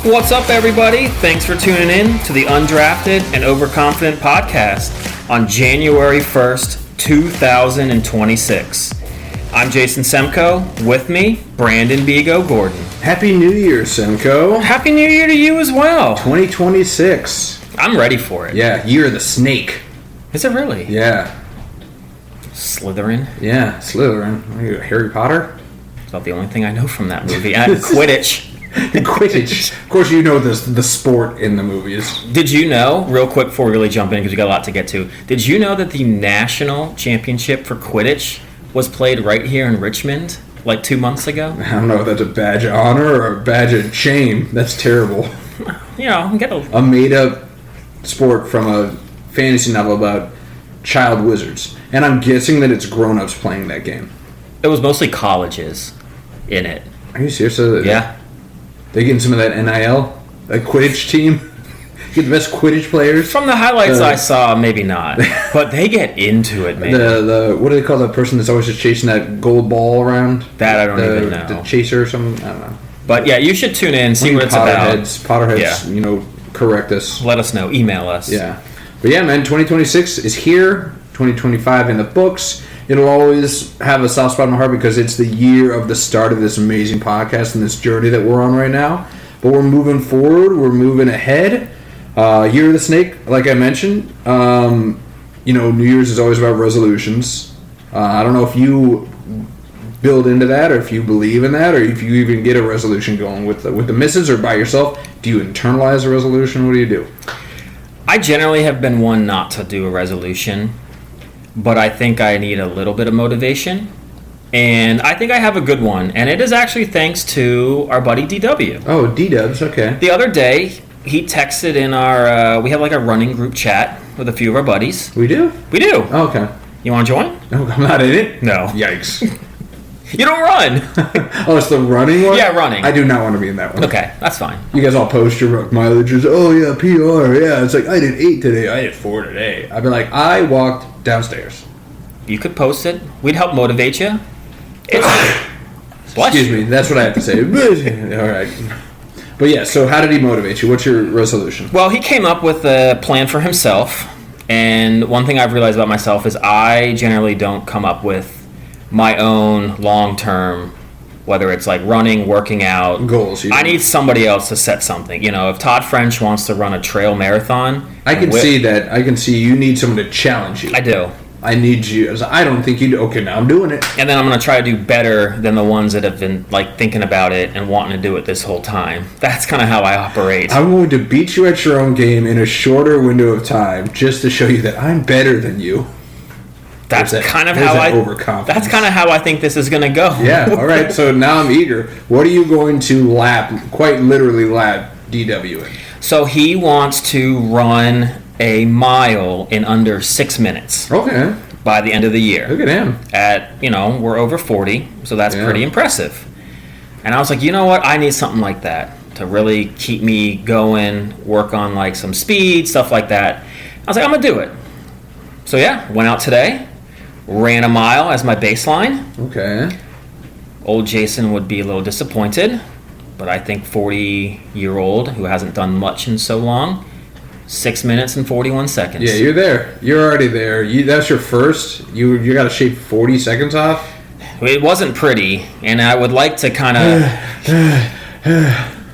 What's up, everybody? Thanks for tuning in to the Undrafted and Overconfident podcast on January 1st, 2026. I'm Jason Semko. With me, Brandon Bigo Gordon. Happy New Year, Semko. Happy New Year to you as well. 2026. I'm ready for it. Yeah, Year of the Snake. Is it really? Yeah. Slytherin? Yeah, Slytherin. Are you Harry Potter? It's about the only thing I know from that movie. And Quidditch. Quidditch. Of course, you know the sport in the movies. Did you know, real quick before we really jump in, because we got a lot to get to, did you know that the national championship for Quidditch was played right here in Richmond like 2 months ago? I don't know if that's a badge of honor or a badge of shame. That's terrible. You know, a made-up sport from a fantasy novel about child wizards. And I'm guessing that it's grown-ups playing that game. It was mostly colleges in it. Are you serious? Yeah. They getting some of that NIL? That Quidditch team? Get the best Quidditch players? From the highlights I saw, maybe not. But they get into it, man. The what do they call that person that's always just chasing that gold ball around? That I don't even know. The chaser or something? I don't know. But yeah, you should tune in, see what it's about. Potterheads, yeah. Correct us. Let us know. Email us. Yeah. But yeah, man, 2026 is here. 2025 in the books. It'll always have a soft spot in my heart because it's the year of the start of this amazing podcast and this journey that we're on right now. But we're moving forward. We're moving ahead. Year of the Snake, like I mentioned. New Year's is always about resolutions. I don't know if you build into that or if you believe in that or if you even get a resolution going with the missus or by yourself. Do you internalize a resolution? What do you do? I generally have been one not to do a resolution. But I think I need a little bit of motivation. And I think I have a good one. And it is actually thanks to our buddy DW. Oh, D-Dubs, okay. The other day, he texted in our... we have like a running group chat with a few of our buddies. We do? We do. Oh, okay. You want to join? No, I'm not in it. No. Yikes. You don't run. Oh, it's the running one? Yeah, running. I do not want to be in that one. Okay, that's fine. You guys all post your mileages. Oh, yeah, PR. Yeah, it's like, I did 8 today. I did 4 today. I'd be like, I walked downstairs. You could post it. We'd help motivate you. Excuse me. That's what I have to say. All right. But yeah, so how did he motivate you? What's your resolution? Well, he came up with a plan for himself. And one thing I've realized about myself is I generally don't come up with my own long-term, whether it's like running, working out. Goals. I need somebody else to set something. You know, if Todd French wants to run a trail marathon. I can see that. I can see you need someone to challenge you. I do. I need you. I don't think you do. Okay, now I'm doing it. And then I'm going to try to do better than the ones that have been like thinking about it and wanting to do it this whole time. That's kind of how I operate. I'm going to beat you at your own game in a shorter window of time just to show you that I'm better than you. That's kind of how That's kind of how I think this is going to go. Yeah. All right. So now I'm eager. What are you going to quite literally lap DW in? So he wants to run a mile in under 6 minutes. Okay. By the end of the year. Look at him. We're over 40, so that's pretty impressive. And I was like, you know what? I need something like that to really keep me going, work on like some speed, stuff like that. I was like, I'm going to do it. So yeah, went out today. Ran a mile as my baseline. Okay. Old Jason would be a little disappointed, but I think 40-year-old who hasn't done much in so long, 6 minutes and 41 seconds. Yeah, you're there. You're already there. That's your first. You got to shave 40 seconds off? It wasn't pretty, and I would like to kind of...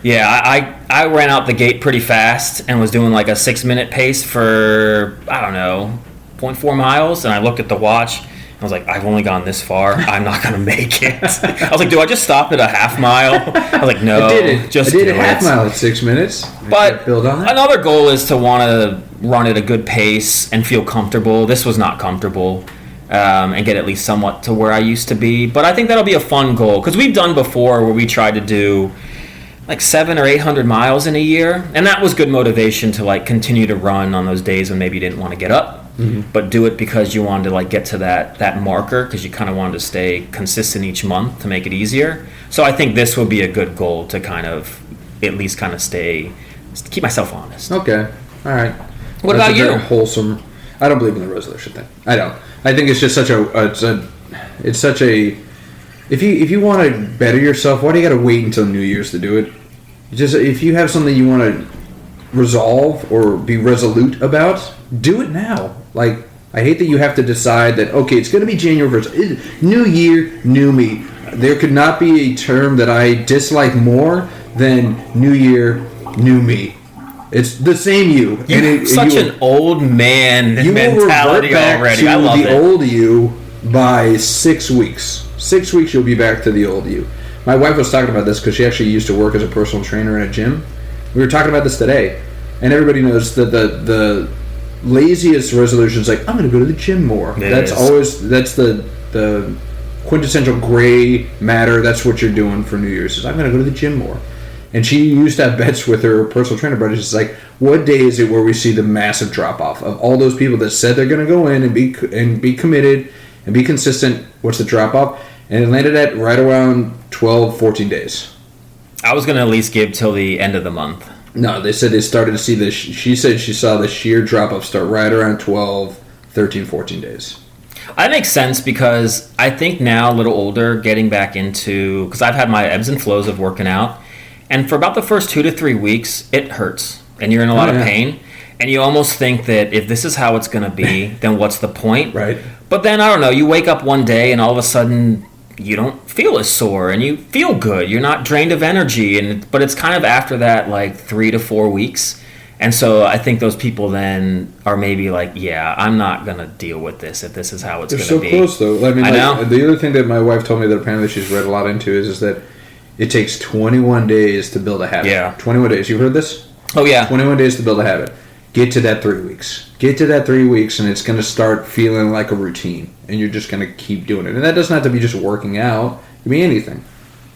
Yeah, I ran out the gate pretty fast and was doing like a 6-minute pace for, I don't know, 0.4 miles, and I looked at the watch and I was like, I've only gone this far, I'm not gonna make it. I was like, do I just stop at a half mile? I was like, no, I did a half mile at 6 minutes. But build on that. Another goal is to want to run at a good pace and feel comfortable. This was not comfortable, and get at least somewhat to where I used to be. But I think that'll be a fun goal because we've done before where we tried to do like 700 or 800 miles in a year, and that was good motivation to like continue to run on those days when maybe you didn't want to get up. Mm-hmm. But do it because you wanted to like get to that marker because you kind of wanted to stay consistent each month to make it easier. So I think this would be a good goal to kind of at least kind of keep myself honest. Okay, all right. What about you? Very wholesome. I don't believe in the resolution thing. I don't. I think it's just such a. If you want to better yourself, why do you got to wait until New Year's to do it? Just if you have something you want to resolve or be resolute about, do it now. Like, I hate that you have to decide that, okay, it's going to be January 1st. New year, new me. There could not be a term that I dislike more than new year, new me. It's the same you. You're such an old man mentality already. I love it. The old you by 6 weeks. 6 weeks you'll be back to the old you. My wife was talking about this because she actually used to work as a personal trainer in a gym. We were talking about this today, and everybody knows that the laziest resolution is like, I'm going to go to the gym more. That's the quintessential gray matter. That's what you're doing for New Year's. Is I'm going to go to the gym more. And she used to have bets with her personal trainer buddies. It's like, what day is it where we see the massive drop off of all those people that said they're going to go in and be committed and be consistent? What's the drop off? And it landed at right around 12, 14 days. I was going to at least give till the end of the month. No, they said they started to see this. She said she saw the sheer drop off start right around 12, 13, 14 days. That makes sense because I think now, a little older, getting back into, because I've had my ebbs and flows of working out, and for about the first 2 to 3 weeks, it hurts, and you're in a lot of pain, and you almost think that if this is how it's going to be, then what's the point? Right. But then, I don't know, you wake up one day, and all of a sudden, you don't feel as sore, and you feel good. You're not drained of energy, but it's kind of after that, like 3 to 4 weeks. And so I think those people then are maybe like, yeah, I'm not going to deal with this if this is how it's going to be. They're so close, though. I mean, I know. The other thing that my wife told me that apparently she's read a lot into is that it takes 21 days to build a habit. Yeah. 21 days. You heard this? Oh, yeah. 21 days to build a habit. Get to that 3 weeks. Get to that 3 weeks, and it's going to start feeling like a routine. And you're just going to keep doing it. And that doesn't have to be just working out. It can be anything.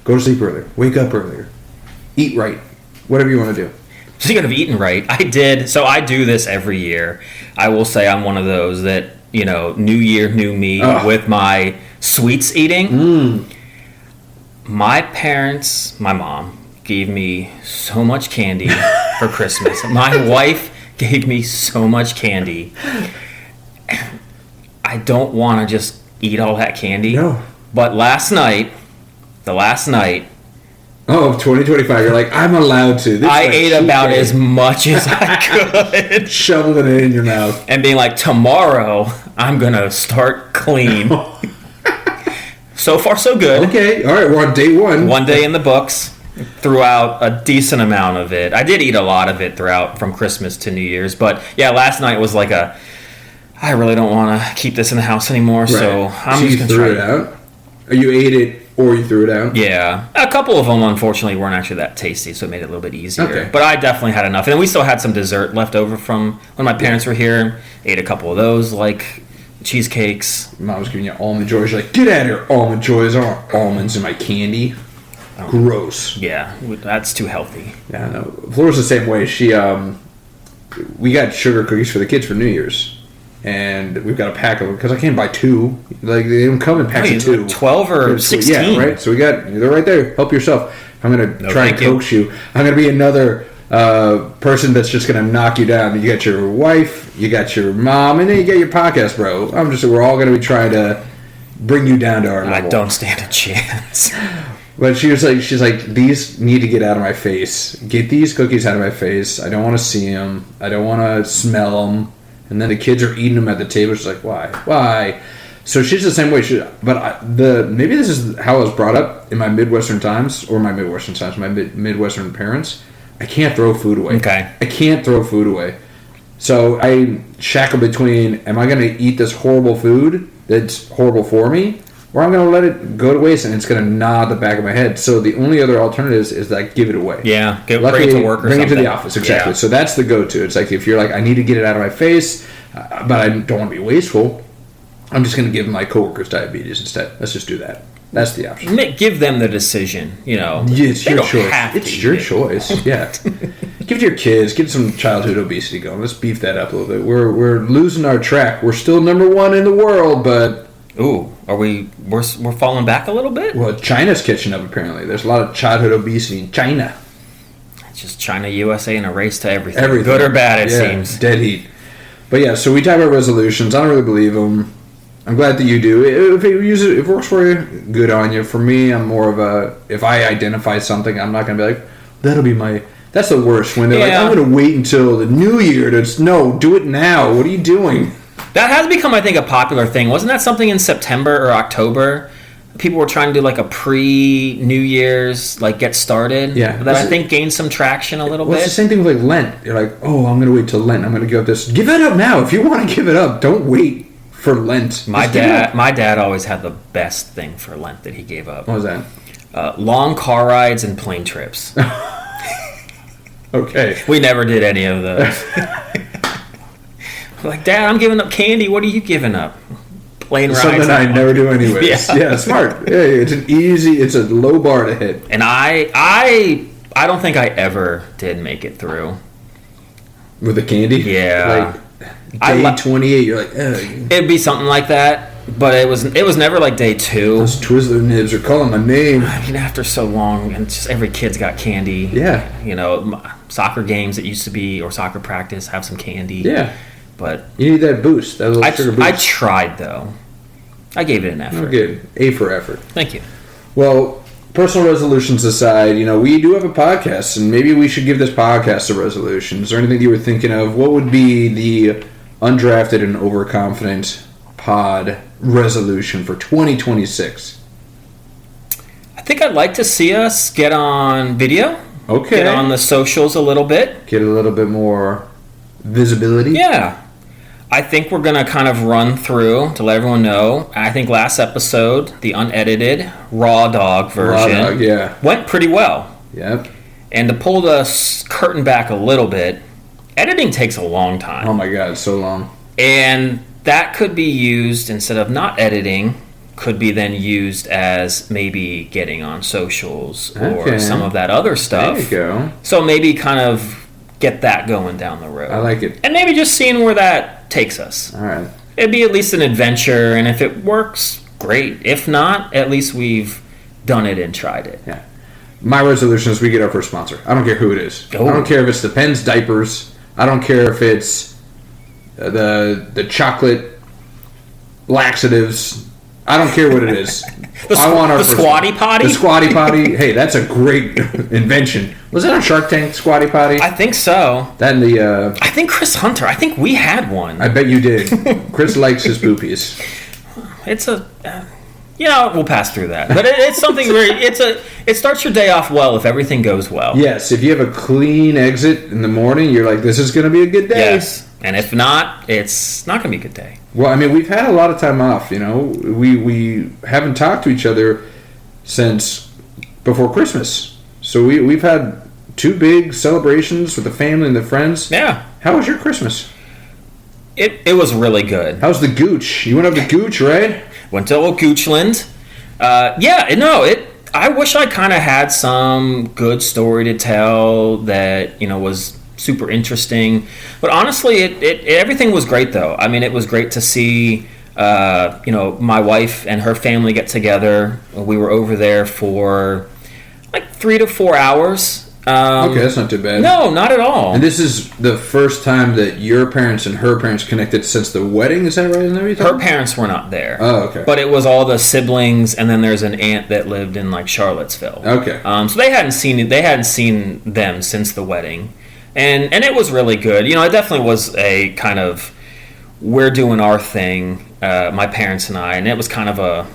Go to sleep earlier. Wake up earlier. Eat right. Whatever you want to do. Speaking of eating right, I do this every year. I will say I'm one of those that, new year, new me with my sweets eating. My parents, my mom, gave me so much candy for Christmas. My wife gave me so much candy. I don't want to just eat all that candy. No. But the last night, of 2025, you're like, I'm allowed to. I ate about as much as I could. Shoveling it in your mouth. And being like, tomorrow, I'm going to start clean. So far, so good. Okay, all right, we're on day one. 1 day in the books. Threw out a decent amount of it. I did eat a lot of it throughout from Christmas to New Year's. But, yeah, last night was like I really don't want to keep this in the house anymore, right. So I'm just going to try it out? Or you ate it or you threw it out? Yeah. A couple of them, unfortunately, weren't actually that tasty, so it made it a little bit easier. Okay. But I definitely had enough. And then we still had some dessert left over from when my parents were here. Ate a couple of those, like cheesecakes. Mom was giving you almond joys. You're like, get out of here, almond joys. I don't want almonds in my candy. Gross. Yeah, that's too healthy. Yeah, no. Flora's the same way. She, we got sugar cookies for the kids for New Year's. And we've got a pack of them because I can't buy two. Like, they don't come in packs of two. 12 or 16. Yeah, right? So they're right there. Help yourself. I'm going to try and coax you. I'm going to be another person that's just going to knock you down. You got your wife, you got your mom, and then you got your podcast, bro. We're all going to be trying to bring you down to our level. I don't stand a chance. But she's like, these need to get out of my face. Get these cookies out of my face. I don't want to see them. I don't want to smell them. And then the kids are eating them at the table. She's like, why? So she's the same way. Maybe this is how I was brought up in my Midwestern times, my Midwestern parents. I can't throw food away. Okay. I can't throw food away. So I shackle between, am I going to eat this horrible food that's horrible for me, or I'm going to let it go to waste and it's going to gnaw the back of my head. So the only other alternative is that I give it away. Yeah, bring it to work or bring something. It to the office, exactly. Yeah. So that's the go-to. It's like if you're like, I need to get it out of my face, but I don't want to be wasteful, I'm just going to give my coworkers diabetes instead. Let's just do that. That's the option. Give them the decision, Yeah, it's your choice. It's your choice. Yeah. Give it to your kids. Get some childhood obesity going. Let's beef that up a little bit. We're losing our track. We're still number one in the world, but... Ooh, we're falling back a little bit? Well, China's catching up, apparently. There's a lot of childhood obesity in China. It's just China, USA, and a race to everything. Good or bad, it seems. Dead heat. But yeah, so we type our resolutions. I don't really believe them. I'm glad that you do. If it works for you, good on you. For me, I'm more of if I identify something, I'm not going to be like, that'll be my... That's the worst, when they're like, I'm going to wait until the new year to... No, do it now. What are you doing? That has become, I think, a popular thing. Wasn't that something in September or October? People were trying to do like a pre-New Year's, like get started. Yeah. That I think gained some traction a little bit. It's the same thing with like Lent. You're like, oh, I'm going to wait till Lent. I'm going to give up this. Give it up now. If you want to give it up, don't wait for Lent. My dad always had the best thing for Lent that he gave up. What was that? Long car rides and plane trips. Okay. We never did any of those. Like, Dad, I'm giving up candy. What are you giving up? Plane rides. Something I never do anyways. Yeah, smart. Yeah, it's a low bar to hit. And I don't think I ever did make it through. With the candy? Yeah. Like, day 28, you're like, ugh. It'd be something like that, but it was never like day 2. Those Twizzler nibs are calling my name. I mean, after so long, and just every kid's got candy. Yeah. You know, soccer games that used to be, or soccer practice, have some candy. Yeah. But you need that boost, that little sugar boost. I tried, though. I gave it an effort. Okay, A for effort. Thank you. Well, personal resolutions aside, we do have a podcast, and maybe we should give this podcast a resolution. Is there anything you were thinking of? What would be the Undrafted and Overconfident pod resolution for 2026? I think I'd like to see us get on video. Okay. Get on the socials a little bit. Get a little bit more visibility. Yeah. I think we're going to kind of run through to let everyone know. I think last episode, the unedited raw dog version went pretty well. Yep. And to pull the curtain back a little bit, editing takes a long time. Oh my God, it's so long. And that could be used, instead of not editing, could be then used as maybe getting on socials or some of that other stuff. There you go. So maybe kind of get that going down the road. I like it. And maybe just seeing where that takes us. All right. It'd be at least an adventure, and if it works, great. If not, at least we've done it and tried it. Yeah. My resolution is we get our first sponsor. I don't care who it is. Oh. I don't care if it's the Penn's diapers. I don't care if it's the chocolate laxatives. I don't care what it is. The squatty potty? The squatty potty. Hey, that's a great invention. Was that on Shark Tank, squatty potty? I think so. That and the... I think Chris Hunter. I think we had one. I bet you did. Chris likes his poopies. It's a... we'll pass through that. But it's something where it starts your day off well if everything goes well. Yes, if you have a clean exit in the morning, you're like, this is going to be a good day. Yes. And if not, it's not going to be a good day. Well, I mean, we've had a lot of time off, We haven't talked to each other since before Christmas. So we've had 2 big celebrations with the family and the friends. Yeah. How was your Christmas? It was really good. How's the gooch? You went up to Gooch, right? Went to old Goochland. I wish I kind of had some good story to tell that, was super interesting. But honestly, everything was great, though. I mean, it was great to see, my wife and her family get together. We were over there for like 3 to 4 hours. Okay, that's not too bad. No, not at all. And this is the first time that your parents and her parents connected since the wedding, is that right? Isn't that what you're talking? Her parents were not there. Oh, okay. But it was all the siblings, and then there's an aunt that lived in like Charlottesville. Okay. So they hadn't seen them since the wedding. And it was really good. It definitely was a kind of, we're doing our thing, my parents and I, and it was kind of a,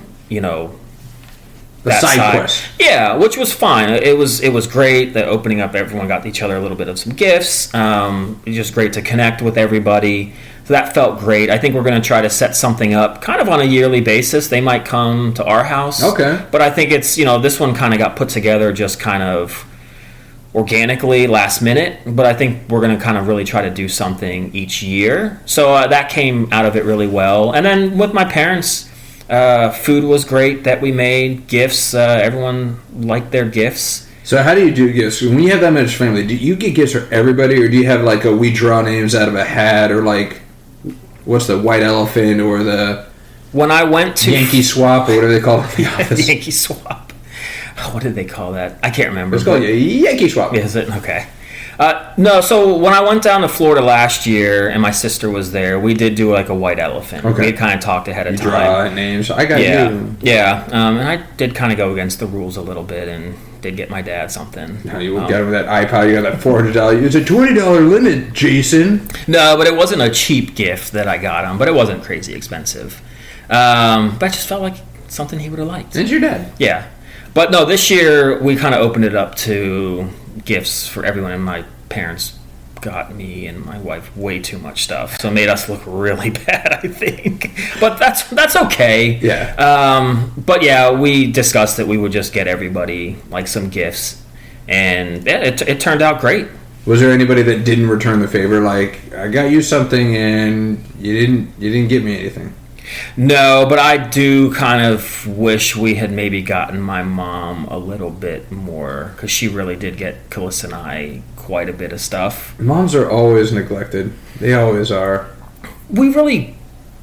the side quest. Yeah, which was fine. It was great. The opening up, everyone got each other a little bit of some gifts. It was just great to connect with everybody. So that felt great. I think we're going to try to set something up kind of on a yearly basis. They might come to our house. Okay. But I think it's, this one kind of got put together just kind of organically last minute, but I think we're going to kind of really try to do something each year. So that came out of it really well. And then with my parents, food was great that we made. Gifts, everyone liked their gifts. So how do you do gifts? When you have that much family, do you get gifts for everybody, or do you have like we draw names out of a hat, or like, what's the white elephant, or the... When I went to... Yankee swap, or whatever they call it in the office. Yankee swap. What did they call that? I can't remember. It's called Yankee swap. Is it? Okay. No, so when I went down to Florida last year and my sister was there, we did do like a white elephant. Okay. We had kind of talked ahead of time. Draw names. I got you. Yeah. And I did kind of go against the rules a little bit and did get my dad something. Now you got with that iPod, you got that $400. It's a $20 limit, Jason. No, but it wasn't a cheap gift that I got him, but it wasn't crazy expensive. But I just felt like something he would have liked. And your dad. Yeah. But no, this year we kind of opened it up to gifts for everyone, and my parents got me and my wife way too much stuff, so it made us look really bad, I think. But that's okay. Yeah. But yeah, we discussed that we would just get everybody like some gifts, and yeah, it turned out great. Was there anybody that didn't return the favor? Like, I got you something and you didn't get me anything. No, but I do kind of wish we had maybe gotten my mom a little bit more, because she really did get Calissa and I quite a bit of stuff. Moms are always neglected. They always are. We really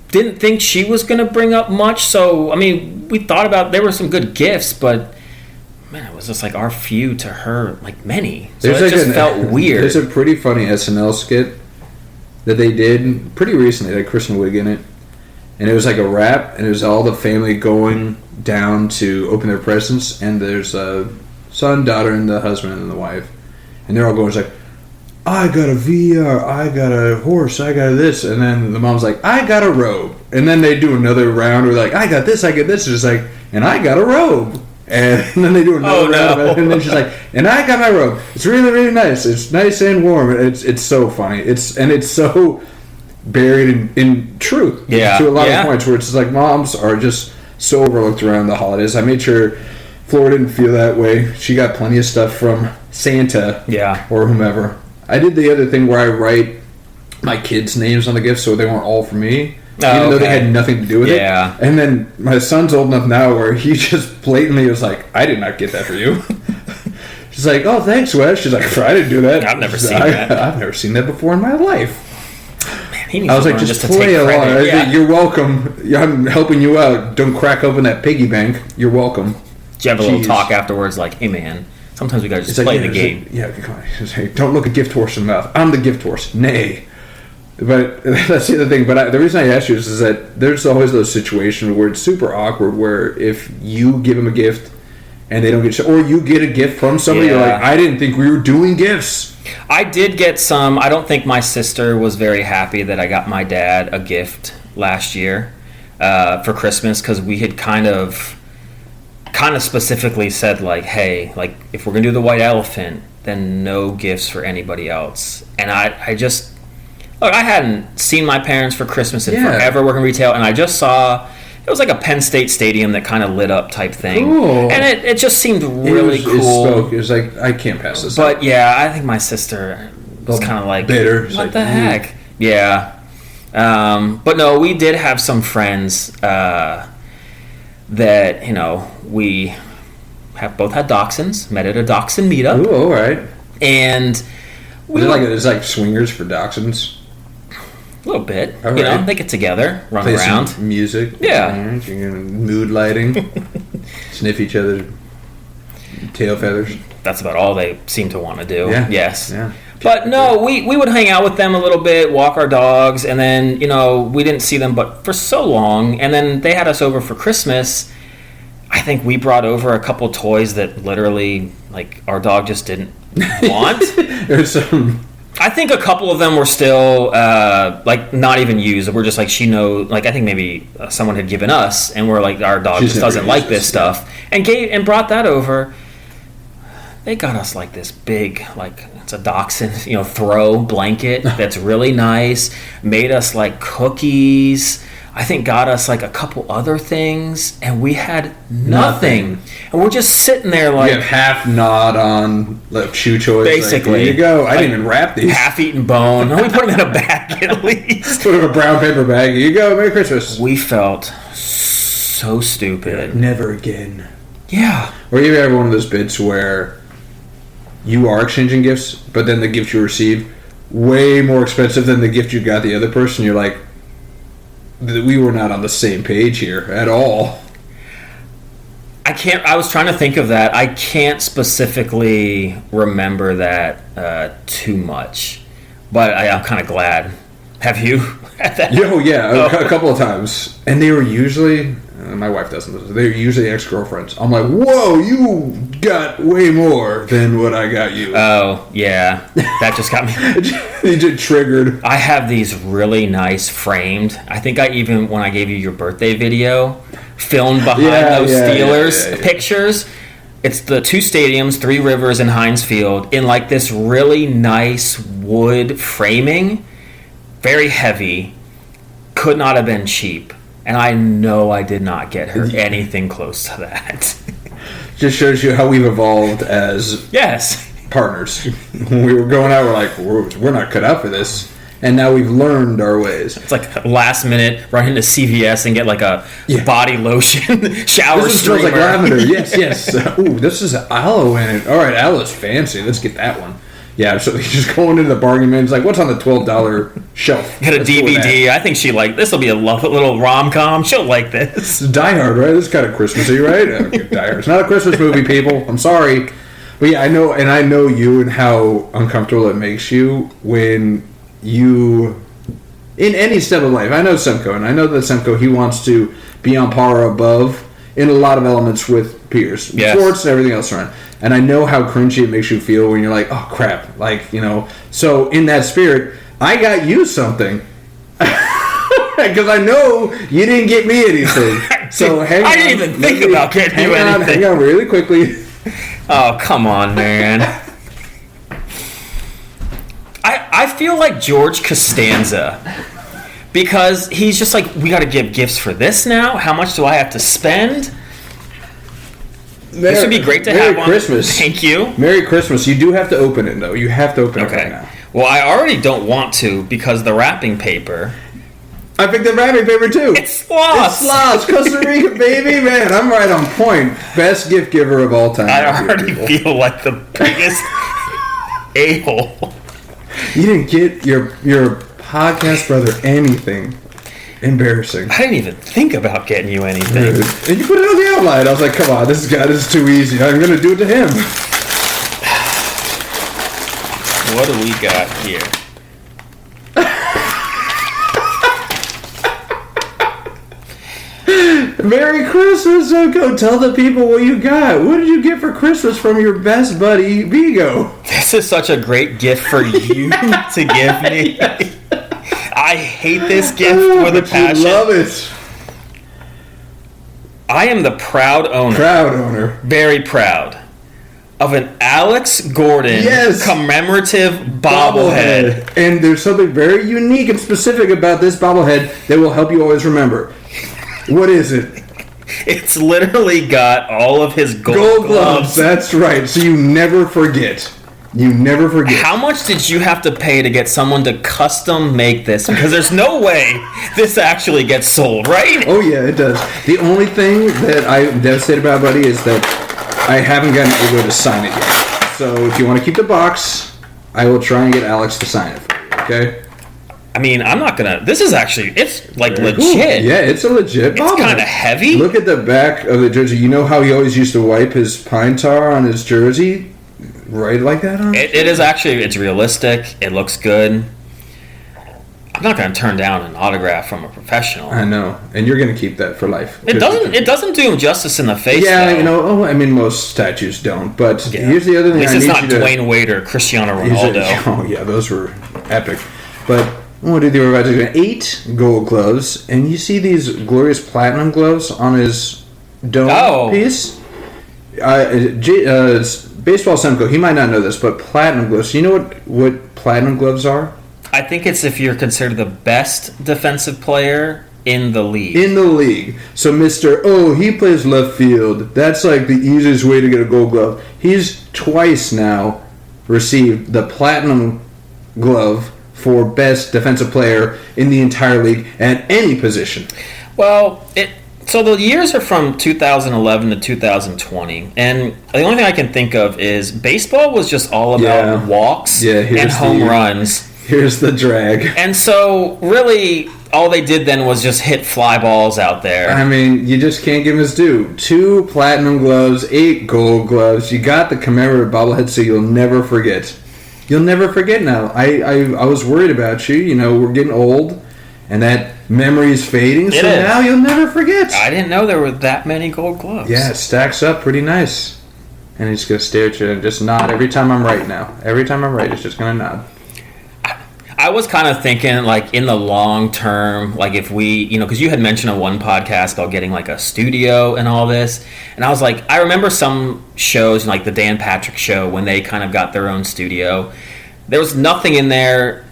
didn't think she was going to bring up much, so, I mean, we thought about, there were some good gifts, but, man, it was just like our few to her, like many. So it just felt weird. There's a pretty funny SNL skit that they did pretty recently, that Kristen Wiig in it. And it was like a rap, and it was all the family going down to open their presents, and there's a son, daughter, and the husband and the wife. And they're all going, it's like, I got a VR, I got a horse, I got this. And then the mom's like, I got a robe. And then they do another round where like, I got this, I get this. It's just like, and I got a robe. And then they do another round of it, and then she's like, and I got my robe. It's really, really nice. It's nice and warm. It's so funny. It's so buried in truth. Yeah. To a lot of points where it's just like moms are just so overlooked around the holidays. I made sure Flora didn't feel that way. She got plenty of stuff from Santa or whomever. I did the other thing where I write my kids' names on the gifts so they weren't all for me. Even though they had nothing to do with it. And then my son's old enough now where he just blatantly was like, I did not get that for you. She's like, oh, thanks, Wes. She's like, I didn't do that. I've never seen that. I've never seen that before in my life. Man, I was like, just play along. You're welcome. I'm helping you out. Don't crack open that piggy bank. You're welcome. Did you have a little talk afterwards like, hey, man, sometimes we got to just play the game. Like, don't look a gift horse in the mouth. I'm the gift horse. Nay. But that's the other thing. But the reason I asked you is that there's always those situations where it's super awkward where if you give them a gift and they don't get or you get a gift from somebody, you're like, I didn't think we were doing gifts. I did get some. I don't think my sister was very happy that I got my dad a gift last year for Christmas, because we had kind of specifically said like, hey, like if we're gonna do the white elephant, then no gifts for anybody else. And I just look, I hadn't seen my parents for Christmas in forever working retail, and I just saw it was like a Penn State Stadium that kind of lit up type thing. Cool. And it just seemed really cool. It was like, I can't pass this up. But yeah, I think my sister was kind of like, bitter. What the heck? Yeah. But no, we did have some friends that, you know, we have both had dachshunds, met at a dachshund meetup. Ooh, all right. And it's like swingers for dachshunds. A little bit. You know, they get together, run play around. Some music. Yeah. Mood lighting. Sniff each other's tail feathers. That's about all they seem to want to do. Yeah. Yes. Yeah. But no, we would hang out with them a little bit, walk our dogs, and then, you know, we didn't see them but for so long, and then they had us over for Christmas. I think we brought over a couple toys that literally, like, our dog just didn't want. There's some... I think a couple of them were still, like, not even used. We're just like, she knows, like, I think maybe someone had given us, and we're like, our dog just doesn't like this stuff. And brought that over. They got us, like, this big, like, it's a dachshund, you know, throw blanket that's really nice. Made us, like, cookies. I think got us, like, a couple other things, and we had nothing. And we're just sitting there, like... You have half gnawed on like, chew toys. Basically. Like, here you go. I didn't even wrap these. Half-eaten bone. We put them in a bag, at least. Put them in a brown paper bag. Here you go. Merry Christmas. We felt so stupid. Never again. Yeah. Or you ever one of those bits where you are exchanging gifts, but then the gift you receive way more expensive than the gift you got the other person. You're like, we were not on the same page here at all. I was trying to think of that. I can't specifically remember that too much, but I'm kind of glad. Have you had that? A couple of times. And they were usually, My wife doesn't. They're usually ex-girlfriends. I'm like, whoa, you got way more than what I got you. Oh, yeah. That just got me. It just triggered. I have these really nice framed. I think when I gave you your birthday video, filmed behind those Steelers pictures. It's the 2 stadiums, 3 Rivers and Heinz Field, in like this really nice wood framing. Very heavy. Could not have been cheap. And I know I did not get her anything close to that. Just shows you how we've evolved as partners. When we were going out, we're like, we're not cut out for this. And now we've learned our ways. It's like last minute, run into CVS and get like a body lotion shower this streamer. Smells like lavender. Yes. Ooh, this is aloe in it. All right, aloe's fancy. Let's get that one. Yeah, so you just going into the bargain bin. It's like, what's on the $12 shelf? Get a DVD. I think she this will be a little rom-com. She'll like this. It's Die Hard, right? This is kind of Christmassy, right? Die Hard. It's not a Christmas movie, people. I'm sorry. But yeah, I know you and how uncomfortable it makes you when you, in any step of life. I know Semko, and I know that Semko, he wants to be on par or above in a lot of elements with peers. Sports and everything else around. And I know how cringy it makes you feel when you're like, oh, crap. Like, So in that spirit, I got you something. Because I know you didn't get me anything. So hang on. I didn't even think about getting you anything. Hang on really quickly. Oh, come on, man. I feel like George Costanza. Because he's just like, we got to give gifts for this now? How much do I have to spend? This would be great to have Merry Christmas. Thank you. Merry Christmas. You do have to open it, though. You have to open it right now. Well, I already don't want to because the wrapping paper. I picked the wrapping paper, too. It's sloss. It's sloss. Costa Rica, baby. Man, I'm right on point. Best gift giver of all time. I already feel like the biggest a-hole. You didn't get your podcast brother anything. Embarrassing. I didn't even think about getting you anything. And you put it on the outline. I was like, come on, this is too easy. I'm going to do it to him. What do we got here? Merry Christmas, Semko. Tell the people what you got. What did you get for Christmas from your best buddy, Vigo? This is such a great gift for you to give me. Yes. I hate this gift with a passion. You love it. I am the proud owner. Very proud. Of an Alex Gordon commemorative bobblehead. And there's something very unique and specific about this bobblehead that will help you always remember. What is it? It's literally got all of his gold gloves. That's right. So you never forget. How much did you have to pay to get someone to custom make this? Because there's no way this actually gets sold, right? Oh, yeah, it does. The only thing that I'm devastated about, buddy, is that I haven't gotten Ego to sign it yet. So if you want to keep the box, I will try and get Alex to sign it for you, okay? I mean, I'm not going to... This is actually... It's, like, Very legit. Cool. Yeah, it's a legit bobblehead. It's kind of heavy. Look at the back of the jersey. You know how he always used to wipe his pine tar on his jersey? Right like that on it is actually... It's realistic. It looks good. I'm not going to turn down an autograph from a professional. I know. And you're going to keep that for life. It doesn't do him justice in the face, yeah, though. I mean, most statues don't. But here's the other thing. At least it's not Dwayne Wade or Cristiano Ronaldo. Oh, yeah, those were epic. But what did they were about to do? 8 gold gloves. And you see these glorious platinum gloves on his dome piece? Baseball Semko, he might not know this, but platinum gloves. You know what platinum gloves are? I think it's if you're considered the best defensive player in the league. In the league. So he plays left field. That's like the easiest way to get a gold glove. He's twice now received the platinum glove for best defensive player in the entire league at any position. Well, so the years are from 2011 to 2020, and the only thing I can think of is baseball was just all about walks and home runs. Here's the drag. And so, really, all they did then was just hit fly balls out there. I mean, you just can't give him his due. 2 platinum gloves, 8 gold gloves. You got the commemorative bobblehead, so you'll never forget. You'll never forget now. I was worried about you. You know, we're getting old. And that memory is fading, so It is. now you'll never forget. I didn't know there were that many Gold Gloves. Yeah, it stacks up pretty nice. And he's going to stare at you and just nod every time I'm right now. Every time I'm right, it's just going to nod. I was kind of thinking, like, in the long term, like, if we, because you had mentioned on one podcast about getting, like, a studio and all this. And I was like, I remember some shows, like the Dan Patrick Show, when they kind of got their own studio. There was nothing in there.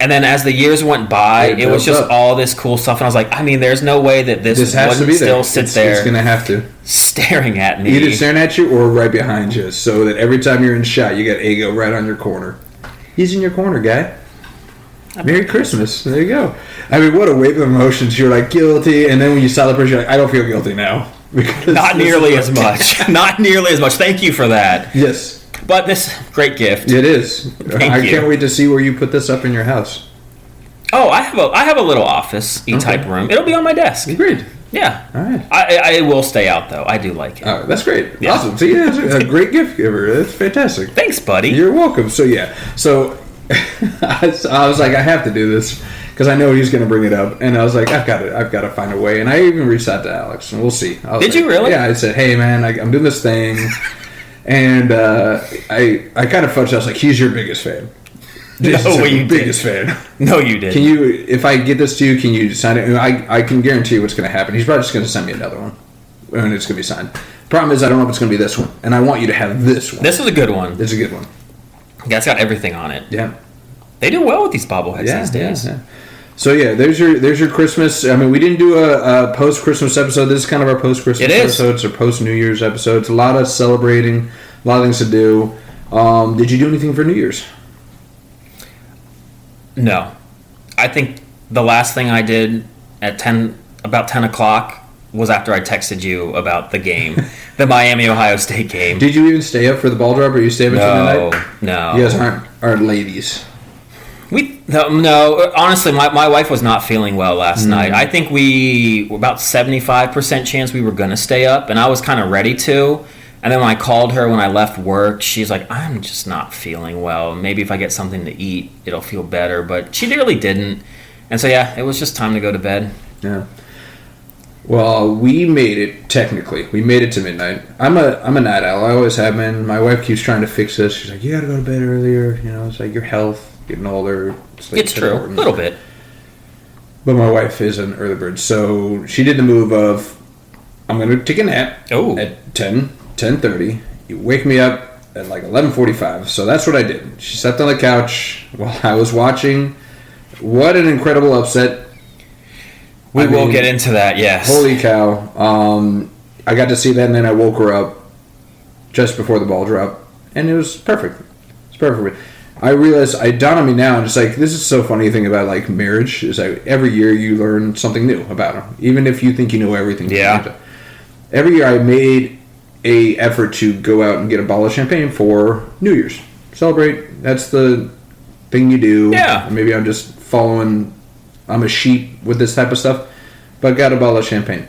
And then as the years went by, it was just all this cool stuff. And I was like, I mean, there's no way that this wouldn't still sit there. It's going to have to. Staring at me. Either staring at you or right behind you. So that every time you're in shot, you got Ego right on your corner. He's in your corner, guy. Merry Christmas. There you go. I mean, what a wave of emotions. You're like, guilty. And then when you saw the person, you're like, I don't feel guilty now. Not nearly as much. Not nearly as much. Thank you for that. Yes. But this great gift. It is. I can't wait to see where you put this up in your house. Oh, I have a little office-y type room. It'll be on my desk. Great. Yeah. All right. I will stay out, though. I do like it. Oh, that's great. Yeah. Awesome. So, yeah, it's a great gift giver. That's fantastic. Thanks, buddy. You're welcome. So, yeah. So, I was like, I have to do this because I know he's going to bring it up. And I was like, I've got to find a way. And I even reached out to Alex, and we'll see. Did you really? Yeah. I said, hey, man, I'm doing this thing. And I kind of fudged. I was like, he's your biggest fan. No, you biggest fan. No, you didn't. Can you, if I get this to you, can you sign it? I can guarantee you what's going to happen. He's probably just going to send me another one, and it's going to be signed. Problem is, I don't know if it's going to be this one, and I want you to have this one. This is a good one. It's a good one. Yeah, it's got everything on it. Yeah. They do well with these bobbleheads these days. Yeah. So yeah, there's your Christmas. I mean, we didn't do a post Christmas episode. This is kind of our post Christmas episode. It's our post New Year's episode. It's a lot of celebrating, a lot of things to do. Did you do anything for New Year's? No. I think the last thing I did at about 10 o'clock was after I texted you about the game, the Miami-Ohio State game. Did you even stay up for the ball drop, or you stay up until midnight? No. You guys aren't ladies. No, honestly, my wife was not feeling well last night. I think we were about 75% chance we were going to stay up, and I was kind of ready to. And then when I called her when I left work, she's like, I'm just not feeling well. Maybe if I get something to eat, it'll feel better. But she really didn't. And so, yeah, it was just time to go to bed. Yeah. Well, we made it, technically. We made it to midnight. I'm a night owl. I always have been. My wife keeps trying to fix this. She's like, you got to go to bed earlier. You know, it's like your health, getting older. It's true. A little bit. But my wife is an early bird. So she did the move of, I'm going to take a nap at 10:30. You wake me up at like 11:45. So that's what I did. She sat on the couch while I was watching. What an incredible upset. We will get into that, yes. Holy cow. I got to see that, and then I woke her up just before the ball drop, and it was perfect. It's perfect. I realized, it dawned on me now, and it's like, this is so funny thing about like marriage, is like every year you learn something new about them, even if you think you know everything. Yeah. Every year I made a effort to go out and get a bottle of champagne for New Year's. Celebrate. That's the thing you do. Yeah. Maybe I'm just following, I'm a sheep with this type of stuff, but got a bottle of champagne.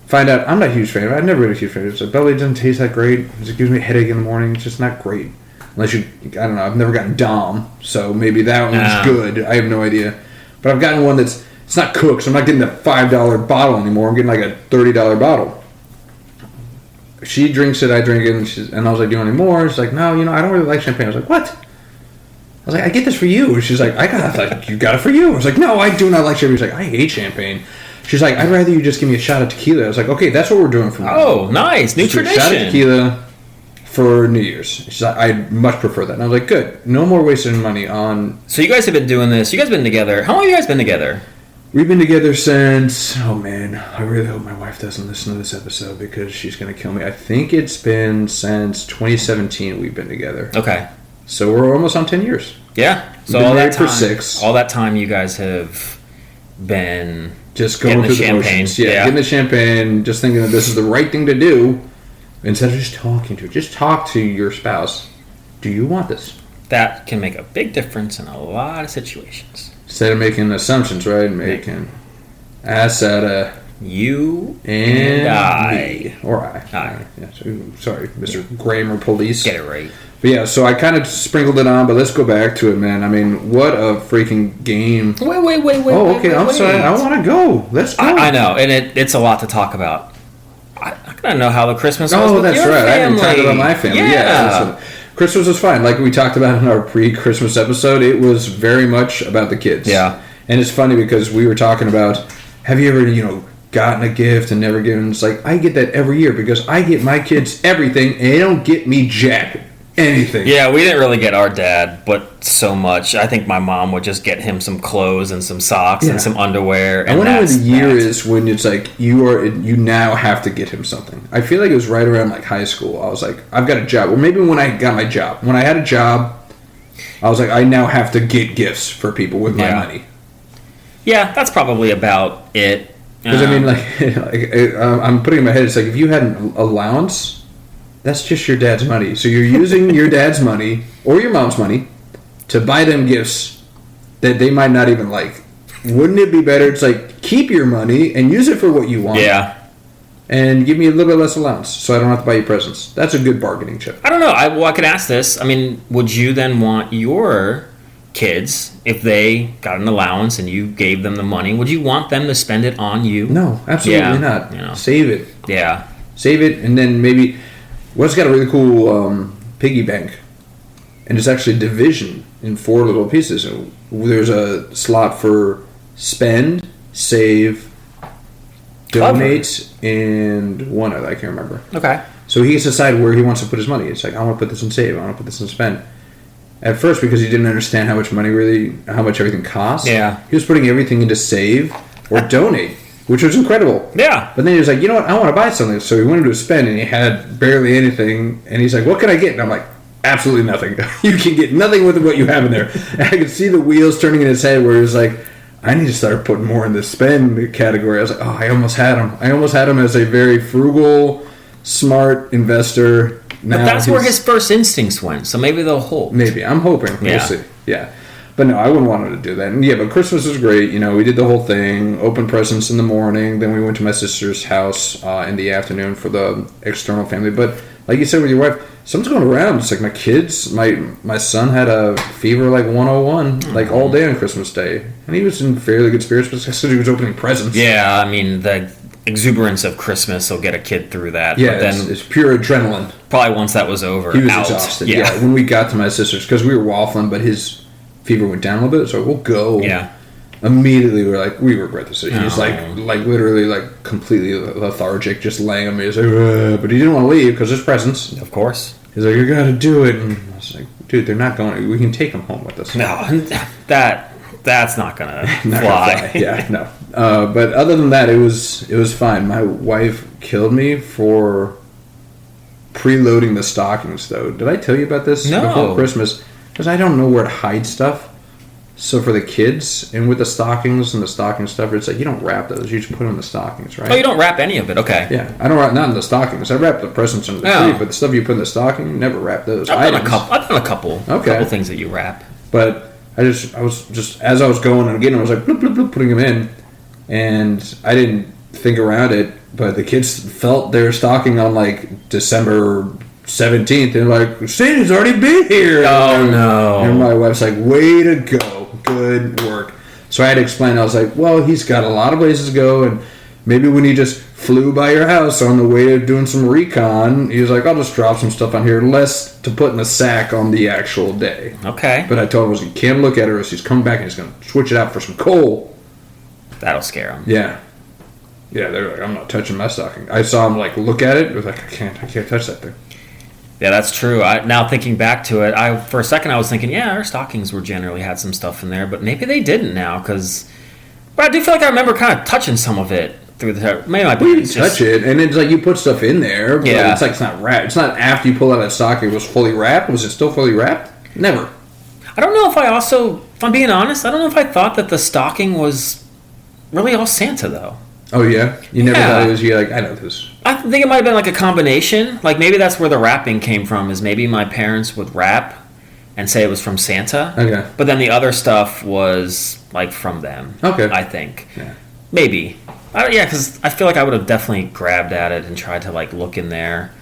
Find out, I'm not a huge fan of it. I've never been a huge fan of it. So belly doesn't taste that great. It gives me a headache in the morning. It's just not great. Unless you, I don't know, I've never gotten Dom, so maybe that one's good. I have no idea. But I've gotten one it's not cooked, so I'm not getting the $5 bottle anymore. I'm getting like a $30 bottle. She drinks it, I drink it, and I was like, do you want any more? She's like, no, I don't really like champagne. I was like, what? I was like, I get this for you. She's like, you got it for you. I was like, no, I do not like champagne. She's like, I hate champagne. She's like, I'd rather you just give me a shot of tequila. I was like, okay, that's what we're doing for now. Oh, nice. New tradition. Shot of tequila for New Year's. She's like, I'd much prefer that. And I was like, good. No more wasting money on... So you guys have been doing this. You guys have been together. How long have you guys been together? We've been together since... Oh, man. I really hope my wife doesn't listen to this episode because she's going to kill me. I think it's been since 2017 we've been together. Okay. So we're almost on 10 years. Yeah. So all that time, for 6. All that time you guys have been... Just going through the motions. Yeah, getting the champagne, just thinking that this is the right thing to do. Instead of just talking to it. Just talk to your spouse. Do you want this? That can make a big difference in a lot of situations. Instead of making assumptions, right? Making ass out of you and I. Me. Or I. I. Yeah, sorry, Mr. Grammar Police. Get it right. But yeah, so I kind of sprinkled it on, but let's go back to it, man. I mean, what a freaking game. Wait. Oh, okay, I'm sorry. I want to go. Let's go. I know, and it's a lot to talk about. I gotta know how the Christmas was with that's your right. family. I didn't talk about my family. Yeah. So Christmas was fine. Like we talked about in our pre-Christmas episode, it was very much about the kids. Yeah. And it's funny because we were talking about, have you ever, gotten a gift and never given? It's like, I get that every year because I get my kids everything and they don't get me jack anything. Yeah, we didn't really get our dad, but so much. I think my mom would just get him some clothes and some socks and some underwear. I wonder when the year is when it's like you now have to get him something. I feel like it was right around like high school. I was like, I've got a job. Well, maybe when I got my job. When I had a job, I was like, I now have to get gifts for people with my money. Yeah, that's probably about it. Because I mean, I'm putting in my head, it's like if you had an allowance, that's just your dad's money. So you're using your dad's money or your mom's money to buy them gifts that they might not even like. Wouldn't it be better? It's like, keep your money and use it for what you want. Yeah. And give me a little bit less allowance so I don't have to buy you presents. That's a good bargaining chip. I don't know. I could ask this. I mean, would you then want your kids, if they got an allowance and you gave them the money, would you want them to spend it on you? No, absolutely not. Save it. Yeah. Save it, and then maybe... What's got a really cool piggy bank, and it's actually division in 4 little pieces. There's a slot for spend, save, donate, and one other. I can't remember. Okay. So he gets to decide where he wants to put his money. It's like, I want to put this in save. I want to put this in spend. At first, because he didn't understand how much everything costs. Yeah. He was putting everything into save or donate, which was incredible. Yeah. But then he was like, you know what? I want to buy something. So he went into a spend, and he had barely anything. And he's like, what can I get? And I'm like, absolutely nothing. You can get nothing with what you have in there. And I could see the wheels turning in his head where he was like, I need to start putting more in the spend category. I was like, oh, I almost had him. I almost had him as a very frugal, smart investor. Now but that's where his first instincts went, so maybe they'll hold. Maybe. I'm hoping. We'll see. Yeah. But no, I wouldn't want him to do that. And yeah, but Christmas was great. We did the whole thing. Opened presents in the morning. Then we went to my sister's house in the afternoon for the external family. But like you said with your wife, something's going around. It's like my kids, my son had a fever like 101, like all day on Christmas Day. And he was in fairly good spirits, but I said he was opening presents. Yeah, I mean, the exuberance of Christmas will get a kid through that. Yeah, but then it's pure adrenaline. Probably once that was over, he was exhausted. Yeah, when we got to my sister's, because we were waffling, but his fever went down a little bit, so we'll go. Yeah. Immediately, we regret this. He's like literally like completely lethargic, just laying on me. He's like, but he didn't want to leave because there's presents. Of course. He's like, you got to do it. And I was like, dude, they're not going. We can take them home with us. No, that's not gonna fly. Yeah, no. But other than that, it was fine. My wife killed me for preloading the stockings, though. Did I tell you about this before Christmas? Because I don't know where to hide stuff. So for the kids, and with the stockings and the stocking stuff, it's like you don't wrap those. You just put them in the stockings, right? Oh, you don't wrap any of it. Okay. Yeah, I don't wrap not in the stockings. I wrap the presents under the tree, but the stuff you put in the stocking, never wrap those. I've done a couple. Okay. Couple things that you wrap. But I was just as I was going and getting, I was like bloop, bloop, bloop, putting them in, and I didn't think around it. But the kids felt their stocking on like December 17th. They're like, Santa's already been here. Oh no! And my wife's like, way to go. Good work. So I had to explain. I was like, well, he's got a lot of places to go, and maybe when he just flew by your house on the way to doing some recon, he was like, I'll just drop some stuff on here, less to put in the sack on the actual day. Okay. But I told him, you can't look at her, or he's coming back and he's going to switch it out for some coal. That'll scare him. Yeah. Yeah, they're like, I'm not touching my stocking. I saw him like look at it. I was like, I can't touch that thing. Yeah, that's true. Now thinking back to it, for a second I was thinking, yeah, our stockings were generally had some stuff in there, but maybe they didn't now, because I do feel like I remember kind of touching some of it through the maybe my parents touch it, and it's like you put stuff in there, but it's like it's not wrapped. It's not after you pull out that stocking it was fully wrapped. Was it still fully wrapped? Never. I don't know if I'm being honest, I don't know if I thought that the stocking was really all Santa though. Oh yeah, you never thought it was. You're like, I know this. I think it might have been like a combination. Like maybe that's where the wrapping came from. Is maybe my parents would wrap and say it was from Santa. Okay. But then the other stuff was like from them. Okay. I think. Yeah. Maybe. Because I feel like I would have definitely grabbed at it and tried to like look in there.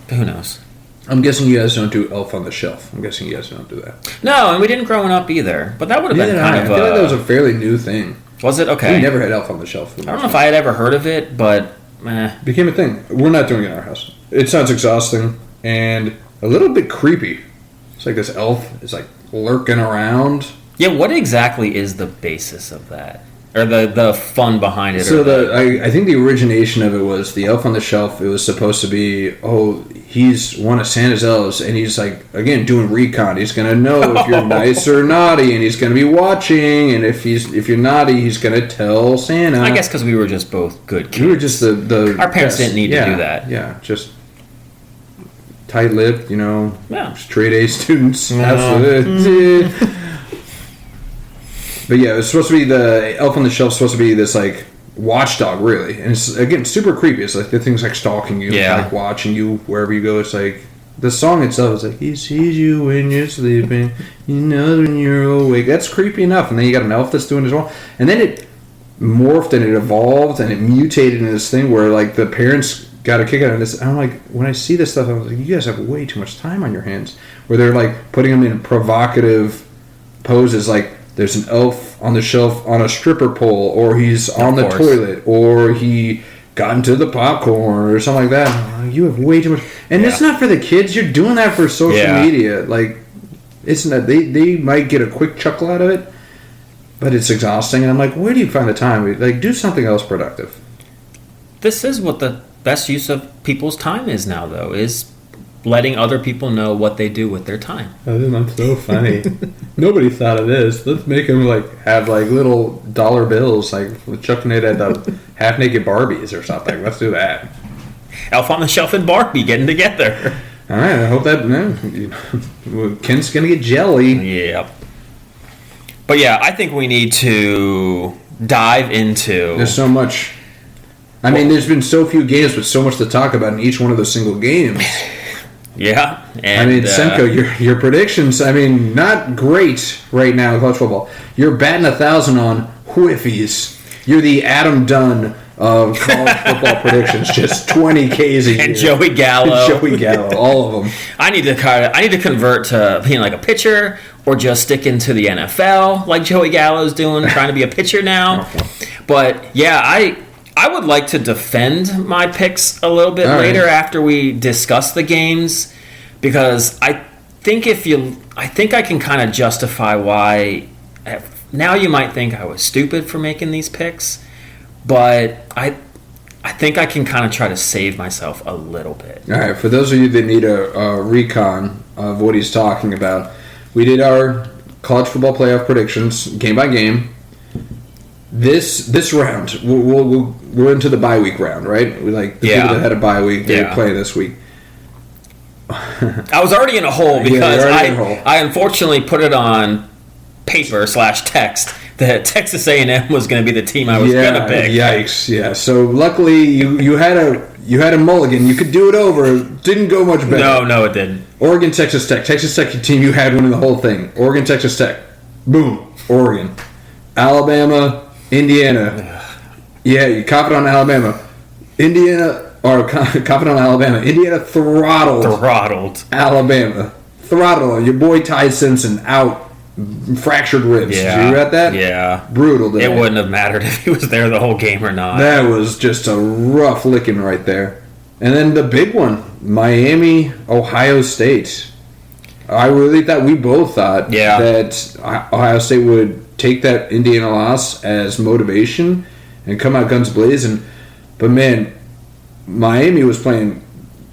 But who knows? I'm guessing you guys don't do Elf on the Shelf. I'm guessing you guys don't do that. No, and we didn't growing up either. But that would have been kind of. I feel like that was a fairly new thing. Was it? Okay. We never had Elf on the Shelf. I don't know if I had ever heard of it, but it became a thing. We're not doing it in our house. It sounds exhausting and a little bit creepy. It's like this elf is like lurking around. Yeah, what exactly is the basis of that? Or the fun behind it? So I think the origination of it was the Elf on the Shelf. It was supposed to be, he's one of Santa's elves, and he's like, again, doing recon. He's gonna know if you're nice or naughty, and he's gonna be watching. And if you're naughty, he's gonna tell Santa. I guess because we were just both good kids. We were just the our parents didn't need to do that. Yeah, just tight-lipped, straight A students. No. Absolutely. But yeah, it was supposed to be the Elf on the Shelf. Supposed to be this like watchdog, really, and it's again super creepy. It's like the thing's like stalking you, like watching you wherever you go. It's like the song itself is like he sees you when you're sleeping, he knows when you're awake. That's creepy enough. And then you got an elf that's doing as well. And then it morphed and it evolved and it mutated into this thing where like the parents got a kick out of this. I'm like, when I see this stuff, I'm like, you guys have way too much time on your hands. Where they're like putting them in provocative poses, like. There's an elf on the shelf on a stripper pole, or he's on the toilet, or he got into the popcorn, or something like that. You have way too much, and it's not for the kids. You're doing that for social media. Like, it's not. They might get a quick chuckle out of it, but it's exhausting. And I'm like, where do you find the time? Like, do something else productive. This is what the best use of people's time is now, though, is letting other people know what they do with their time. That's so funny. Nobody thought of this. Let's make them have little dollar bills, like chucking it at the half naked Barbies or something. Let's do that. Elf on the Shelf and Barbie getting together. All right. I hope that Kent's gonna get jelly. Yeah. But yeah, I think we need to dive into. There's so much. I mean, there's been so few games, but so much to talk about in each one of those single games. Yeah, and I mean, Semko, your predictions. I mean, not great right now in college football. You're batting 1,000 on whiffies. You're the Adam Dunn of college football predictions, just 20 Ks a year. And Joey Gallo, all of them. I need to convert to being like a pitcher, or just stick into the NFL like Joey Gallo's doing, trying to be a pitcher now. But yeah, I would like to defend my picks a little bit later after we discuss the games, because I think I can kind of justify why. Now you might think I was stupid for making these picks, but I think I can kind of try to save myself a little bit. All right, for those of you that need a recon of what he's talking about, we did our college football playoff predictions game by game. This round, we're into the bye week round, right? We the people that had a bye week, they play this week. I was already in a hole because I unfortunately put it on paper/text that Texas A&M was going to be the team I was going to pick. Yikes! Yeah. So luckily you had a mulligan. You could do it over. It didn't go much better. No, it didn't. Oregon, Texas Tech. Texas Tech team, you had winning the whole thing. Oregon, Texas Tech. Boom. Oregon. Alabama, Indiana. Yeah, you confident on Alabama. Confident on Alabama. Indiana throttled. Alabama. Throttled. Your boy Ty Simpson out. Fractured ribs. Yeah. Did you read that? Yeah. Brutal day. It wouldn't have mattered if he was there the whole game or not. That was just a rough licking right there. And then the big one, Miami, Ohio State. I really thought, we both thought that Ohio State would take that Indiana loss as motivation and come out guns blazing. But man, Miami was playing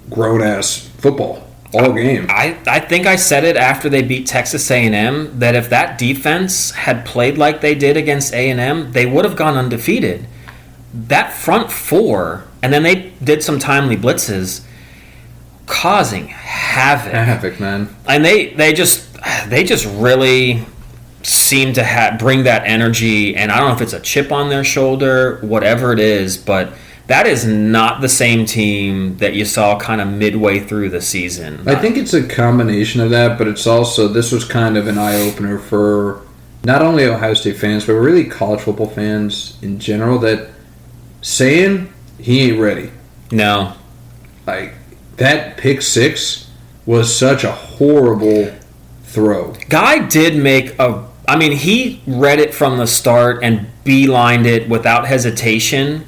grown-ass football all game. I think I said it after they beat Texas A&M, that if that defense had played like they did against A&M, they would have gone undefeated. That front four, and then they did some timely blitzes, causing havoc. Havoc, man. And they just really seem to bring that energy, and I don't know if it's a chip on their shoulder, whatever it is, but that is not the same team that you saw kind of midway through the season. I think it's a combination of that, but it's also, this was kind of an eye-opener for not only Ohio State fans, but really college football fans in general, that saying he ain't ready. No. Like, that pick six was such a horrible throw. Guy did make he read it from the start and beelined it without hesitation.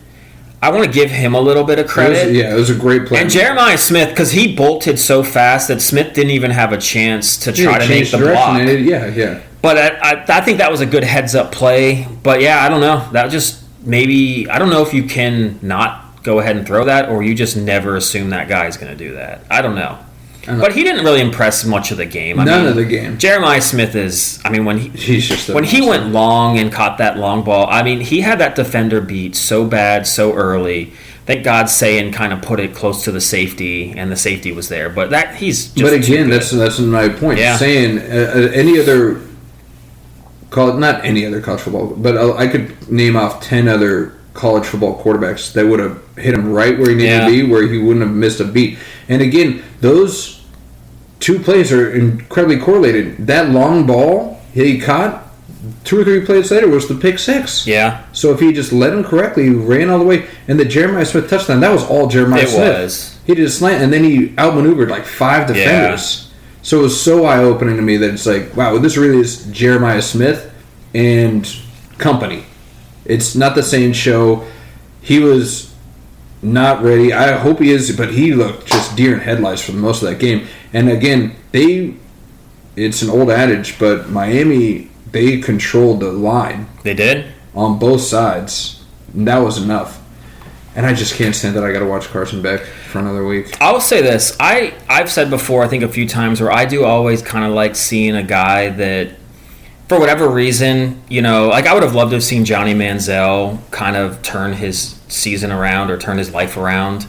I want to give him a little bit of credit. It was a great play. And Jeremiah Smith, because he bolted so fast that Smith didn't even have a chance to try to make the block. But I think that was a good heads-up play. But, yeah, I don't know. That just maybe – I don't know if you can not go ahead and throw that or you just never assume that guy's going to do that. I don't know. But he didn't really impress much of the game. None of the game. Jeremiah Smith is, when he went long and caught that long ball, he had that defender beat so bad, so early. Thank God Sayin kind of put it close to the safety, and the safety was there. But he's just. But again, that's my point. Yeah. Saying any other, not any other college football, but I could name off 10 other college football quarterbacks that would have hit him right where he needed to be, where he wouldn't have missed a beat. And again, those two plays are incredibly correlated. That long ball he caught 2 or 3 plays later was the pick 6. Yeah. So if he just led him correctly, ran all the way, and the Jeremiah Smith touchdown, that was all Jeremiah Smith. It was. He did a slant, and then he outmaneuvered like 5 defenders. Yeah. So it was so eye-opening to me that it's like, wow, this really is Jeremiah Smith and company. It's not the same show. He was not ready. I hope he is, but he looked just deer in headlights for most of that game. And again, it's an old adage, but Miami, they controlled the line. They did? On both sides. And that was enough. And I just can't stand that I got to watch Carson Beck for another week. I will say this. I've said before, I think a few times, where I do always kind of like seeing a guy that, for whatever reason, I would have loved to have seen Johnny Manziel kind of turn his season around or turn his life around.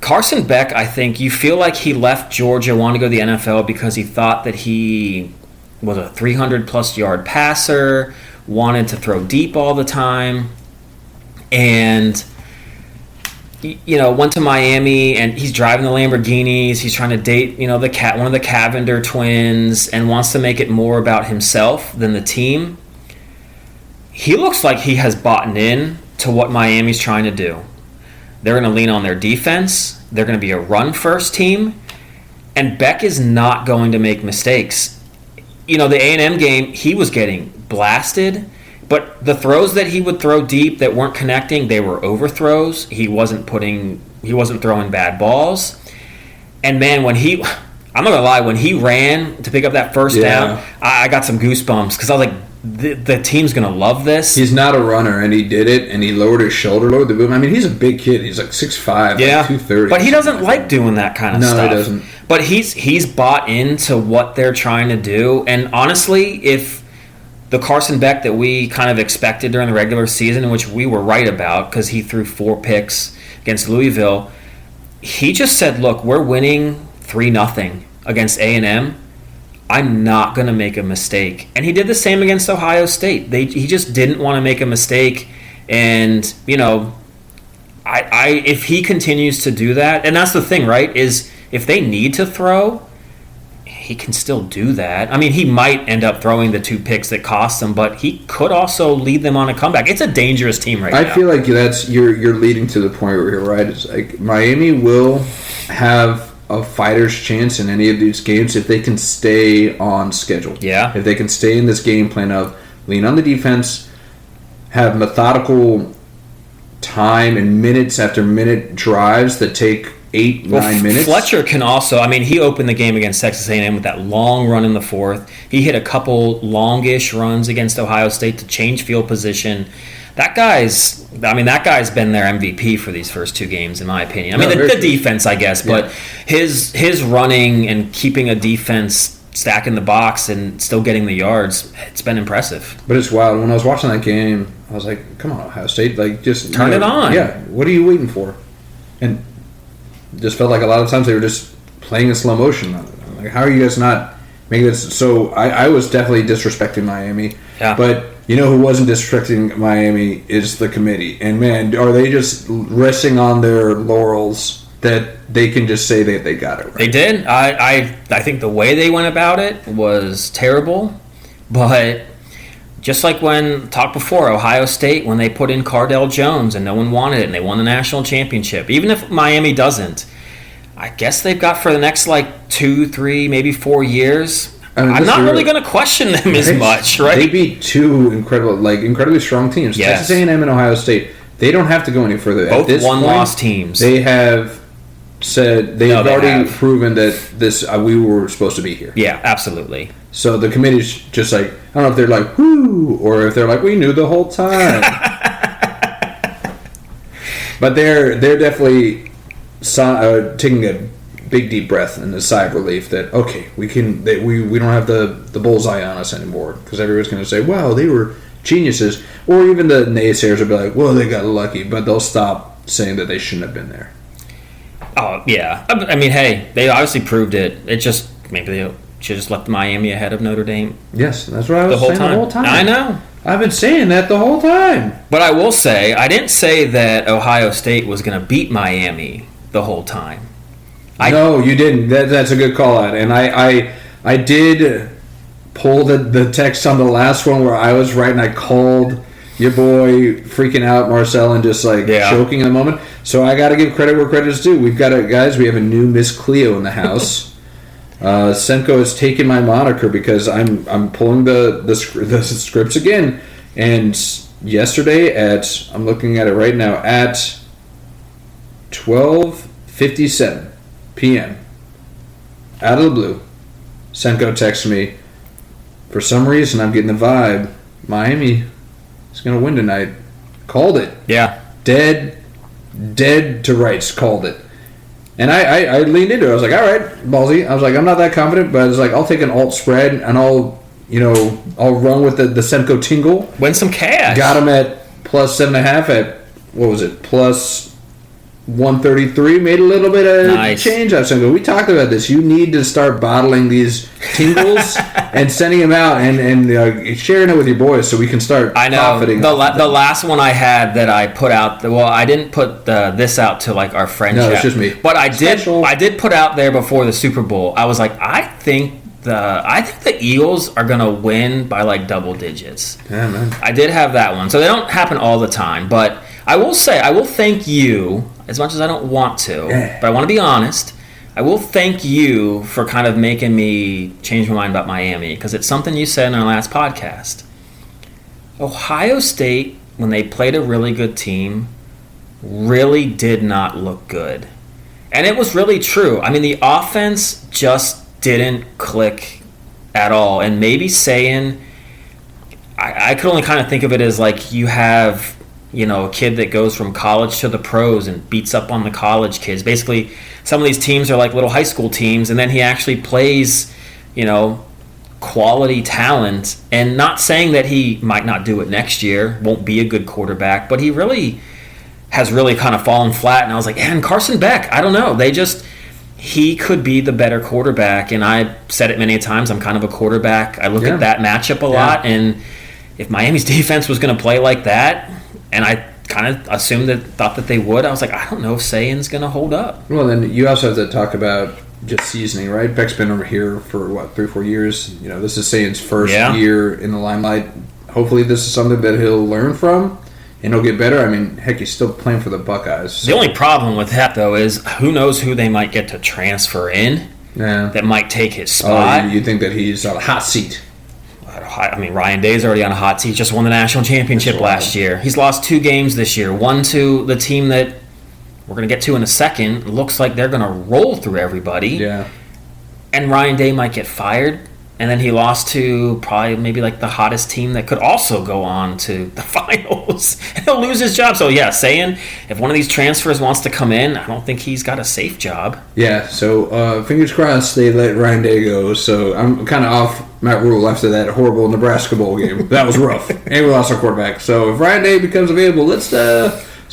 Carson Beck, I think, you feel like he left Georgia, wanted to go to the NFL because he thought that he was a 300-plus yard passer, wanted to throw deep all the time, and went to Miami, and he's driving the Lamborghinis. He's trying to date, one of the Cavender twins, and wants to make it more about himself than the team. He looks like he has bought in to what Miami's trying to do. They're going to lean on their defense. They're going to be a run-first team, and Beck is not going to make mistakes. The A&M game, he was getting blasted. But the throws that he would throw deep that weren't connecting, they were overthrows. He wasn't throwing bad balls. And man, I'm not gonna lie, when he ran to pick up that first down, I got some goosebumps because I was like, the team's gonna love this. He's not a runner, and he did it, and he lowered his shoulder, lowered the boom. He's a big kid. He's like 6'5", like 230. But he doesn't like doing that kind of stuff. No, he doesn't. But he's bought into what they're trying to do. And honestly, if the Carson Beck that we kind of expected during the regular season, which we were right about because he threw 4 picks against Louisville, he just said, look, we're winning 3-0 against A&M. I'm not going to make a mistake. And he did the same against Ohio State. He just didn't want to make a mistake. And, if he continues to do that, and that's the thing, right, is if they need to throw, he can still do that. He might end up throwing the 2 picks that cost him, but he could also lead them on a comeback. It's a dangerous team now. I feel like you're leading to the point where you're right. It's like Miami will have a fighter's chance in any of these games if they can stay on schedule. Yeah. If they can stay in this game plan of lean on the defense, have methodical time and minutes after minute drives that take 8-9 minutes. Fletcher can also, he opened the game against Texas A&M with that long run in the 4th. He hit a couple longish runs against Ohio State to change field position. That guy's been their MVP for these first 2 games, in my opinion. The defense, I guess, but his running and keeping a defense stacking the box and still getting the yards, it's been impressive. But it's wild. When I was watching that game, I was like, come on, Ohio State, just turn it on. Yeah, what are you waiting for? And just felt like a lot of times they were just playing in slow motion. Like, how are you guys not making this? So I was definitely disrespecting Miami. Yeah. But who wasn't disrespecting Miami is the committee. And, man, are they just resting on their laurels that they can just say that they got it right? They did. I think the way they went about it was terrible. But just like when, talked before, Ohio State, when they put in Cardell Jones and no one wanted it and they won the national championship, even if Miami doesn't, I guess they've got for the next 2, 3, maybe 4 years. I'm not really going to question them as much, right? They beat two incredibly strong teams. Yes. Texas A&M and Ohio State. They don't have to go any further. Both one-loss teams. They have said they've already proven that we were supposed to be here. Yeah, absolutely. So the committee's just I don't know if they're like, whoo, or if they're like, we knew the whole time. But they're definitely taking a big deep breath and a sigh of relief that, okay, we don't have the bullseye on us anymore, because everyone's going to say, wow, they were geniuses. Or even the naysayers will be like, well, they got lucky, but they'll stop saying that they shouldn't have been there. Oh, yeah. I mean, hey, they obviously proved it. It just, maybe they should just left Miami ahead of Notre Dame. Yes, that's what I was saying the whole time. I know. I've been saying that the whole time. But I will say, I didn't say that Ohio State was going to beat Miami the whole time. No, you didn't. That's a good call out. And I did pull the text on the last one where I was right, and I called your boy freaking out, Marcel, and just choking in the moment. So I got to give credit where credit's due. We've got guys. We have a new Miss Cleo in the house. Semko has taken my moniker because I'm pulling the scripts again. And yesterday I'm looking at it right now at 12:57 p.m. out of the blue, Semko texts me. For some reason, I'm getting the vibe Miami is going to win tonight. Called it. Yeah. Dead to rights. Called it. And I leaned into it. I was like, all right, ballsy. I was like, I'm not that confident, but I was like, I'll take an alt spread and I'll run with the Semko tingle. Win some cash. Got him at plus 7.5 at, what was it, plus 133. Made a little bit of change out of Semko. We talked about this. You need to start bottling these tingles and sending them out and sharing it with your boys so we can start profiting. The last one I had that I put out, I didn't put this out to our friend chat. No, it's just me. But I did put out there before the Super Bowl. I was like, I think the Eagles are going to win by double digits. Yeah, man. I did have that one. So they don't happen all the time, but I will say, I will thank you, as much as I don't want to, but I want to be honest, I will thank you for kind of making me change my mind about Miami, because it's something you said in our last podcast. Ohio State, when they played a really good team, really did not look good. And it was really true. I mean, the offense just didn't click at all. And maybe saying, I could only kind of think of it as you have, a kid that goes from college to the pros and beats up on the college kids. Basically, some of these teams are like little high school teams, and then he actually plays, quality talent. And not saying that he might not do it next year, won't be a good quarterback, but he really has really kind of fallen flat. And I was like, and Carson Beck, I don't know. He could be the better quarterback. And I said it many times, I'm kind of a quarterback. I look at that matchup a lot, and if Miami's defense was going to play like that, and I kind of thought that they would, I was like, I don't know if Sayan's going to hold up. Well, then you also have to talk about just seasoning, right? Beck's been over here for, 3-4 years. This is Sayan's first year in the limelight. Hopefully this is something that he'll learn from, and he'll get better. I mean, heck, he's still playing for the Buckeyes. So. The only problem with that, though, is who knows who they might get to transfer in that might take his spot. Oh, you think that he's on a hot seat? I mean, Ryan Day's already on a hot seat. Just won the national championship last year. He's lost 2 games this year. One to the team that we're going to get to in a second. Looks like they're going to roll through everybody. Yeah. And Ryan Day might get fired. And then he lost to probably maybe the hottest team that could also go on to the finals. And he'll lose his job. So, saying if one of these transfers wants to come in, I don't think he's got a safe job. Yeah, so fingers crossed they let Ryan Day go. So I'm kind of off Matt Rule after that horrible Nebraska Bowl game. That was rough. And we lost our quarterback. So if Ryan Day becomes available, let's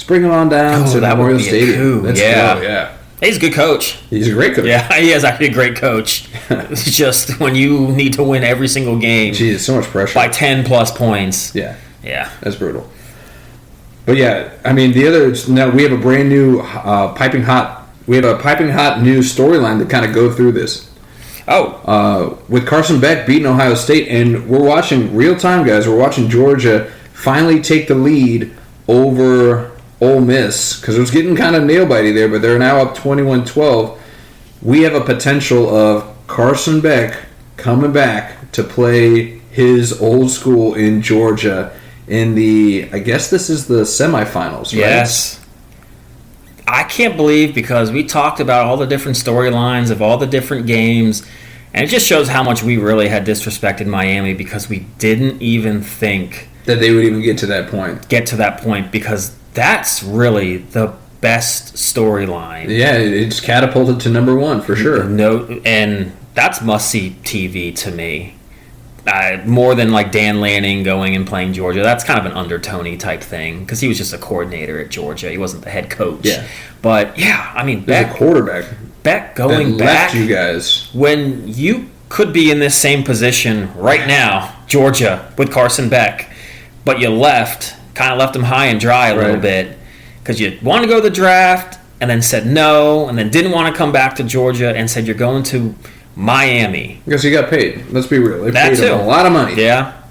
bring him on down to Memorial Stadium. Let's go, yeah. He's a good coach. He's a great coach. Yeah, he is actually a great coach. It's just when you need to win every single game. Jeez, so much pressure. By 10-plus points. Yeah. Yeah. That's brutal. But yeah, I mean, now we have a brand new piping hot new storyline to kind of go through this. With Carson Beck beating Ohio State, and we're watching real time, guys. We're watching Georgia finally take the lead over Ole Miss, because it was getting kind of nail-bitey there, but they're now up 21-12. we have a potential of Carson Beck coming back to play his old school in Georgia in I guess this is the semifinals, right? Yes. I can't believe, because we talked about all the different storylines of all the different games, and it just shows how much we really had disrespected Miami because we didn't even think that they would even get to that point. Because that's really the best storyline. Yeah, it's catapulted to number one for sure. No, and that's must-see TV to me. More than like Dan Lanning going and playing Georgia. That's kind of an under-Tony type thing because he was just a coordinator at Georgia. He wasn't the head coach. Yeah. But, yeah, I mean, Beck, a quarterback. Beck going that back. Left you guys. When you could be in this same position right now, Georgia, with Carson Beck, but you kind of left him high and dry a little bit because you wanted to go to the draft and then said no and then didn't want to come back to Georgia and said you're going to Miami. Because he got paid. Let's be real. They that paid him a lot of money. Yeah.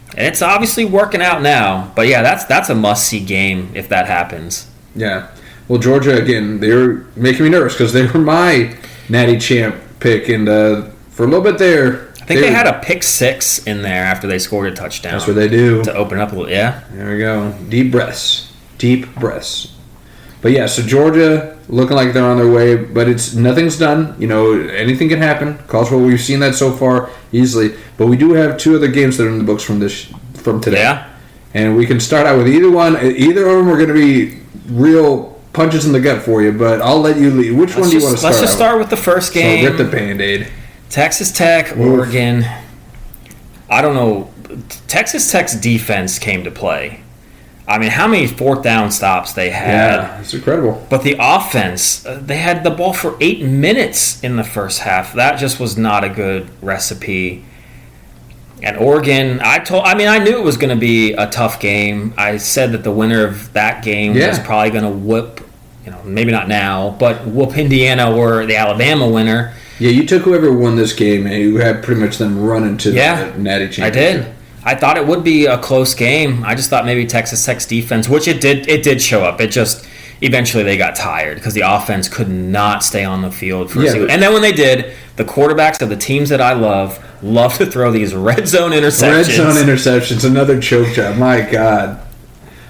And it's obviously working out now. But, yeah, that's a must-see game if that happens. Yeah. Well, Georgia, again, they were making me nervous because they were my natty champ pick. And for a little bit there. I think they had a pick six in there after they scored a touchdown. That's what they do. To open up a little, yeah. There we go. Deep breaths. But, yeah, so Georgia looking like they're on their way, but nothing's done. You know, anything can happen. College football, we've seen that so far easily. But we do have two other games that are in the books from today. Yeah. And we can start out with either one. Either of them are going to be real punches in the gut for you, but I'll let you lead. Which one do you want to start? Let's just start with the first game. So rip the Band-Aid. Texas Tech, Oregon. I don't know. Texas Tech's defense came to play. I mean, how many fourth down stops they had. Yeah, it's incredible. But the offense, they had the ball for 8 minutes in the first half. That just was not a good recipe. And Oregon, I knew it was going to be a tough game. I said that the winner of that game was probably going to whoop, maybe not now, but whoop Indiana or the Alabama winner. Yeah, you took whoever won this game, and you had pretty much them running to the Natty Championship. I did. I thought it would be a close game. I just thought maybe Texas Tech's defense, which it did show up. It just eventually they got tired because the offense could not stay on the field for and then when they did, the quarterbacks of the teams that I love to throw these red zone interceptions. Another choke job. My God.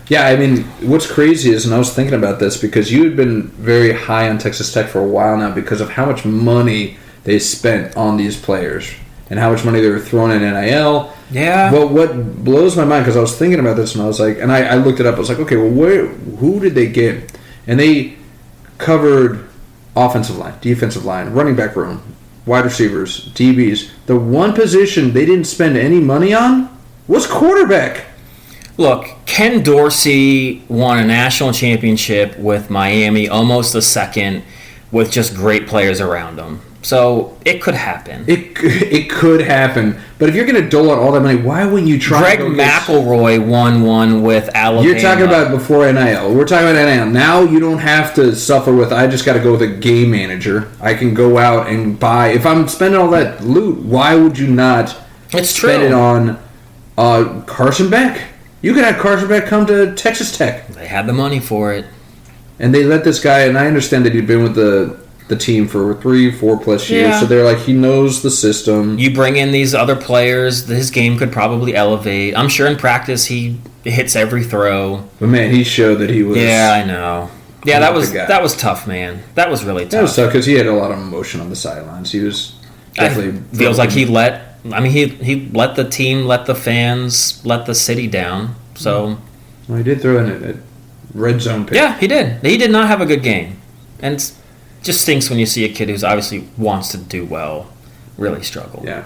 Yeah, I mean, what's crazy is, and I was thinking about this because you had been very high on Texas Tech for a while now because of how much money they spent on these players and how much money they were throwing in NIL. Yeah. But what blows my mind, because I was thinking about this and I was like, and I looked it up. I was like, okay, well, who did they get? And they covered offensive line, defensive line, running back room, wide receivers, DBs. The one position they didn't spend any money on was quarterback. Look, Ken Dorsey won a national championship with Miami, almost a second, with just great players around him. So it could happen. It could happen. But if you're going to dole out all that money, why wouldn't you try? Greg McElroy won one with Alabama. You're talking about before NIL. We're talking about NIL. Now you don't have to suffer with, I just got to go with a game manager. I can go out and buy. If I'm spending all that loot, why would you not spend it on Carson Beck? You could have Carson Beck come to Texas Tech. They had the money for it. And they let this guy, and I understand that he'd been with the team for 3-4+ years, so they're like, he knows the system. You bring in these other players, his game could probably elevate. I'm sure in practice he hits every throw. But man, he showed that he was. Yeah, I know. Yeah, that was tough, man. That was really tough. That was tough because he had a lot of emotion on the sidelines. He was definitely feels like he let the team, let the fans, let the city down. So he did throw in a red zone pick. Yeah, he did. He did not have a good game, and it just stinks when you see a kid who's obviously wants to do well really struggle. Yeah.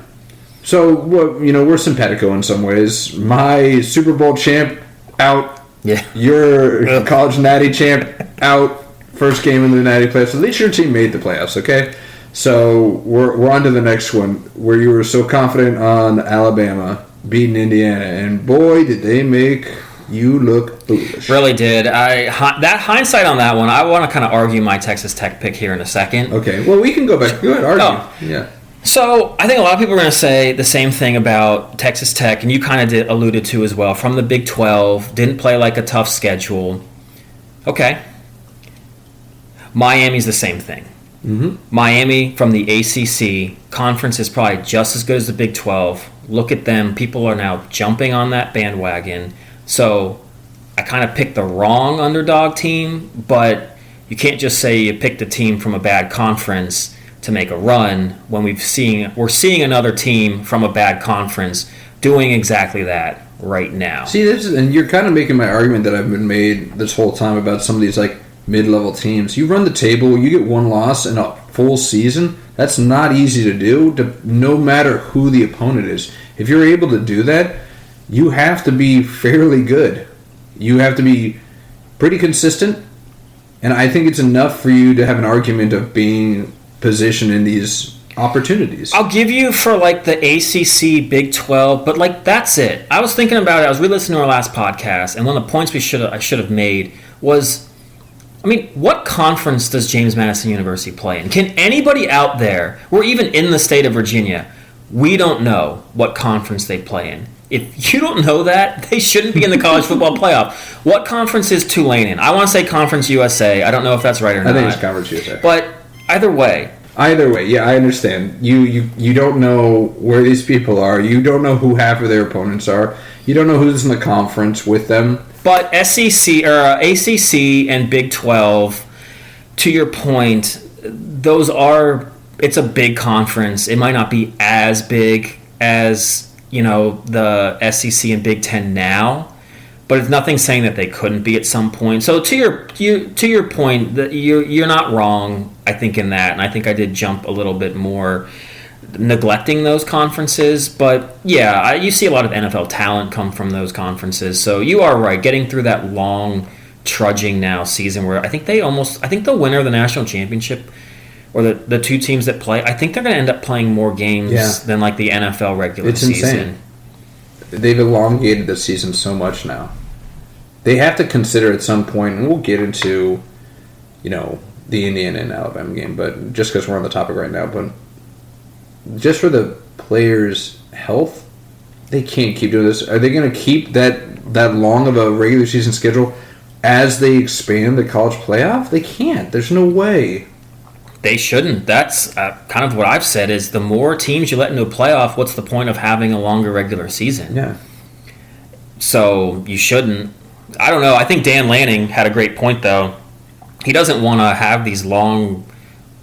So we're simpatico in some ways. My Super Bowl champ out. Yeah. Your college natty champ out. First game in the natty playoffs. At least your team made the playoffs. Okay. So we're on to the next one where you were so confident on Alabama beating Indiana, and boy, did they make you look foolish. Really did. That hindsight on that one, I want to kind of argue my Texas Tech pick here in a second. Okay, well, we can go back. Go ahead, argue. Oh. Yeah. So I think a lot of people are going to say the same thing about Texas Tech, and you kind of alluded to as well, from the Big 12, didn't play like a tough schedule. Okay. Miami's the same thing. Miami from the ACC conference is probably just as good as the Big 12. Look at them. People are now jumping on that bandwagon. So I kind of picked the wrong underdog team, but you can't just say you picked a team from a bad conference to make a run when we're seeing another team from a bad conference doing exactly that right now. See, and you're kind of making my argument that I've been made this whole time about some of these like mid-level teams. You run the table, you get one loss in a full season. That's not easy to do, no matter who the opponent is. If you're able to do that, you have to be fairly good. You have to be pretty consistent, and I think it's enough for you to have an argument of being positioned in these opportunities. I'll give you for like the ACC, Big 12, but like that's it. I was thinking about it. I was re-listening to our last podcast, and one of the points I should have made was, I mean, what conference does James Madison University play in? Can anybody out there, or even in the state of Virginia, we don't know what conference they play in. If you don't know that, they shouldn't be in the college football playoff. What conference is Tulane in? I want to say Conference USA. I don't know if that's right or not. I think it's Conference USA. But either way, yeah, I understand. You don't know where these people are. You don't know who half of their opponents are. You don't know who's in the conference with them. But SEC or ACC and Big 12, to your point, it's a big conference. It might not be as big as, the SEC and Big 10 now, but it's nothing saying that they couldn't be at some point. So to your point, that you're not wrong, I think, in that, and I think I did jump a little bit more neglecting those conferences, but yeah, you see a lot of NFL talent come from those conferences. So you are right, getting through that long trudging now season where I think the winner of the national championship, or the two teams that play, I think they're going to end up playing more games than like the NFL regular season. Insane. They've elongated the season so much now. They have to consider at some point, and we'll get into, the Indiana and Alabama game, but just because we're on the topic right now, but just for the players' health, they can't keep doing this. Are they going to keep that long of a regular season schedule as they expand the college playoff? They can't. There's no way. They shouldn't. That's kind of what I've said is the more teams you let into a playoff, what's the point of having a longer regular season? Yeah. So you shouldn't. I don't know. I think Dan Lanning had a great point, though. He doesn't want to have these long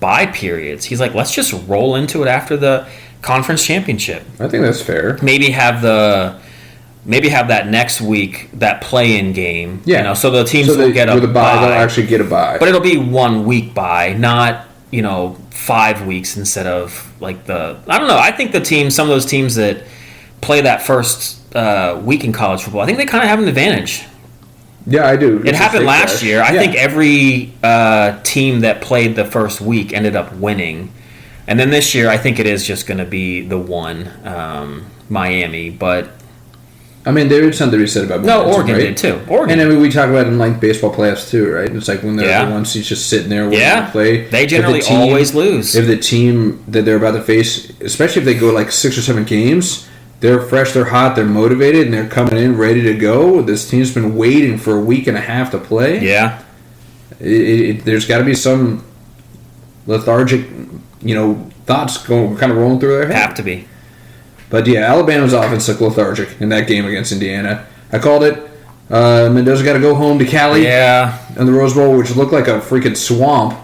bye periods. He's like, let's just roll into it after the conference championship. I think that's fair. Maybe have that next week, that play-in game. Yeah. So the teams will get a bye. They'll actually get a bye. But it'll be 1 week bye, not 5 weeks instead of like I don't know. I think some of those teams that play that first week in college football, I think they kind of have an advantage. Yeah, I do. It happened last year. I think every team that played the first week ended up winning. And then this year, I think it is just going to be the one, Miami. But I mean, there is something to be said about momentum, Oregon did too. And I mean, we talk about it in like baseball playoffs too, right? It's like when they're the one seed's just sitting there waiting to play. They generally always lose. If the team that they're about to face, especially if they go like 6 or 7 games, they're fresh, they're hot, they're motivated, and they're coming in ready to go. This team's been waiting for a week and a half to play. Yeah. There's got to be some lethargic, thoughts kind of rolling through their head. Have to be. But yeah, Alabama's offense looked lethargic in that game against Indiana. I called it. Mendoza got to go home to Cali. Yeah. And the Rose Bowl, which looked like a freaking swamp.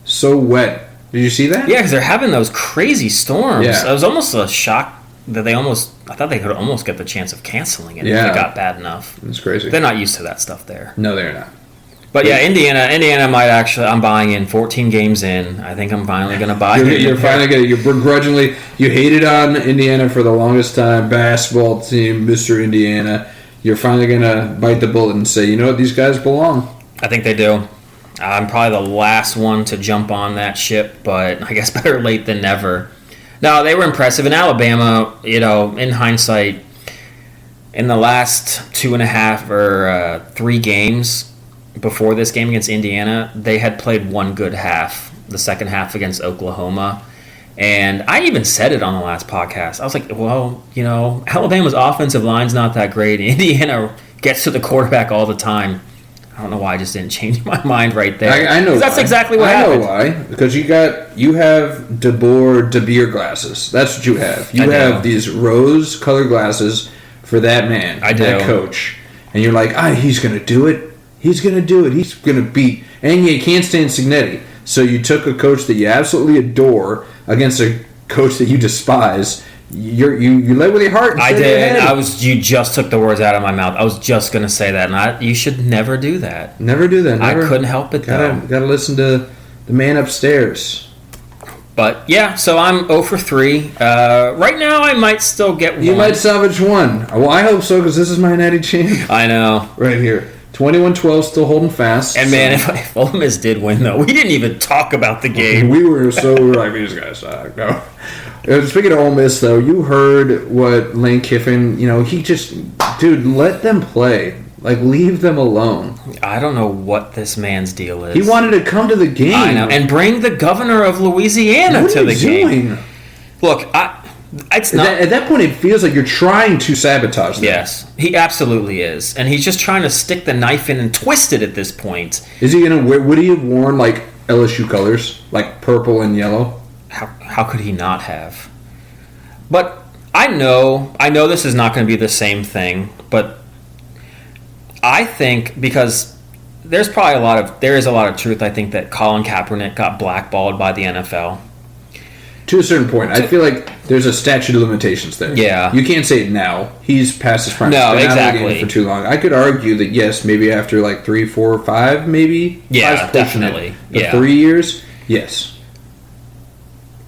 So wet. Did you see that? Yeah, because they're having those crazy storms. Yeah. It was almost a shock that I thought they could almost get the chance of canceling it if it got bad enough. It's crazy. They're not used to that stuff there. No, they're not. But yeah, Indiana might actually. I'm buying in. 14 games in, I think I'm finally going to buy in. You're finally going to. You're begrudgingly. You hated on Indiana for the longest time. Basketball team, Mr. Indiana. You're finally going to bite the bullet and say, you know what, these guys belong. I think they do. I'm probably the last one to jump on that ship, but I guess better late than never. No, they were impressive. In Alabama, in hindsight, in the last 2.5 or 3 games before this game against Indiana, they had played one good half, the second half against Oklahoma. And I even said it on the last podcast. I was like, well, Alabama's offensive line's not that great. Indiana gets to the quarterback all the time. I don't know why I just didn't change my mind right there. I know that's why. exactly what happened. I know why. Because you have De Beer glasses. That's what you have. You have these rose-colored glasses for that man, that coach. And you're like, he's going to do it. He's going to do it. He's going to beat. And you can't stand Signetti. So you took a coach that you absolutely adore against a coach that you despise. You led with your heart. I did. You just took the words out of my mouth. I was just going to say that, and you should never do that. Never do that. Never. I couldn't help it though. Got to listen to the man upstairs. But yeah, so I'm 0 for 3. Right now, I might still get one. You might salvage one. Well, I hope so because this is my natty champ. I know. Right here. 21-12, still holding fast. And man, if Ole Miss did win, though, we didn't even talk about the game. We were like, these guys suck. No. Speaking of Ole Miss, though, you heard what Lane Kiffin, he just, dude, let them play. Like, leave them alone. I don't know what this man's deal is. He wanted to come to the game. I know. And bring the governor of Louisiana to the game. Doing? Look, it's not. At that point, it feels like you're trying to sabotage them. Yes, he absolutely is. And he's just trying to stick the knife in and twist it at this point. Is he going to wear, would he have worn, like, LSU colors? Like purple and yellow? How could he not have? But I know this is not going to be the same thing, but I think because there is a lot of truth, I think, that Colin Kaepernick got blackballed by the NFL. To a certain point. I feel like there's a statute of limitations there. Yeah. You can't say it now. He's past his prime. No, exactly. For too long. I could argue that, yes, maybe after like 3, 4, 5, maybe. Yeah, definitely. 3 years, yes.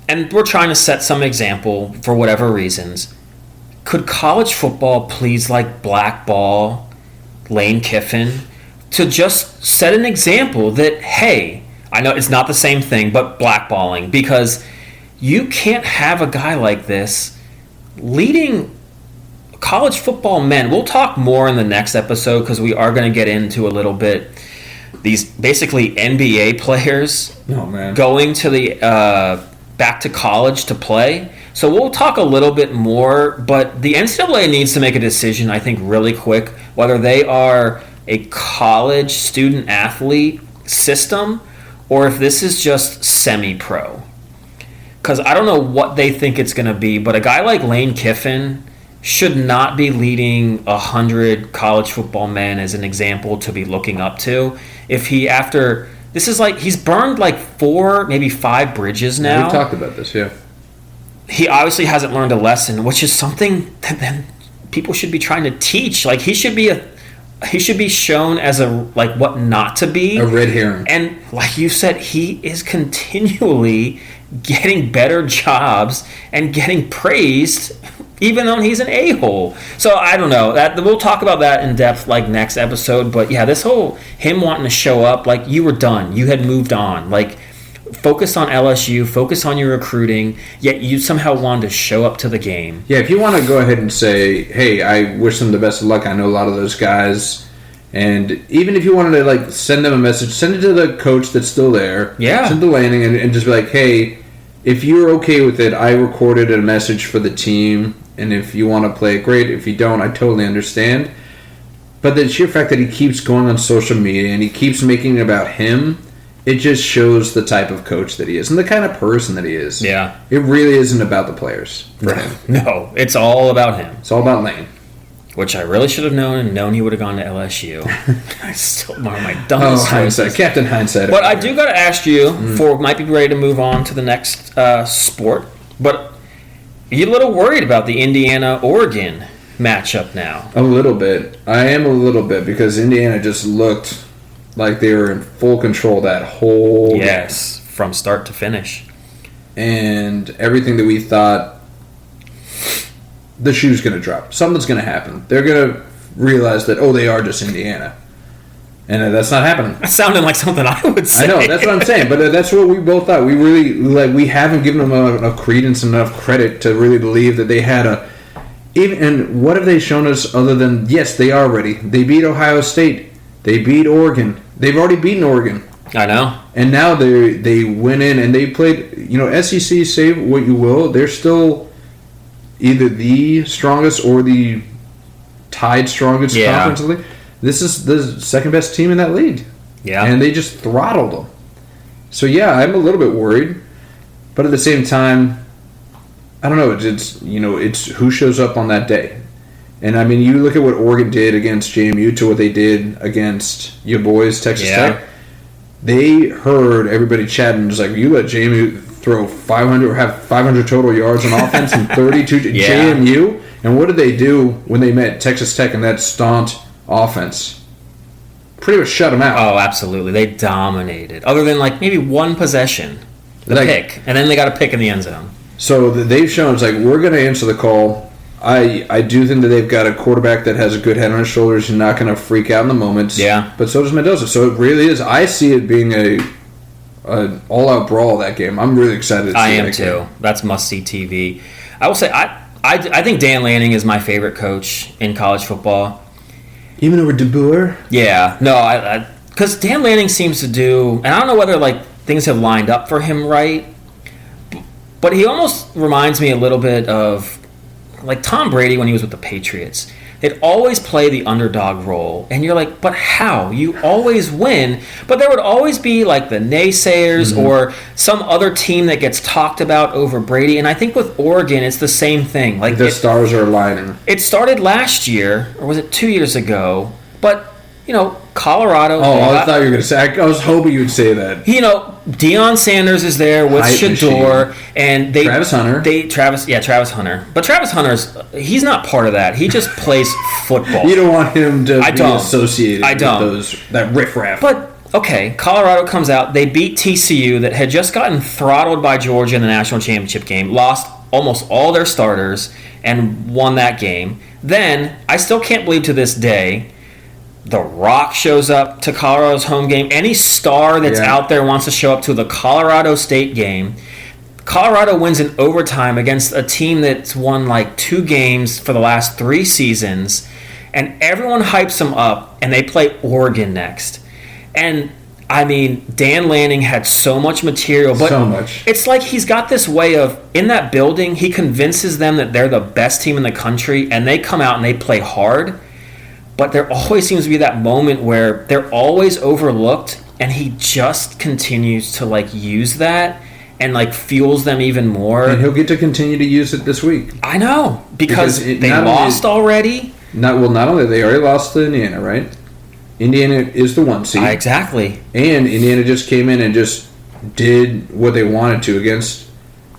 And we're trying to set some example for whatever reasons. Could college football please blackball Lane Kiffin to just set an example that, hey, I know it's not the same thing, but blackballing, because you can't have a guy like this leading college football men. We'll talk more in the next episode because we are going to get into a little bit these basically NBA players going to the back to college to play. So we'll talk a little bit more, but the NCAA needs to make a decision, I think, really quick, whether they are a college student athlete system or if this is just semi-pro. Because I don't know what they think it's going to be, but a guy like Lane Kiffin should not be leading 100 college football men as an example to be looking up to. If he, after, this is he's burned 4, maybe 5 bridges now. We talked about this, yeah. He obviously hasn't learned a lesson, which is something that then people should be trying to teach. He should be shown as what not to be. A red herring. And like you said, he is continually getting better jobs and getting praised, even though he's an a-hole. So I don't know. We'll talk about that in depth next episode. But yeah, this whole him wanting to show up, you were done. You had moved on. Focus on LSU, focus on your recruiting, yet you somehow wanted to show up to the game. Yeah, if you want to go ahead and say, hey, I wish them the best of luck. I know a lot of those guys. And even if you wanted to send them a message, send it to the coach that's still there. Yeah. Send the landing and just be like, hey, if you're okay with it, I recorded a message for the team. And if you want to play it, great. If you don't, I totally understand. But the sheer fact that he keeps going on social media and he keeps making it about him, it just shows the type of coach that he is and the kind of person that he is. Yeah. It really isn't about the players for him. No, it's all about him. It's all about Lane. Which I really should have known he would have gone to LSU. I still my dumbest hindsight. Captain Hindsight. But I do got to ask you, might be ready to move on to the next sport, but are you a little worried about the Indiana-Oregon matchup now? A little bit. I am a little bit because Indiana just looked like they were in full control that whole game. From start to finish. And everything that we thought, the shoe's going to drop. Something's going to happen. They're going to realize that, they are just Indiana. And that's not happening. That sounded like something I would say. I know, that's what I'm saying. But that's what we both thought. We really, we haven't given them enough credence and enough credit to really believe that they had and what have they shown us other than, yes, they are ready. They beat Ohio State. They beat Oregon. They've already beaten Oregon. I know. And now they went in and they played, SEC, say what you will, they're still either the strongest or the tied strongest conference league. this is the second best team in that league. Yeah. And they just throttled them. So, yeah, I'm a little bit worried. But at the same time, I don't know. It's who shows up on that day. And, I mean, you look at what Oregon did against JMU to what they did against your boys, Texas Tech. They heard everybody chatting. It's like, you let JMU throw 500 or have 500 total yards on offense and 32 to JMU. And what did they do when they met Texas Tech in that staunch offense? Pretty much shut them out. Oh, absolutely. They dominated. Other than, like, maybe one possession. The pick. And then they got a pick in the end zone. So they've shown, it's like, we're going to answer the call. I do think that they've got a quarterback that has a good head on his shoulders and not going to freak out in the moments. Yeah. But so does Mendoza. So it really is. I see it being an all-out brawl, that game. I'm really excited to see that game. I am, too. That's must-see TV. I will say, I think Dan Lanning is my favorite coach in college football. Even over DeBoer? Yeah. No, because Dan Lanning seems to do, and I don't know whether, like, things have lined up for him right, but he almost reminds me a little bit of, like, Tom Brady when he was with the Patriots. They'd always play the underdog role, and you're like, but how? You always win. But there would always be, like, the naysayers or some other team that gets talked about over Brady, and I think with Oregon, it's the same thing. Like, the stars are aligning. It started last year, or was it 2 years ago, but, Colorado. Oh, I thought you were going to say, I was hoping you would say that. Deion Sanders is there with Shador, and Travis Hunter. Travis Hunter. But Travis Hunter's, he's not part of that. He just plays football. You don't want him to be associated with that riffraff. But, okay, Colorado comes out. They beat TCU that had just gotten throttled by Georgia in the national championship game, lost almost all their starters, and won that game. Then, I still can't believe to this day, The Rock shows up to Colorado's home game. Any star that's out there wants to show up to the Colorado State game. Colorado wins in overtime against a team that's won like 2 games for the last 3 seasons. And everyone hypes them up, and they play Oregon next. And, I mean, Dan Lanning had so much material. But so much. It's like he's got this way of, in that building, he convinces them that they're the best team in the country, and they come out and they play hard. But there always seems to be that moment where they're always overlooked, and he just continues to, like, use that and, like, fuels them even more. And he'll get to continue to use it this week. I know, because they lost already. Not only they already lost to Indiana, right? Indiana is the 1 seed. Exactly. And Indiana just came in and just did what they wanted to against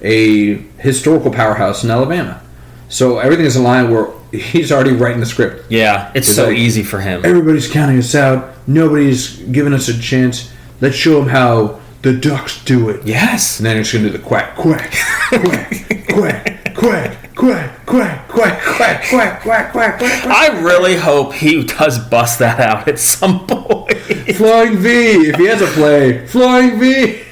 a historical powerhouse in Alabama. So everything is aligned where he's already writing the script. Yeah, it's so easy for him. Everybody's counting us out. Nobody's giving us a chance. Let's show them how the Ducks do it. Yes. And then it's going to do the quack, quack, quack, quack, quack, quack, quack, quack, quack, quack, quack, quack, quack. I really hope he does bust that out at some point. Flying V. If he has a play, Flying V.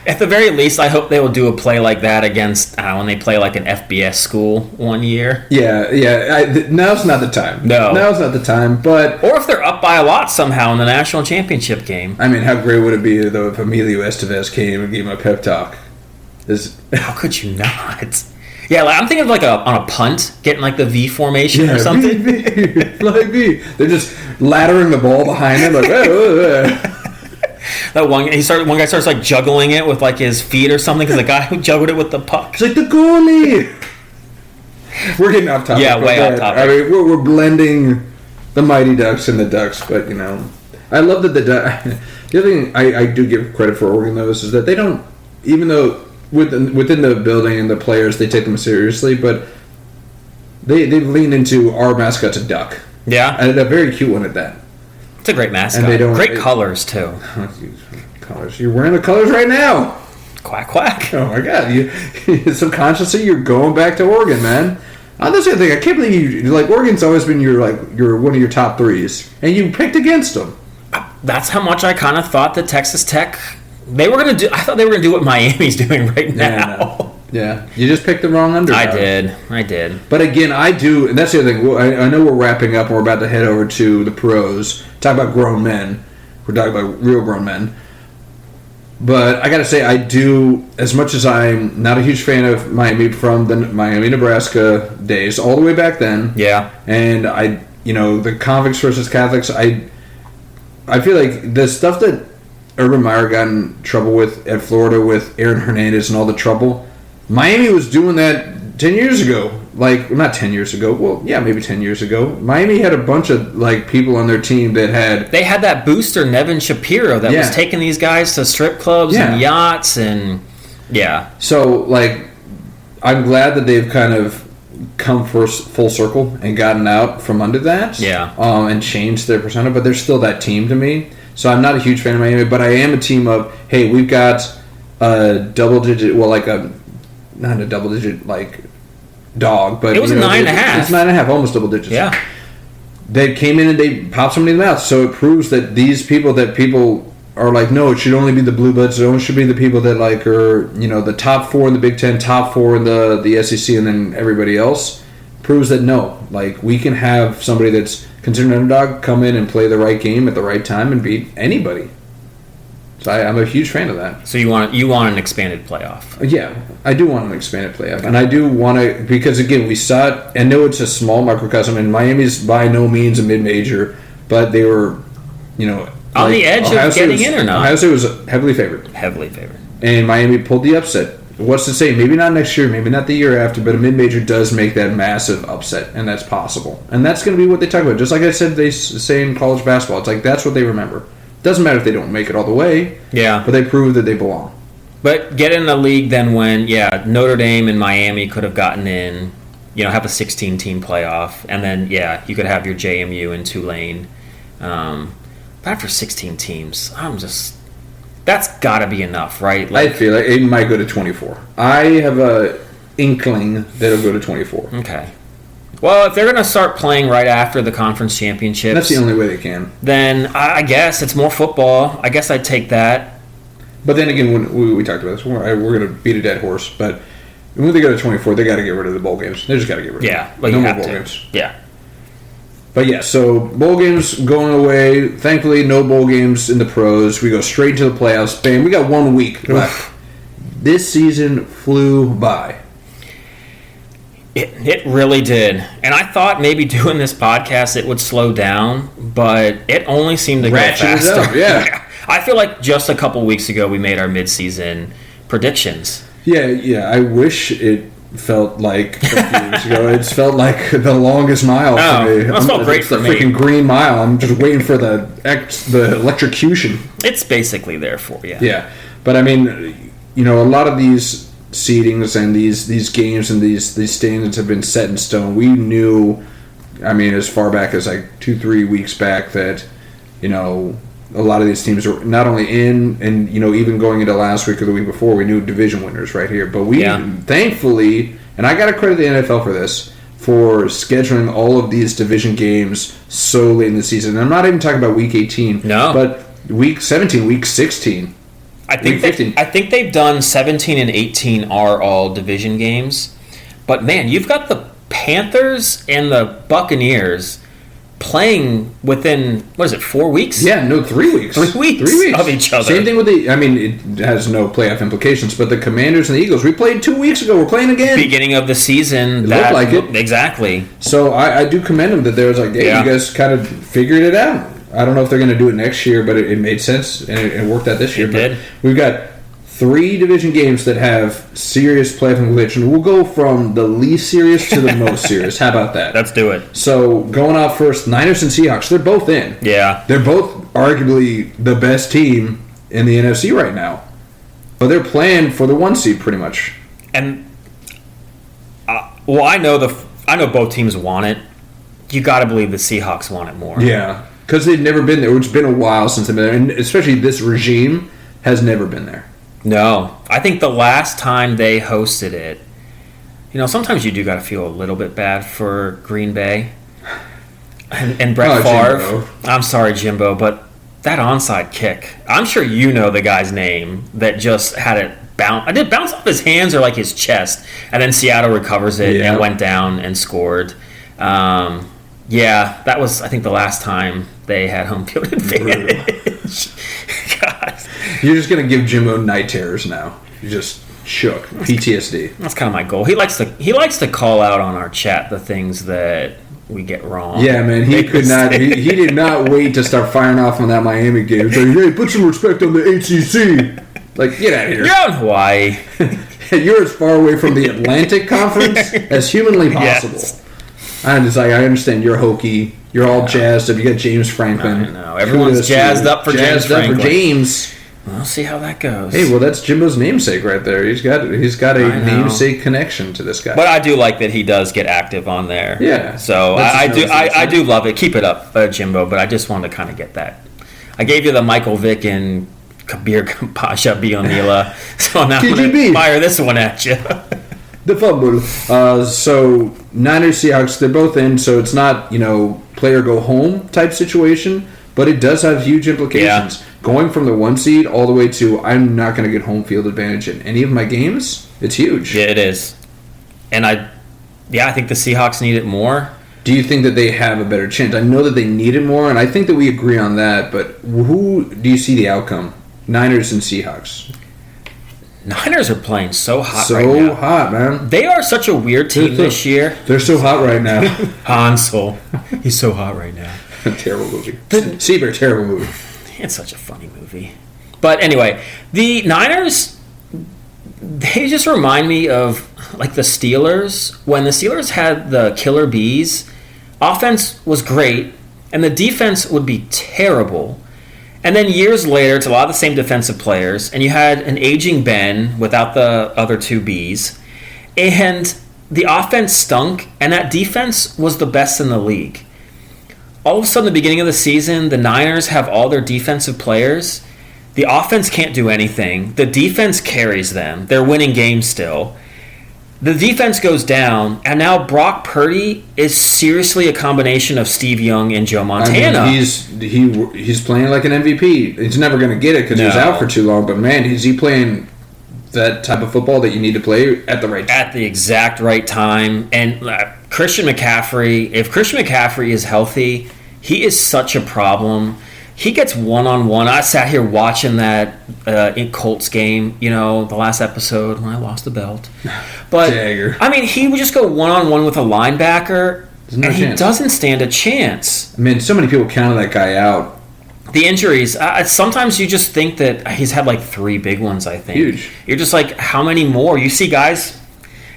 At the very least, I hope they will do a play like that against, when they play like an FBS school one year. Yeah. Now's not the time. No. Now's not the time, but... Or if they're up by a lot somehow in the national championship game. I mean, how great would it be, though, if Emilio Estevez came and gave him a pep talk? How could you not? Yeah, like, I'm thinking of like on a punt, getting like the V formation or something. V. Flying V. They're just laddering the ball behind him, like... That one guy starts like juggling it with like his feet or something because the guy who juggled it with the puck. It's like the goalie. We're getting off topic. Yeah, way off topic. I mean, we're blending the Mighty Ducks and the Ducks, but I love that the other thing I do give credit for Oregon though is that they don't, even though within the building and the players they take them seriously, but they've leaned into our mascot's a duck. Yeah, and a very cute one at that. It's a great mascot. And great colors, too. Colors. You're wearing the colors right now. Quack, quack. Oh, my God. You subconsciously, you're going back to Oregon, man. That's the other thing. I can't believe you... Like, Oregon's always been your one of your top 3s. And you picked against them. That's how much I kind of thought that Texas Tech... They were going to do... I thought they were going to do what Miami's doing right now. Yeah. You just picked the wrong underdog. I did. But again, I do... And that's the other thing. I know we're wrapping up and we're about to head over to the pros. Talk about grown men. We're talking about real grown men. But I got to say, I do, as much as I'm not a huge fan of Miami from the Miami, Nebraska days, all the way back then. Yeah. And the convicts versus Catholics, I feel like the stuff that Urban Meyer got in trouble with at Florida with Aaron Hernandez and all the trouble, Miami was doing that 10 years ago. Like, not 10 years ago. Well, yeah, maybe 10 years ago. Miami had a bunch of, people on their team that had... They had that booster, Nevin Shapiro, that was taking these guys to strip clubs and yachts and... Yeah. So, I'm glad that they've kind of come full circle and gotten out from under that. Yeah. And changed their persona, but they're still that team to me. So I'm not a huge fan of Miami, but I am a team of, hey, we've got a double-digit... Well, not a double-digit, dog, but it was 9.5. It's 9.5, almost double digits. Yeah, they came in and they popped somebody in the mouth. So it proves that these people are like, no, it should only be the blue bloods. It only should be the people that are the top 4 in the Big Ten, top 4 in the SEC, and then everybody else. Proves that no, we can have somebody that's considered an underdog come in and play the right game at the right time and beat anybody. So I'm a huge fan of that. So you want an expanded playoff? Yeah, I do want an expanded playoff, and I do want to, because again we saw it. I know it's a small microcosm, and Miami's by no means a mid-major, but they were, on the edge of getting in or not. Ohio State was heavily favored. Heavily favored. And Miami pulled the upset. What's to say? Maybe not next year, maybe not the year after, but a mid-major does make that massive upset, and that's possible. And that's going to be what they talk about. Just like I said, they say in college basketball, it's that's what they remember. Doesn't matter if they don't make it all the way. Yeah. But they prove that they belong. But get in the league then when, Notre Dame and Miami could have gotten in, have a 16-team playoff. And then, you could have your JMU and Tulane. But after 16 teams, that's got to be enough, right? I feel like it might go to 24. I have a inkling that it'll go to 24. Okay. Well, if they're going to start playing right after the conference championships... That's the only way they can. Then I guess it's more football. I guess I'd take that. But then again, when we talked about this, we're going to beat a dead horse, but when they go to 24, they got to get rid of the bowl games. They just got to get rid of them. Yeah, no more bowl games. Yeah. But so bowl games going away. Thankfully, no bowl games in the pros. We go straight to the playoffs. Bam, we got 1 week left. This season flew by. It really did. And I thought maybe doing this podcast it would slow down, but it only seemed to go faster. Up, yeah. I feel like just a couple weeks ago we made our midseason predictions. Yeah. I wish it felt like a few weeks ago. It's felt like the longest mile for me. It felt great for me. The freaking green mile. I'm just waiting for the electrocution. It's basically there for you. Yeah. But I mean, a lot of these seedings and these games and these standards have been set in stone. We knew, as far back as 2-3 weeks back that, a lot of these teams are not only in and, even going into last week or the week before, we knew division winners right here. But we, thankfully, and I got to credit the NFL for this, for scheduling all of these division games so late in the season. And I'm not even talking about week 18. No. But week 17, week 16. I think they've done 17 and 18 are all division games. But, man, you've got the Panthers and the Buccaneers playing within, 4 weeks? Yeah, no, 3 weeks. 3 weeks. 3 weeks Of each other. Same thing with it has no playoff implications, but the Commanders and the Eagles, we played 2 weeks ago. We're playing again. Beginning of the season. It looked like it. Exactly. So I do commend them that there was you guys kind of figured it out. I don't know if they're going to do it next year, but it made sense, and it worked out this year. It did. We've got 3 division games that have serious playoff implications. We'll go from the least serious to the most serious. How about that? Let's do it. So going out first, Niners and Seahawks, they're both in. Yeah. They're both arguably the best team in the NFC right now. But they're playing for the 1 seed pretty much. And, I know both teams want it. You got to believe the Seahawks want it more. Yeah. Because they've never been there. It's been a while since they've been there. And especially this regime has never been there. No. I think the last time they hosted it, sometimes you do got to feel a little bit bad for Green Bay. And Brett Favre. Jimbo. I'm sorry, Jimbo, but that onside kick, I'm sure you know the guy's name that just had it bounce. Did it bounce off his hands or his chest? And then Seattle recovers it and went down and scored. That was, I think, the last time they had home field advantage. God. You're just gonna give Jimbo night terrors now. You just shook. PTSD. That's kind of my goal. He likes to call out on our chat the things that we get wrong. Yeah, man. He could not. He did not wait to start firing off on that Miami game. He's like, hey, put some respect on the ACC. Like, get out of here. You're in Hawaii. You're as far away from the Atlantic Conference as humanly possible. Yes. I'm just like, I understand you're hokey. You're all jazzed up. You got James Franklin. I know. Everyone's jazzed up for James Franklin. James. We'll see how that goes. Hey, well, that's Jimbo's namesake right there. He's got a namesake connection to this guy. But I do like that he does get active on there. Yeah. So I do love it. Keep it up, Jimbo. But I just wanted to kind of get that. I gave you the Michael Vick and Kabir Pasha Bionila. So now I'm going to fire this one at you. The fumble. So Niners, Seahawks, they're both in. So it's not, play or go home type situation. But it does have huge implications. Yeah. Going from the 1 seed all the way to I'm not going to get home field advantage in any of my games, it's huge. Yeah, it is. And I think the Seahawks need it more. Do you think that they have a better chance? I know that they need it more, and I think that we agree on that, but who do you see the outcome? Niners and Seahawks. Niners are playing so hot right now. So hot, man. They are such a weird team this year. They're so hot right now. Hansel. He's so hot right now. Terrible movie. Seabear, terrible movie. It's such a funny movie. But anyway, the Niners, they just remind me of like the Steelers. When the Steelers had the killer bees, offense was great, and the defense would be terrible. And then years later, it's a lot of the same defensive players, and you had an aging Ben without the other two Bs, and the offense stunk, and that defense was the best in the league. All of a sudden, the beginning of the season, the Niners have all their defensive players. The offense can't do anything. The defense carries them. They're winning games still. The defense goes down, and now Brock Purdy is seriously a combination of Steve Young and Joe Montana. I mean, he's playing like an MVP. He's never going to get it because he was out for too long. But man, is he playing that type of football that you need to play at the right time? At the exact right time. And Christian McCaffrey, if Christian McCaffrey is healthy, he is such a problem. He gets one-on-one. I sat here watching that Colts game, the last episode when I lost the belt. But, Jagger. I mean, he would just go one-on-one with a linebacker, he doesn't stand a chance. I mean, so many people counted that guy out. The injuries, sometimes you just think that he's had like 3 big ones, I think. Huge. You're just like, how many more? You see guys,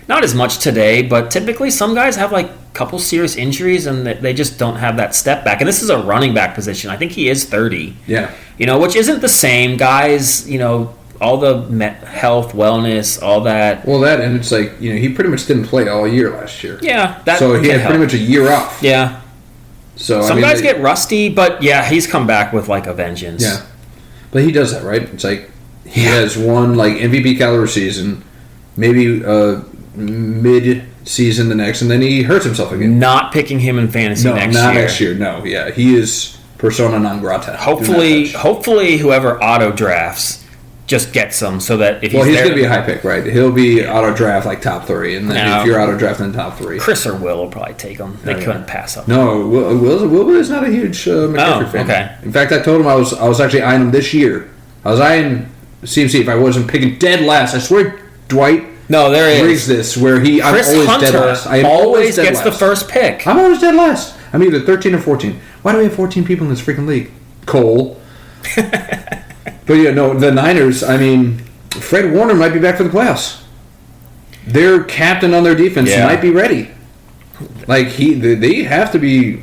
not as much today, but typically some guys have like a couple serious injuries and they just don't have that step back. And this is a running back position. I think he is 30. Yeah. Which isn't the same. Guys, all the health, wellness, all that. Well, that, and it's like, he pretty much didn't play all year last year. Yeah. So he had pretty much a year off. Yeah. So some guys get rusty, but yeah, he's come back with like a vengeance. Yeah, but he does that, right? It's like he has one like MVP caliber season, maybe mid-season the next, and then he hurts himself again. Not picking him in fantasy next year. No, not next year. No, yeah, he is persona non grata. Hopefully, whoever auto drafts just gets him so that if he's going to be a high pick, right? He'll be auto draft like top 3, and then if you're auto drafting top 3, Chris or Will probably take him. They couldn't pass up. No, Will is not a huge McCaffrey fan. Okay. In fact, I told him I was actually eyeing him this year. I was eyeing CMC if I wasn't picking dead last. I swear, Dwight. No, there is. Brings this where Chris I'm always Hunter dead last. I always gets the first pick. I'm always dead last. I'm either 13 or 14. Why do we have 14 people in this freaking league? Cole. But the Niners, I mean, Fred Warner might be back for the playoffs. Their captain on their defense might be ready. Like they have to be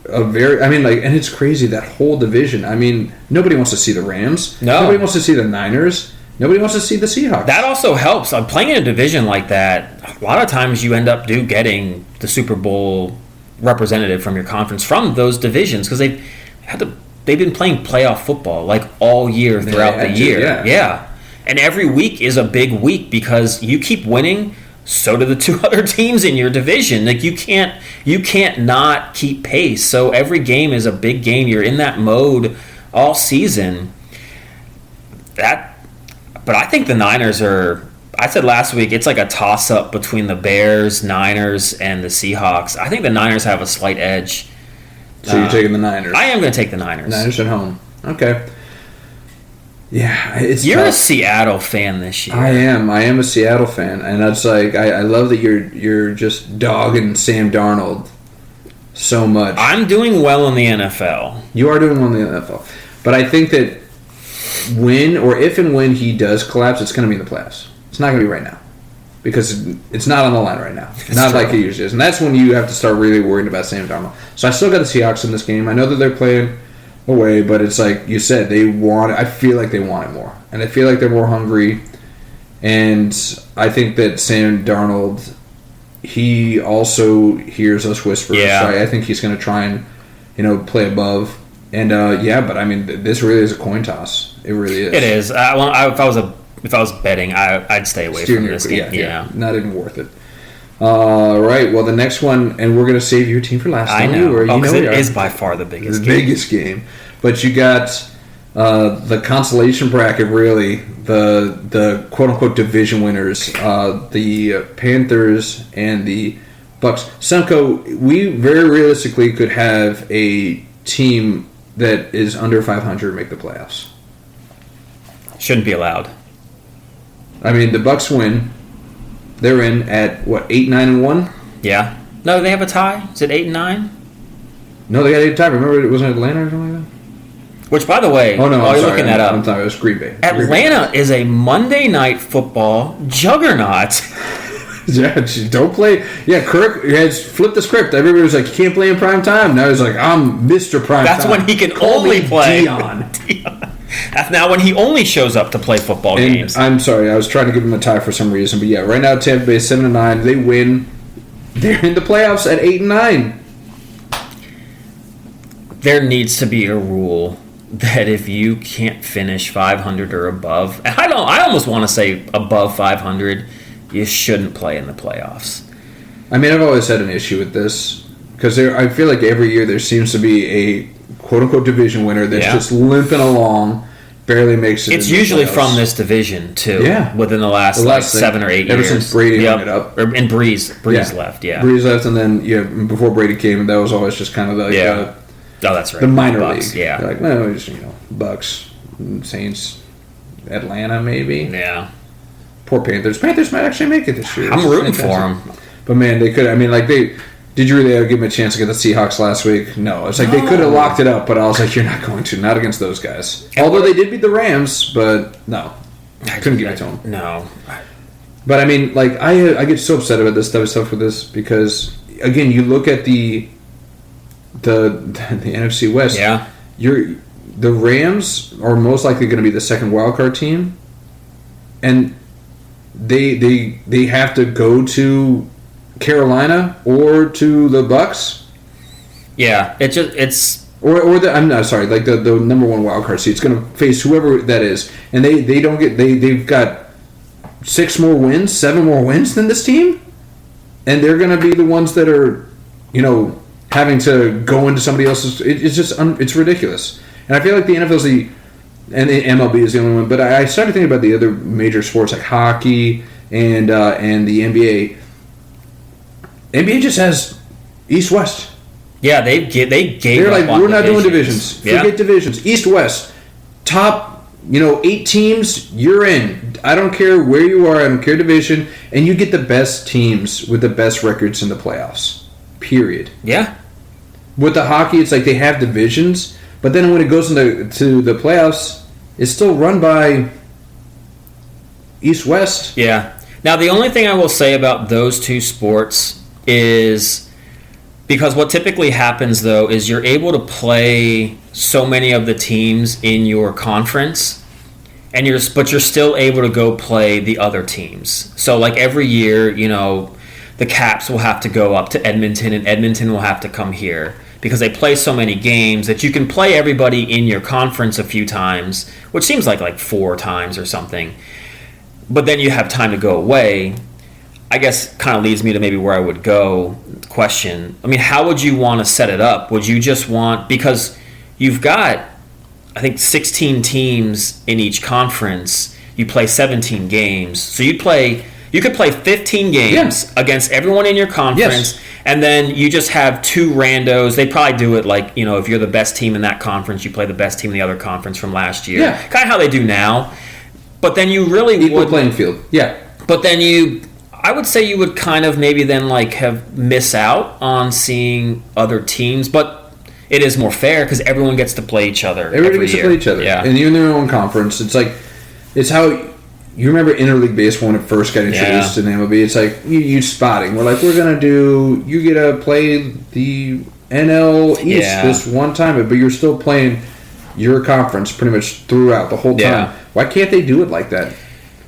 and it's crazy, that whole division. I mean, nobody wants to see the Rams. No. Nobody wants to see the Niners. Nobody wants to see the Seahawks. That also helps. Playing in a division like that, a lot of times you end up getting the Super Bowl representative from your conference from those divisions because they've been playing playoff football like all year throughout the year. Yeah. And every week is a big week because you keep winning, so do the 2 other teams in your division. Like you can't not keep pace. So every game is a big game. You're in that mode all season. But I think the Niners are, I said last week, it's like a toss-up between the Bears, Niners, and the Seahawks. I think the Niners have a slight edge. So you're taking the Niners? I am going to take the Niners. Niners at home. Okay. Yeah, it's You're tough. a Seattle fan this year. I am a Seattle fan, and that's like I love that you're just dogging Sam Darnold so much. I'm doing well in the NFL. You are doing well in the NFL, but I think that if and when he does collapse, it's going to be in the playoffs. It's not going to be right now because it's not on the line right now. It's not true. like it usually is, and that's when you have to start really worrying about Sam Darnold. So I still got the Seahawks in this game. I know that they're playing away, but it's like you said, I feel like they want it more, and I feel like they're more hungry. And I think that Sam Darnold, he also hears us whispers. Yeah. So I think he's going to try and play above. And but I mean, this really is a coin toss. It really is. It is. If I was betting, I'd stay away from this game. Yeah. Not even worth it. All right. Well, the next one, and we're going to save your team for last. I know. Because it is by far the biggest game. Biggest game. But you got the consolation bracket, really, the quote-unquote division winners, the Panthers and the Bucks. Semko, we very realistically could have a team that is under 500 make the playoffs. Shouldn't be allowed. I mean, the Bucks win. They're in at, 8-9-1? Yeah. No, they have a tie? Is it 8-9? No, they got 8 tie. Remember, it wasn't Atlanta or something like that? Which, by the way, Oh, no, while I'm you're sorry. looking that up, I'm sorry, it was Green Bay. Atlanta is a Monday night football juggernaut. Yeah, don't play. Yeah, Kirk has flipped the script. Everybody was like, you can't play in prime time. Now he's like, I'm Mr. Prime That's Time. when he can Call only me play. Dion. That's now when he only shows up to play football And games. I'm sorry, I was trying to give him a tie for some reason, but yeah, right now Tampa Bay is 7-9. They win. They're in the playoffs at 8-9. There needs to be a rule that if you can't finish 500 or above, and I almost want to say above 500, you shouldn't play in the playoffs. I mean, I've always had an issue with this because I feel like every year there seems to be a quote-unquote division winner that's just limping along, barely makes it. It's usually from this division too. Yeah. Within the last 7 or 8 years, ever since Brady hung it up, and Breeze left. Yeah, Breeze left, and then before Brady came, that was always just kind of like oh, that's right. the minor Bucks, league. Yeah, They're like, no, just Bucks, Saints, Atlanta, maybe. Yeah. Poor Panthers. Panthers might actually make it this year. I'm rooting for them. But man, they could. I mean, like did you really give them a chance to get the Seahawks last week? No. It's like they could have locked it up, but I was like, you're not going to. Not against those guys. Although they did beat the Rams, but no. I couldn't give it to them. No. But I mean, like, I get so upset about this type of stuff with this because, again, you look at the NFC West. Yeah. The Rams are most likely going to be the second wildcard team, and they have to go to Carolina or to the Bucks. Yeah, I'm not sorry, like the number one wild card seed. It's going to face whoever that is, and they've got 7 more wins than this team, and they're going to be the ones that are, having to go into somebody else's. It's just it's ridiculous, and I feel like the NFL's and the MLB is the only one. But I started thinking about the other major sports like hockey and the NBA. NBA just has East-West. Yeah, they gave. They're like, we're not doing divisions. Forget divisions. East-West. Top, 8 teams, you're in. I don't care where you are. I don't care division. And you get the best teams with the best records in the playoffs. Period. Yeah. With the hockey, it's like they have divisions, but then when it goes to the playoffs, it's still run by East-West. Yeah. Now, the only thing I will say about those two sports is because what typically happens, though, is you're able to play so many of the teams in your conference, but you're still able to go play the other teams. So, like every year, the Caps will have to go up to Edmonton, and Edmonton will have to come here because they play so many games that you can play everybody in your conference a few times, which seems like 4 times or something. But then you have time to go away. I guess kind of leads me to maybe where I would go. Question. I mean, how would you want to set it up? Would you just want, because you've got, I think, 16 teams in each conference. You play 17 games. So you'd play You could play 15 games against everyone in your conference, and then you just have two randos. They probably do it like, if you're the best team in that conference, you play the best team in the other conference from last year. Yeah. Kind of how they do now. But then you really Equal playing field. Yeah. But then I would say you would kind of maybe then have miss out on seeing other teams, but it is more fair because everyone gets to play each other. Everybody gets to play each other. Yeah. And you're in their own conference. It's how you remember interleague baseball when it first got introduced in MLB. It's like you spotting. We're going to do, you get to play the NL East this one time, but you're still playing your conference pretty much throughout the whole time. Yeah. Why can't they do it like that?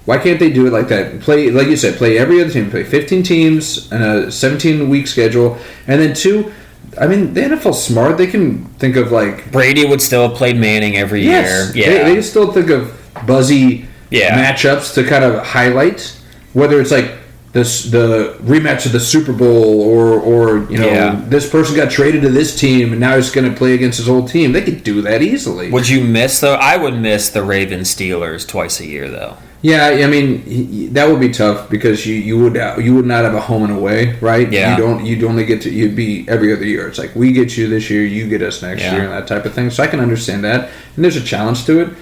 Why can't they do it like that? Play, like you said, play every other team. Play 15 teams and a 17-week schedule. And then the NFL's smart. They can think of Brady would still have played Manning every year. Yeah. They still think of buzzy matchups to kind of highlight. Whether it's the rematch of the Super Bowl or this person got traded to this team and now he's going to play against his old team. They could do that easily. Would you miss, though? I would miss the Ravens-Steelers twice a year, though. Yeah, I mean that would be tough because you would not have a home and away, right? Yeah. You'd only get you'd be every other year. It's like we get you this year, you get us next year, and that type of thing. So I can understand that, and there's a challenge to it.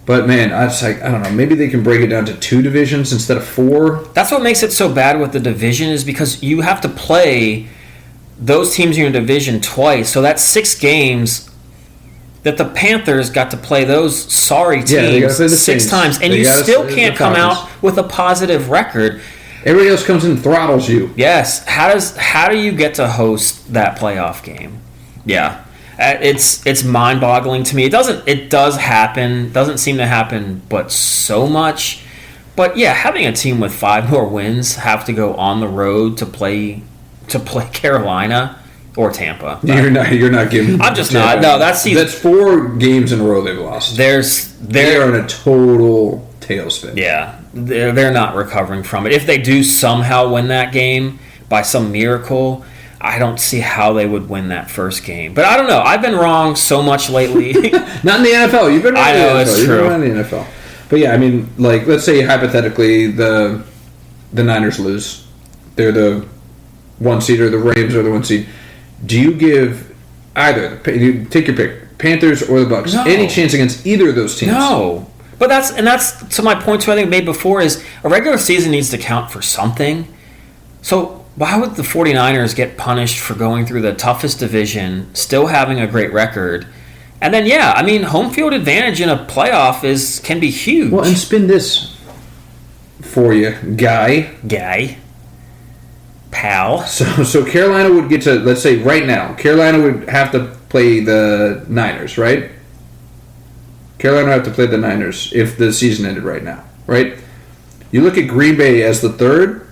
But man, I don't know. Maybe they can break it down to 2 divisions instead of 4. That's what makes it so bad with the division is because you have to play those teams in your division twice. So that's 6 games. That the Panthers got to play those sorry teams 6 times, and you still can't come out with a positive record. Everybody else comes in and throttles you. Yes. How do you get to host that playoff game? Yeah, it's mind-boggling to me. It does happen. Doesn't seem to happen, but so much. But yeah, having a team with 5 more wins have to go on the road to play Carolina. Or Tampa. You're not giving. I'm just Tampa. Not. No, that's 4 games in a row they've lost. They are in a total tailspin. Yeah, they're not recovering from it. If they do somehow win that game by some miracle, I don't see how they would win that first game. But I don't know. I've been wrong so much lately. Not in the NFL. You've been wrong. I know it's true. You've been wrong in the NFL. But yeah, I mean, let's say hypothetically the Niners lose. They're the 1 seed, or the Rams are the 1 seed. Do you give either, take your pick, Panthers or the Bucks, any chance against either of those teams? No. But that's to my point too I think made before is a regular season needs to count for something. So why would the 49ers get punished for going through the toughest division, still having a great record? And then home field advantage in a playoff can be huge. Well, and spin this for you, guy. Pal. So Carolina would get to, let's say right now, Carolina would have to play the Niners, right? Carolina would have to play the Niners if the season ended right now, right? You look at Green Bay as the 3rd.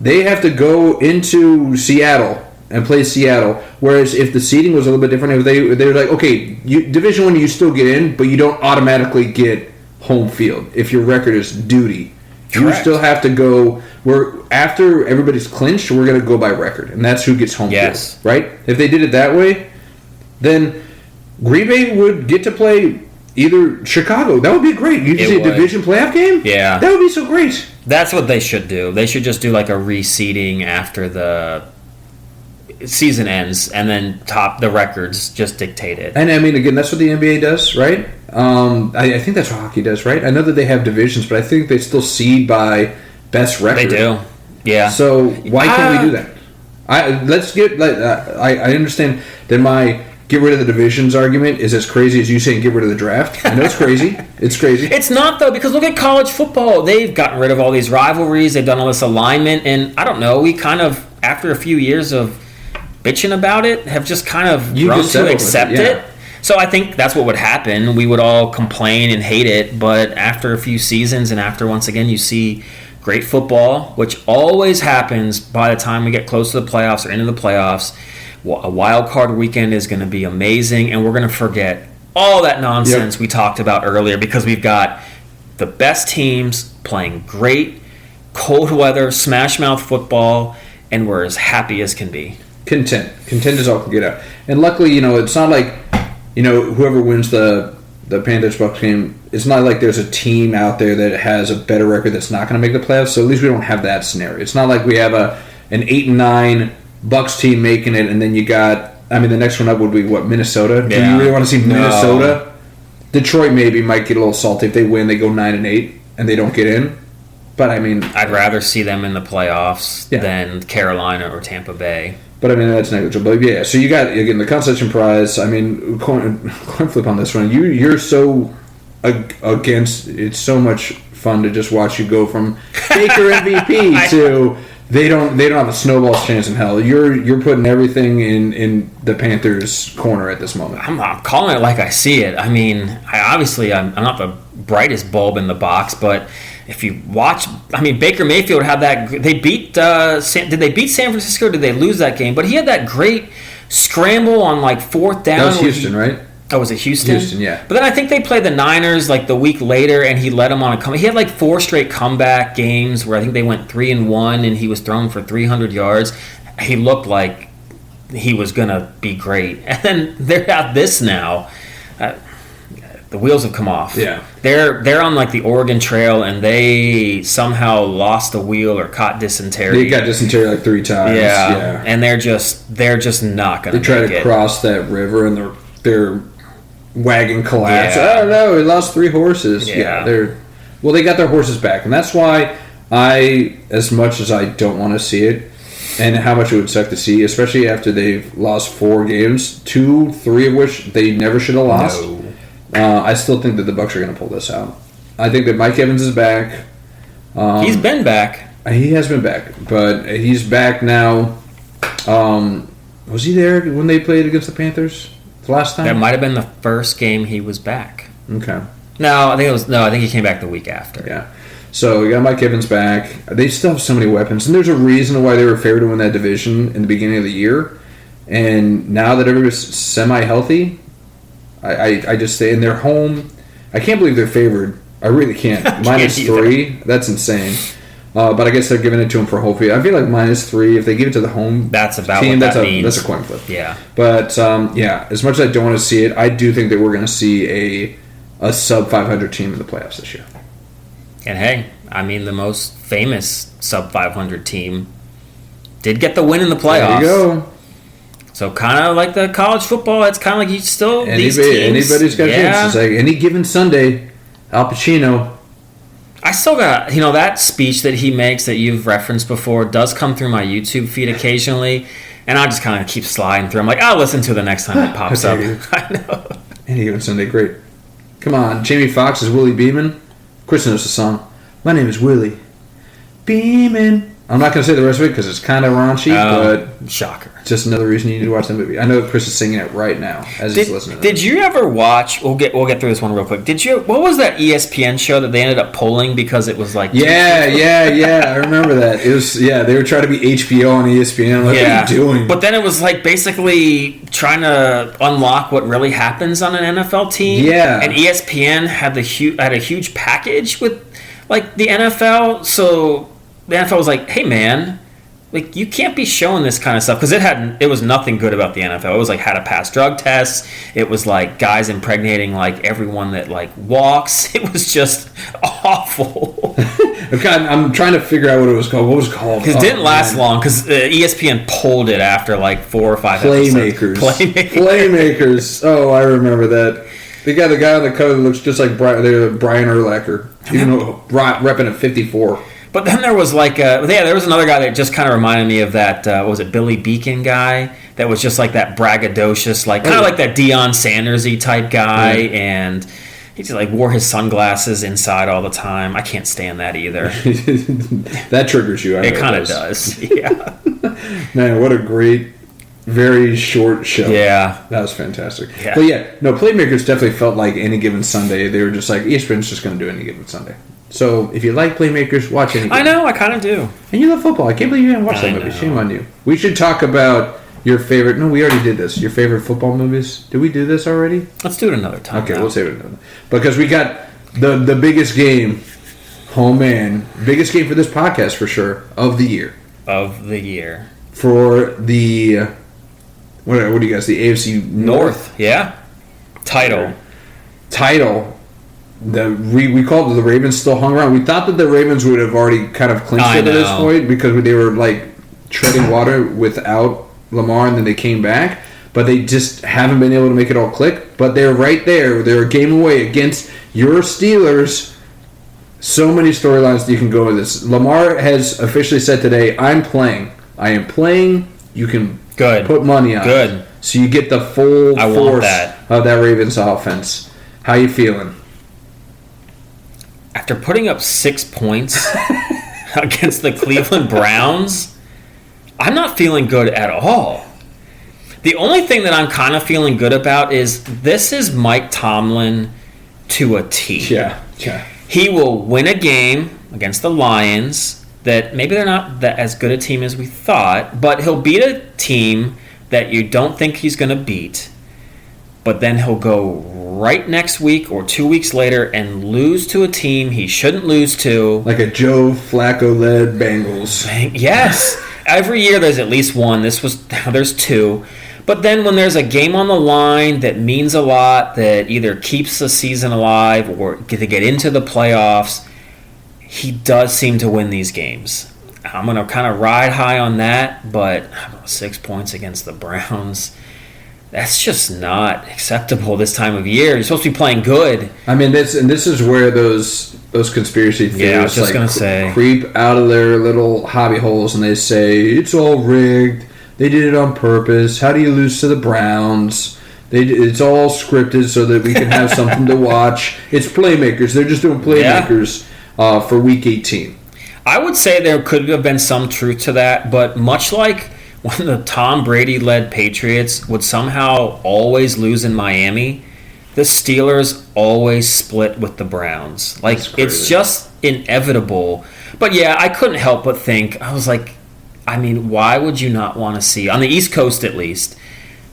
They have to go into Seattle and play Seattle. Whereas if the seeding was a little bit different, if they were like, okay, Division 1 you still get in, but you don't automatically get home field if your record is duty. Correct. You still have to go. After everybody's clinched, we're going to go by record, and that's who gets home field, right? If they did it that way, then Green Bay would get to play either Chicago. That would be great. You see a division playoff game? Yeah. That would be so great. That's what they should do. They should just do like a reseeding after the season ends, and then the records just dictate it. And I mean, again, that's what the NBA does, right? I think that's what hockey does, right? I know that they have divisions, but I think they still seed by best record. They do, yeah. So why can't we do that? I understand that my get rid of the divisions argument is as crazy as you saying get rid of the draft. I know it's crazy. It's crazy. It's not, though, because look at college football. They've gotten rid of all these rivalries. They've done all this alignment, and I don't know. We kind of, after a few years of bitching about it, have just kind of grown to accept it. So I think that's what would happen. We would all complain and hate it, but after a few seasons and after, once again, you see great football, which always happens by the time we get close to the playoffs or into the playoffs. A wild card weekend is going to be amazing, and we're going to forget all that nonsense we talked about earlier because we've got the best teams playing great, cold weather, smash mouth football, and we're as happy as can be. Content is all can get out. And luckily, it's not like, whoever wins the Panthers-Bucks game it's not like there's a team out there that has a better record that's not going to make the playoffs. So at least we don't have that scenario. It's not like we have an 8-9 Bucks team making it, and then you got. I mean, the next one up would be what, Minnesota? Yeah. Do you really want to see Minnesota? Detroit maybe might get a little salty if they win. They go 9-8 and they don't get in. But I mean, I'd rather see them in the playoffs than Carolina or Tampa Bay. But I mean, that's negligible. But yeah, so you got again the concession prize. I mean, coin flip on this one. You're so against. It's so much fun to just watch you go from Baker MVP to they don't have a snowball's chance in hell. You're putting everything in the Panthers' corner at this moment. I'm calling it like I see it. I mean, I'm not the brightest bulb in the box, but if you watch, I mean, Baker Mayfield had that. They beat. Did they beat San Francisco? Or did they lose that game? But he had that great scramble on like 4th down. That was Houston, right? Oh, was it Houston? Houston, yeah. But then I think they played the Niners like the week later, and he led them on a comeback. He had like 4 straight comeback games where I think they went 3-1, and he was thrown for 300 yards. He looked like he was gonna be great, and then they're at this now. The wheels have come off. Yeah, they're on like the Oregon Trail, and they somehow lost a wheel or caught dysentery. They got dysentery like 3 times. Yeah. And they're just not gonna. They try to cross that river, and their wagon collapsed. I don't know. He lost 3 horses. Yeah, they got their horses back, and that's why as much as I don't want to see it, and how much it would suck to see, especially after they've lost 4 games, 2-3 of which they never should have lost. No. I still think that the Bucs are going to pull this out. I think that Mike Evans is back. He's been back. He has been back, but he's back now. Was he there when they played against the Panthers the last time? That might have been the first game he was back. Okay. I think he came back the week after. Yeah. So we got Mike Evans back. They still have so many weapons, and there's a reason why they were favored to win that division in the beginning of the year. And now that everybody's semi-healthy, I just say, and they're home. I can't believe they're favored. I really can't. -3, that's insane. But I guess they're giving it to them for hopefully. I feel like -3, if they give it to the home that's about team, what that means. That's a coin flip. Yeah. But, as much as I don't want to see it, I do think that we're going to see a sub-500 team in the playoffs this year. And hey, I mean, the most famous sub-500 team did get the win in the playoffs. There you go. So kind of like the college football, it's kind of like you still these teams. Anybody's got a chance. It's like any given Sunday, Al Pacino. I still got, that speech that he makes that you've referenced before does come through my YouTube feed occasionally, and I just kind of keep sliding through. I'm like, I'll listen to it the next time it pops up. I know. Any given Sunday, great. Come on, Jamie Foxx is Willie Beeman. Chris knows the song. My name is Willie Beeman. I'm not going to say the rest of it because it's kind of raunchy, but shocker. Just another reason you need to watch that movie. I know Chris is singing it right now as he's listening to it. Did you ever watch? We'll get through this one real quick. What was that ESPN show that they ended up pulling because it was like? Yeah. I remember that. It was they were trying to be HBO on ESPN. What are you doing? But then it was like basically trying to unlock what really happens on an NFL team. Yeah. And ESPN had a huge package with like the NFL, so. The NFL was like, hey, man, like you can't be showing this kind of stuff because it was nothing good about the NFL. It was like how to pass drug tests. It was like guys impregnating like everyone that like walks. It was just awful. I'm trying to figure out what it was called. What was it called? Because it didn't last long because ESPN pulled it after like 4 or 5 episodes. Playmakers. Oh, I remember that. They got the guy on the cover that looks just like Brian Urlacher, even though repping at 54. But then there was like, there was another guy that just kind of reminded me of that, what was it, Billy Beacon guy? That was just like that braggadocious, like kind of like that Deion Sanders-y type guy, and he just like wore his sunglasses inside all the time. I can't stand that either. That triggers you. It kind of does, yeah. Man, what a great, very short show. Yeah. That was fantastic. Yeah. But Playmakers definitely felt like any given Sunday. They were just like, ESPN's just going to do any given Sunday. So, if you like Playmakers, watch it. I know, I kind of do. And you love football. I can't believe you haven't watched that movie. Shame on you. We should talk about your favorite... No, we already did this. Your favorite football movies. Did we do this already? Let's do it another time. Okay, we'll save it another time. Because we got the biggest game... Oh, man. Biggest game for this podcast, for sure, of the year. Of the year. For the... What do you guys... The AFC North? Yeah. Title. we called it the Ravens still hung around. We thought that the Ravens would have already kind of clinched it at this point because they were like treading water without Lamar, and then they came back. But they just haven't been able to make it all click. But they're right there. They're a game away against your Steelers. So many storylines that you can go with this. Lamar has officially said today, I'm playing. I am playing. You can put money on it. So you get the full force of that Ravens offense. How you feeling? After putting up 6 points against the Cleveland Browns, I'm not feeling good at all. The only thing that I'm kind of feeling good about is this is Mike Tomlin to a T. Yeah. He will win a game against the Lions that maybe they're not as good a team as we thought, but he'll beat a team that you don't think he's going to beat. But then he'll go right next week or 2 weeks later and lose to a team he shouldn't lose to. Like a Joe Flacco-led Bengals. Yes. Every year there's at least one. There's two. But then when there's a game on the line that means a lot, that either keeps the season alive or to get into the playoffs, he does seem to win these games. I'm going to kind of ride high on that, but 6 points against the Browns, that's just not acceptable this time of year. You're supposed to be playing good. I mean, this is where those conspiracy theories creep out of their little hobby holes, and they say it's all rigged. They did it on purpose. How do you lose to the Browns? It's all scripted so that we can have something to watch. It's playmakers. They're just doing playmakers for Week 18. I would say there could have been some truth to that, but much like when the Tom Brady-led Patriots would somehow always lose in Miami, the Steelers always split with the Browns. Like, it's just inevitable. But yeah, I couldn't help but think, I was like, I mean, why would you not want to see, on the East Coast at least,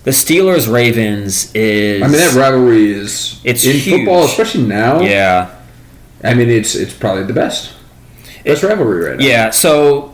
the Steelers-Ravens is... I mean, that rivalry is... It's in huge. Football, especially now. Yeah. I mean, it's probably the best. Best rivalry right now. Yeah, so,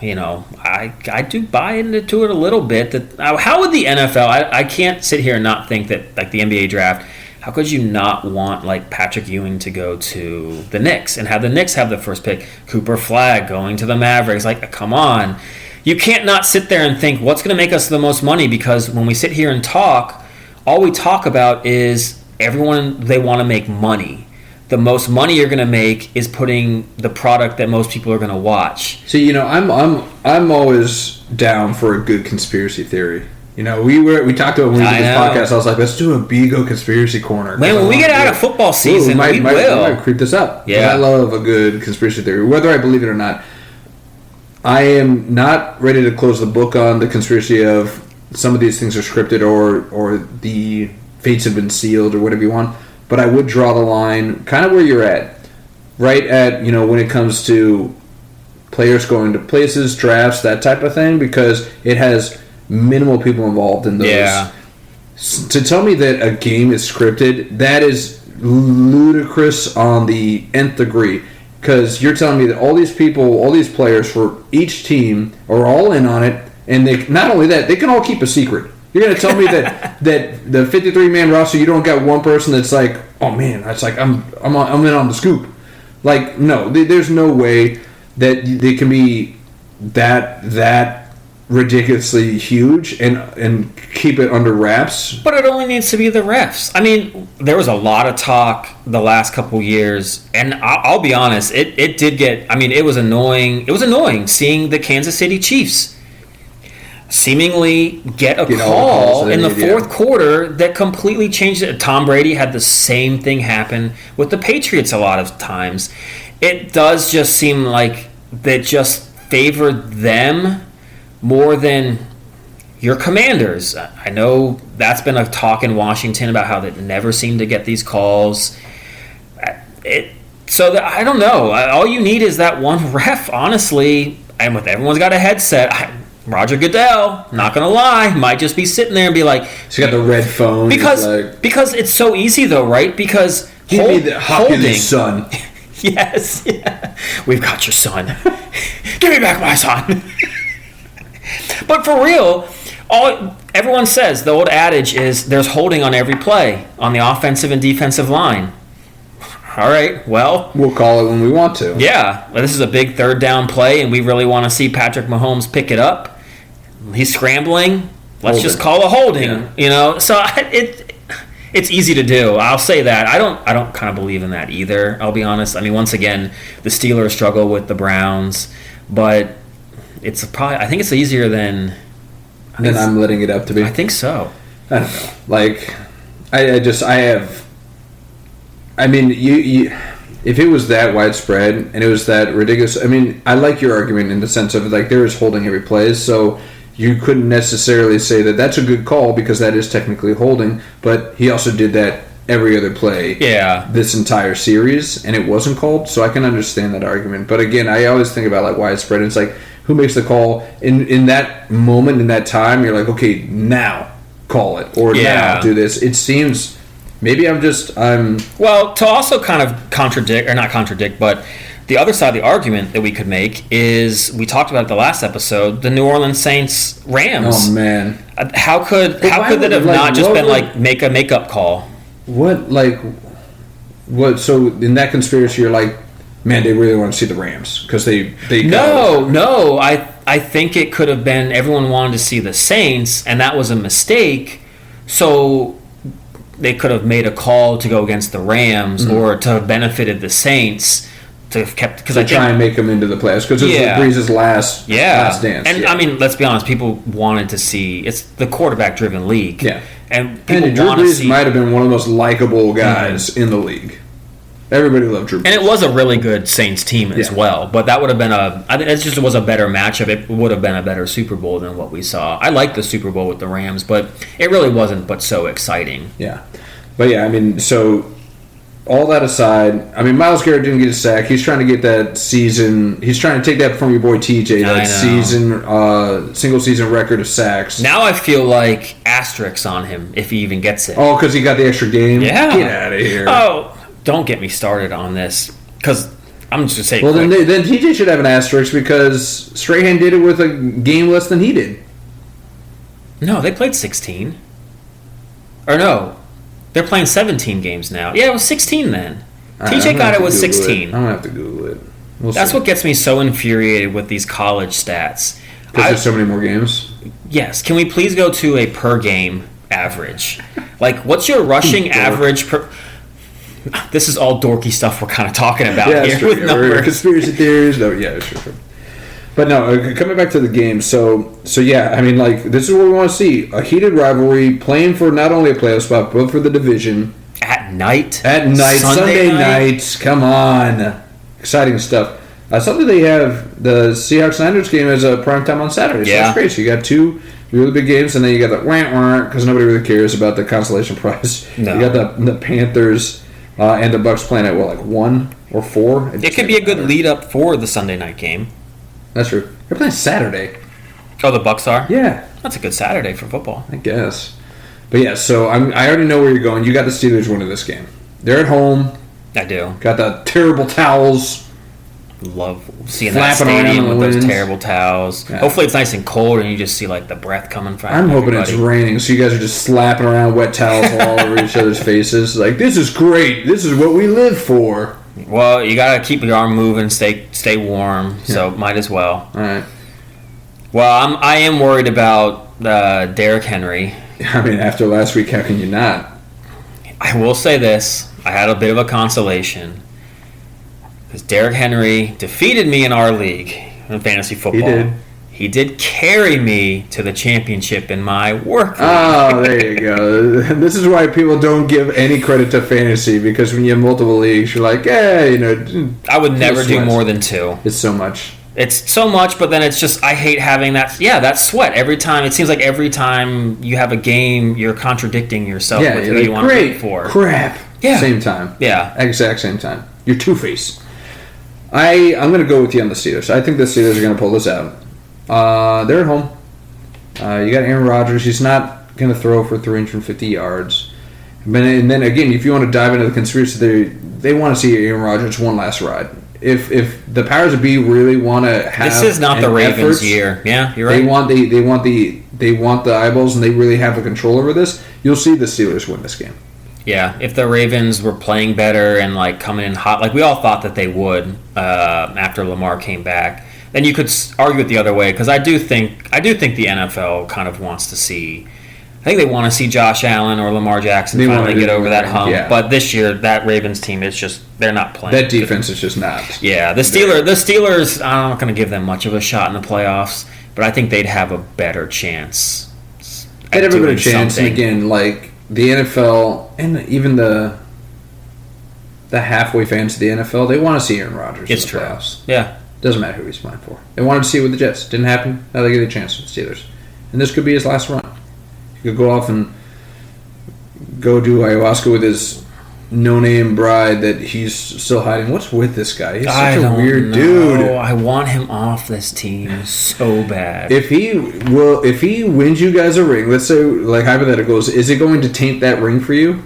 you know, I do buy into it a little bit. That how would the NFL... I can't sit here and not think that, like, the NBA draft... How could you not want, like, Patrick Ewing to go to the Knicks and have the Knicks have the first pick? Cooper Flagg going to the Mavericks. Like, come on. You can't not sit there and think, what's going to make us the most money? Because when we sit here and talk, all we talk about is everyone, they want to make money. The most money you're going to make is putting the product that most people are going to watch. See, you know, I'm always down for a good conspiracy theory. You know, we talked about when we did this podcast. I was like, let's do a Bigo conspiracy corner. Man, when we get out of football season, we will. I might creep this up. Yeah, I love a good conspiracy theory, whether I believe it or not. I am not ready to close the book on the conspiracy of some of these things are scripted or the fates have been sealed or whatever you want. But I would draw the line kind of where you're at, right at, you know, when it comes to players going to places, drafts, that type of thing, because it has minimal people involved in those. Yeah. To tell me that a game is scripted, that is ludicrous on the nth degree. Because you're telling me that all these people, all these players for each team are all in on it, and they not only that, they can all keep a secret. You're going to tell me that the 53-man roster, you don't got one person that's like, oh man, that's like I'm in on the scoop. Like, no, there's no way that they can be that ridiculously huge and keep it under wraps. But it only needs to be the refs. I mean, there was a lot of talk the last couple years, and I'll be honest, it did get, I mean, it was annoying. It was annoying seeing the Kansas City Chiefs seemingly get a call in the fourth quarter that completely changed it. Tom Brady had the same thing happen with the Patriots a lot of times. It does just seem like that just favored them more than your Commanders. I know that's been a talk in Washington about how they never seem to get these calls. I don't know. All you need is that one ref, honestly, and with everyone's got a headset. Roger Goodell, not gonna lie, might just be sitting there and be like, he's got the red phone because it's so easy though, right? Because give me the holding son. Yes, yeah. We've got your son. Give me back my son. But for real, everyone says the old adage is there's holding on every play on the offensive and defensive line. all right, well, we'll call it when we want to. Yeah, well, this is a big third down play, and we really want to see Patrick Mahomes pick it up. He's scrambling. Let's just call a holding. So it's easy to do. I'll say that. I don't kind of believe in that either. I'll be honest. I mean, once again, the Steelers struggle with the Browns, but I think it's easier than I'm letting it up to be. I think so. I don't know. Like, I mean, you if it was that widespread and it was that ridiculous, I mean, I like your argument in the sense of, like, there is holding every play, so you couldn't necessarily say that that's a good call because that is technically holding, but he also did that every other play this entire series, and it wasn't called, so I can understand that argument. But again, I always think about, like, widespread. It's like, who makes the call? In that moment, in that time, you're like, okay, now call it, or now do this. It seems... Maybe I'm Well, to also kind of not contradict, but the other side of the argument that we could make is, we talked about it the last episode, the New Orleans Saints Rams. Oh, man. How could that have not just been, like, make a makeup call? What, so in that conspiracy, you're like, man, they really want to see the Rams because they No, I think it could have been everyone wanted to see the Saints, and that was a mistake, so they could have made a call to go against the Rams or to have benefited the Saints to try and make them into the playoffs because it was Breeze's last dance. And I mean, let's be honest, people wanted to see, it's the quarterback-driven league. Yeah, and people Drew Brees might have been one of the most likable guys in the league. Everybody loved Drew Brees. And it was a really good Saints team as well. But that would have been I think it was a better matchup. It would have been a better Super Bowl than what we saw. I liked the Super Bowl with the Rams, but it really wasn't but so exciting. Yeah. But yeah, I mean, so all that aside, I mean, Myles Garrett didn't get a sack. He's trying to get that season. He's trying to take that from your boy TJ, that single season record of sacks. Now I feel like asterisks on him if he even gets it. Oh, because he got the extra game? Yeah. Get out of here. Oh, don't get me started on this, because I'm just going to say... Well, then TJ should have an asterisk because Strahan did it with a game less than he did. No, they played 16. Or no, they're playing 17 games now. Yeah, it was 16 then. TJ got it with 16. I'm going to have to Google it. That's what gets me so infuriated with these college stats. Because there's so many more games? Yes. Can we please go to a per-game average? Like, what's your rushing average per... This is all dorky stuff we're kind of talking about here with numbers. Conspiracy theories. No, yeah, sure. But no, coming back to the game. So yeah, I mean, like, this is what we want to see. A heated rivalry, playing for not only a playoff spot, but for the division. At night, Sunday nights. Come on. Exciting stuff. I saw that they have the Seahawks-Niners game as a primetime on Saturday. So that's great. So you got two really big games, and then you got the because nobody really cares about the consolation prize. No. You got the Panthers... and the Bucks playing at, 1 or 4? It could be a good lead-up for the Sunday night game. That's true. They're playing Saturday. Oh, the Bucks are? Yeah. That's a good Saturday for football. I guess. But yeah, so I already know where you're going. You got the Steelers winning this game. They're at home. I do. Got the terrible towels. Love seeing that stadium with those terrible towels. Yeah. Hopefully it's nice and cold and you just see, like, the breath coming from I'm hoping it's raining, so you guys are just slapping around wet towels all over each other's faces. Like, this is great. This is what we live for. Well, you got to keep your arm moving, stay warm, so might as well. All right. Well, I am worried about Derrick Henry. I mean, after last week, how can you not? I will say this. I had a bit of a consolation. Because Derrick Henry defeated me in our league in fantasy football. He did carry me to the championship in my work league. Oh, there you go. This is why people don't give any credit to fantasy, because when you have multiple leagues, you're like, I would never do more than 2. It's so much. It's so much, but then it's just, I hate having that sweat every time. It seems like every time you have a game, you're contradicting yourself with who you want to root for. Crap. Yeah. Same time. Yeah. Exact same time. You're Two-Face. I'm going to go with you on the Steelers. I think the Steelers are going to pull this out. They're at home. You got Aaron Rodgers. He's not going to throw for 350 yards. And then again, if you want to dive into the conspiracy, they want to see Aaron Rodgers one last ride. If the powers that be really want to have this is not the Ravens' year. Yeah, you're right. They want the eyeballs, and they really have the control over this. You'll see the Steelers win this game. Yeah, if the Ravens were playing better and like coming in hot, like we all thought that they would after Lamar came back, then you could argue it the other way, because I do think the NFL kind of wants to see. I think they want to see Josh Allen or Lamar Jackson finally get over that hump. Yeah. But this year, that Ravens team is just, they're not playing. That defense is just not. Yeah, the Steelers, I'm not going to give them much of a shot in the playoffs, but I think they'd have a better chance. They'd have a better chance, and again, like the NFL and even the halfway fans of the NFL, they want to see Aaron Rodgers in the playoffs. Yeah. Doesn't matter who he's playing for. They wanted to see it with the Jets. Didn't happen. Now they get a chance with the Steelers. And this could be his last run. He could go off and go do ayahuasca with his no-name bride that he's still hiding. What's with this guy? He's such a weird dude. I want him off this team so bad. If he wins you guys a ring, let's say, like hypotheticals, is it going to taint that ring for you?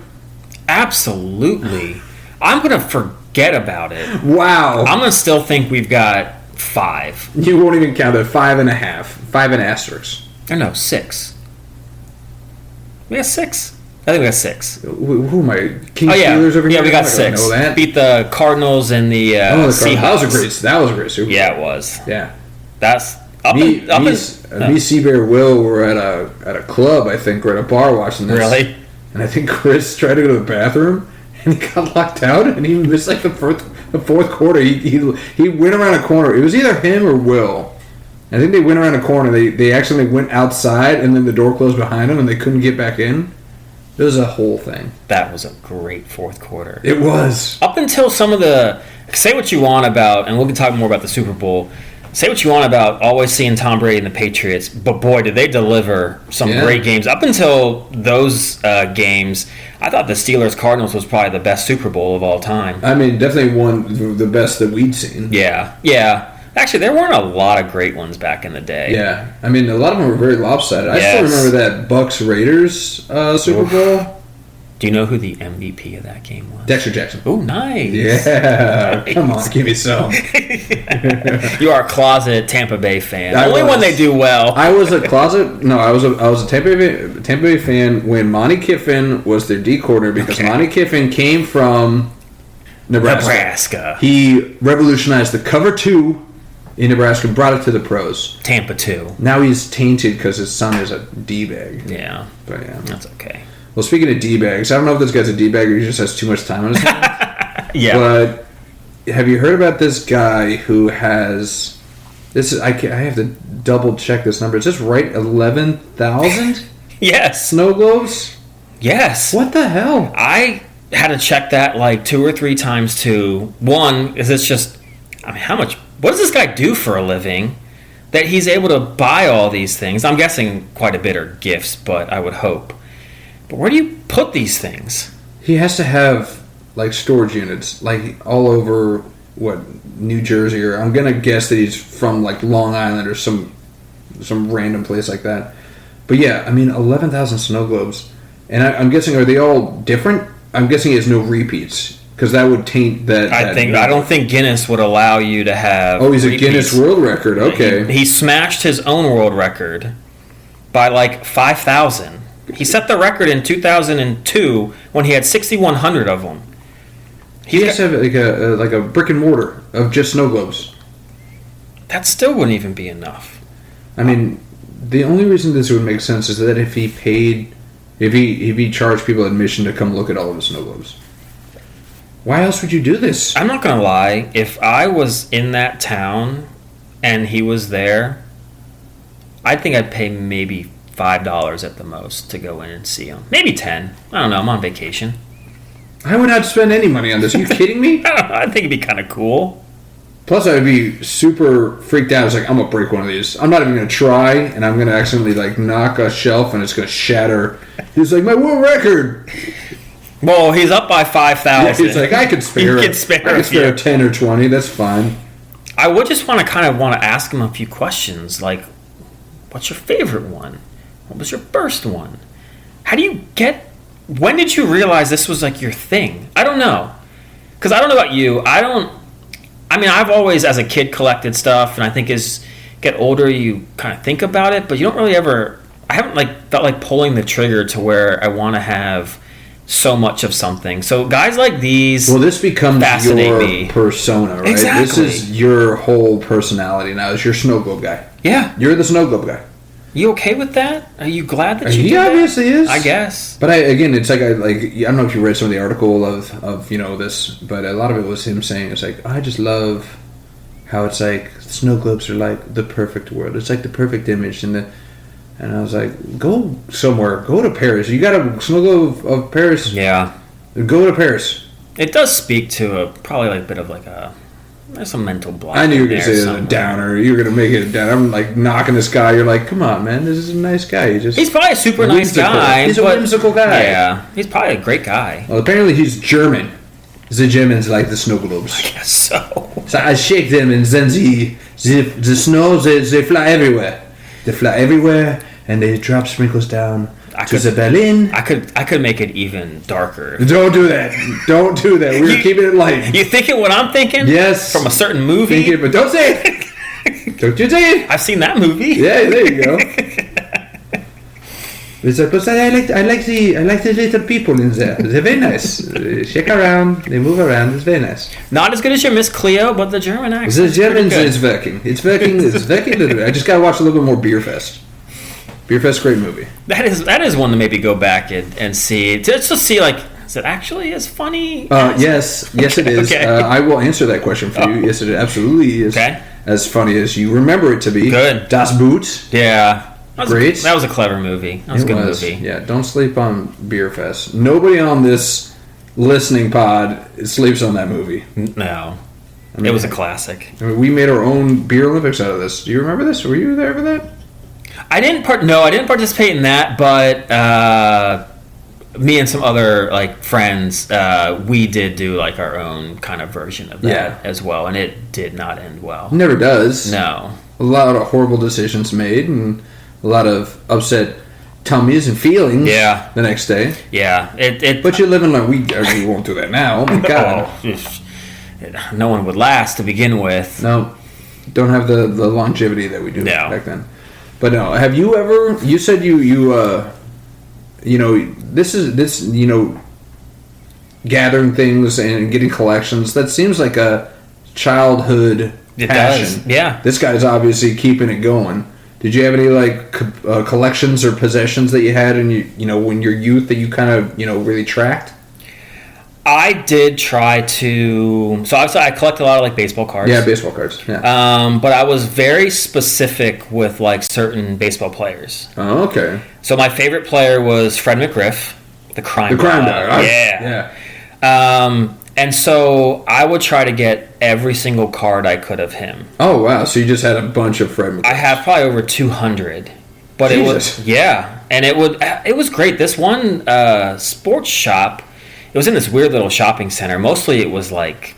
Absolutely. I'm going to forget about it. Wow. I'm going to still think we've got 5. You won't even count it. 5.5. 5 and asterisk. Or no, 6. We got 6. I think we got 6. Who am I? Steelers over here? Yeah, we got 6. Beat the Cardinals and the Seahawks. That was a great Super Bowl. Yeah, it was. Yeah. That's me, Seabear, Will were at a club, I think, or at a bar watching this. Really? And I think Chris tried to go to the bathroom and he got locked out and he missed like the fourth quarter. He went around a corner. It was either him or Will. I think they went around a corner. They actually went outside and then the door closed behind them and they couldn't get back in. It was a whole thing. That was a great fourth quarter. It was. Up until some of the... Say what you want about... And we'll talk more about the Super Bowl. Say what you want about always seeing Tom Brady and the Patriots. But boy, did they deliver some great games. Up until those games, I thought the Steelers-Cardinals was probably the best Super Bowl of all time. I mean, definitely one the best that we'd seen. Yeah. Actually, there weren't a lot of great ones back in the day. Yeah. I mean, a lot of them were very lopsided. I still remember that Bucs-Raiders Super Bowl. Do you know who the MVP of that game was? Dexter Jackson. Oh, nice. Yeah. Nice. Come on, give me some. You are a closet Tampa Bay fan. Only when they do well. I was a closet... No, I was a Tampa Bay fan when Monty Kiffin was their D coordinator because Monty Kiffin came from Nebraska. He revolutionized the cover 2 in Nebraska, brought it to the pros. Tampa 2. Now he's tainted because his son is a D-bag. Yeah. But yeah. That's okay. Well, speaking of D-bags, I don't know if this guy's a D-bag or he just has too much time on his hands. Yeah. But have you heard about this guy who has... I have to double check this number. Is this right? 11,000? Yes. Snow globes? Yes. What the hell? I had to check that like 2 or 3 times too. One, is it's just... I mean, how much... What does this guy do for a living that he's able to buy all these things? I'm guessing quite a bit are gifts, but I would hope. But where do you put these things? He has to have, like, storage units, like, all over, New Jersey, or I'm going to guess that he's from, like, Long Island or some random place like that. But, yeah, I mean, 11,000 snow globes. And I'm guessing, are they all different? I'm guessing he has no repeats. Because that would taint that. I don't think Guinness would allow you to have. Oh, he's repeats. A Guinness World Record. Okay. He smashed his own world record by like 5,000. He set the record in 2002 when he had 6,100 of them. He has to have like a brick and mortar of just snow globes. That still wouldn't even be enough. I mean, the only reason this would make sense is that if he charged people admission to come look at all of the snow globes. Why else would you do this? I'm not going to lie. If I was in that town and he was there, I think I'd pay maybe $5 at the most to go in and see him. Maybe 10. I don't know. I'm on vacation. I would not spend any money on this. Are you kidding me? I don't know. I think it'd be kind of cool. Plus, I would be super freaked out. I was like, I'm going to break one of these. I'm not even going to try, and I'm going to accidentally like knock a shelf, and it's going to shatter. He's like, my world record. Well, he's up by 5,000. Yeah, he's like, I could spare it. I could spare 10 or 20. That's fine. I would just want to ask him a few questions, like, what's your favorite one? What was your first one? How do you get... When did you realize this was, like, your thing? I don't know. Because I don't know about you. I've always, as a kid, collected stuff, and I think as you get older, you kind of think about it, but you don't really ever... I haven't, like, felt like pulling the trigger to where I want to have... so much of something. So guys like these, well, this becomes fascinate your me. persona, right? Exactly. This is your whole personality now. Is your snow globe guy? Yeah. You're the snow globe guy. You okay with that? Are you glad that you He did that? obviously is. I guess. But it's like I don't know if you read some of the article of this, but a lot of it was him saying it's like I just love how it's like snow globes are like the perfect world. It's like the perfect image, and I was like, go somewhere, go to Paris. You got a snow globe of Paris? Yeah. Go to Paris. It does speak to probably like a bit of like there's some mental block. I knew you were gonna say somewhere. a downer. You were gonna make it a downer. I'm like knocking this guy. You're like, come on, man, this is a nice guy. He's probably a super nice whimsical. guy. He's a but- whimsical guy. Yeah, he's probably a great guy. Well, apparently he's German. The Germans like the snow globes. I guess so. So I shake them, and then the snow they fly everywhere. They fly everywhere, and they drop sprinkles down to the Berlin. I could make it even darker. Don't do that. Don't do that. We're keeping it light. You thinking what I'm thinking? Yes. From a certain movie. Think it, but don't say it. Don't you say it. I've seen that movie. Yeah, there you go. It's like, but I like the little people in there. They're very nice. They shake around, they move around. It's very nice. Not as good as your Miss Cleo, but the German accent. The Germans is working. It's working. It's working. I just gotta watch a little bit more Beer Fest. Beer Fest, great movie. That is one to maybe go back and see. Just to see, like, is it actually as funny? Yes, it is. Okay. I will answer that question for you. Yes, it absolutely is. Okay. As funny as you remember it to be. Good. Das Boot. Yeah. Great. That was a clever movie. That was a good movie. Yeah, don't sleep on Beer Fest. Nobody on this listening pod sleeps on that movie. No. I mean, It was a classic. I mean, we made our own Beer Olympics out of this. Do you remember this? Were you there for that? I didn't participate in that, but me and some other like friends, we did do like our own kind of version of that as well, and it did not end well. Never does. No. A lot of horrible decisions made, and a lot of upset tummies and feelings. Yeah. The next day. Yeah. But you live and learn. We won't do that now. Oh my god. No one would last to begin with. No, don't have the longevity that we do No. back then. But no, have you ever? You said gathering things and getting collections. That seems like a childhood It passion. does. Yeah. This guy's obviously keeping it going. Did you have any like collections or possessions that you had in when your youth that you kind of really tracked? I did try to. So obviously, I collect a lot of like baseball cards. Yeah, baseball cards. Yeah. But I was very specific with like certain baseball players. Oh, okay. So my favorite player was Fred McGriff, the crime The crime dog. dog. Yeah. And so I would try to get every single card I could of him. Oh wow! So you just had a bunch of Fred McGriff. I have probably over 200. But Jesus. it was great. This one sports shop. It was in this weird little shopping center. Mostly it was like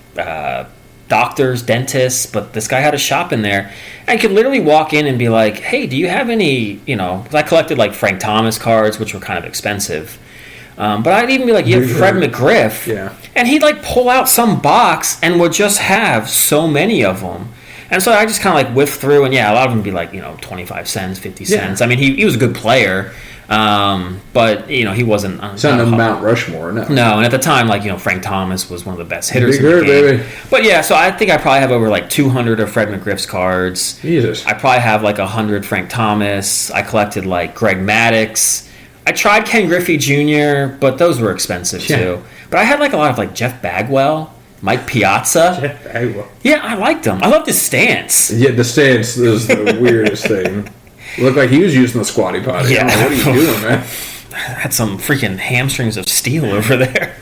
doctors, dentists, but this guy had a shop in there. I could literally walk in and be like, hey, do you have any, 'cause I collected like Frank Thomas cards, which were kind of expensive. But I'd even be like, you have Fred McGriff. Yeah. And he'd like pull out some box and would just have so many of them. And so I just kind of like whiff through, and a lot of them would be like, 25 cents, 50 cents. I mean, he was a good player. But he wasn't. It's not a Mount Rushmore, no. No, and at the time, like Frank Thomas was one of the best hitters Big in the Bird, game. baby. But yeah, so I think I probably have over like 200 of Fred McGriff's cards. Jesus. I probably have like 100 Frank Thomas. I collected like Greg Maddux. I tried Ken Griffey Jr., but those were expensive too. But I had like a lot of like Jeff Bagwell, Mike Piazza. Jeff Bagwell. Yeah, I liked him. I loved his stance. Yeah, the stance is the weirdest thing. Looked like he was using the squatty potty. Yeah. What are you doing, man? Had some freaking hamstrings of steel over there.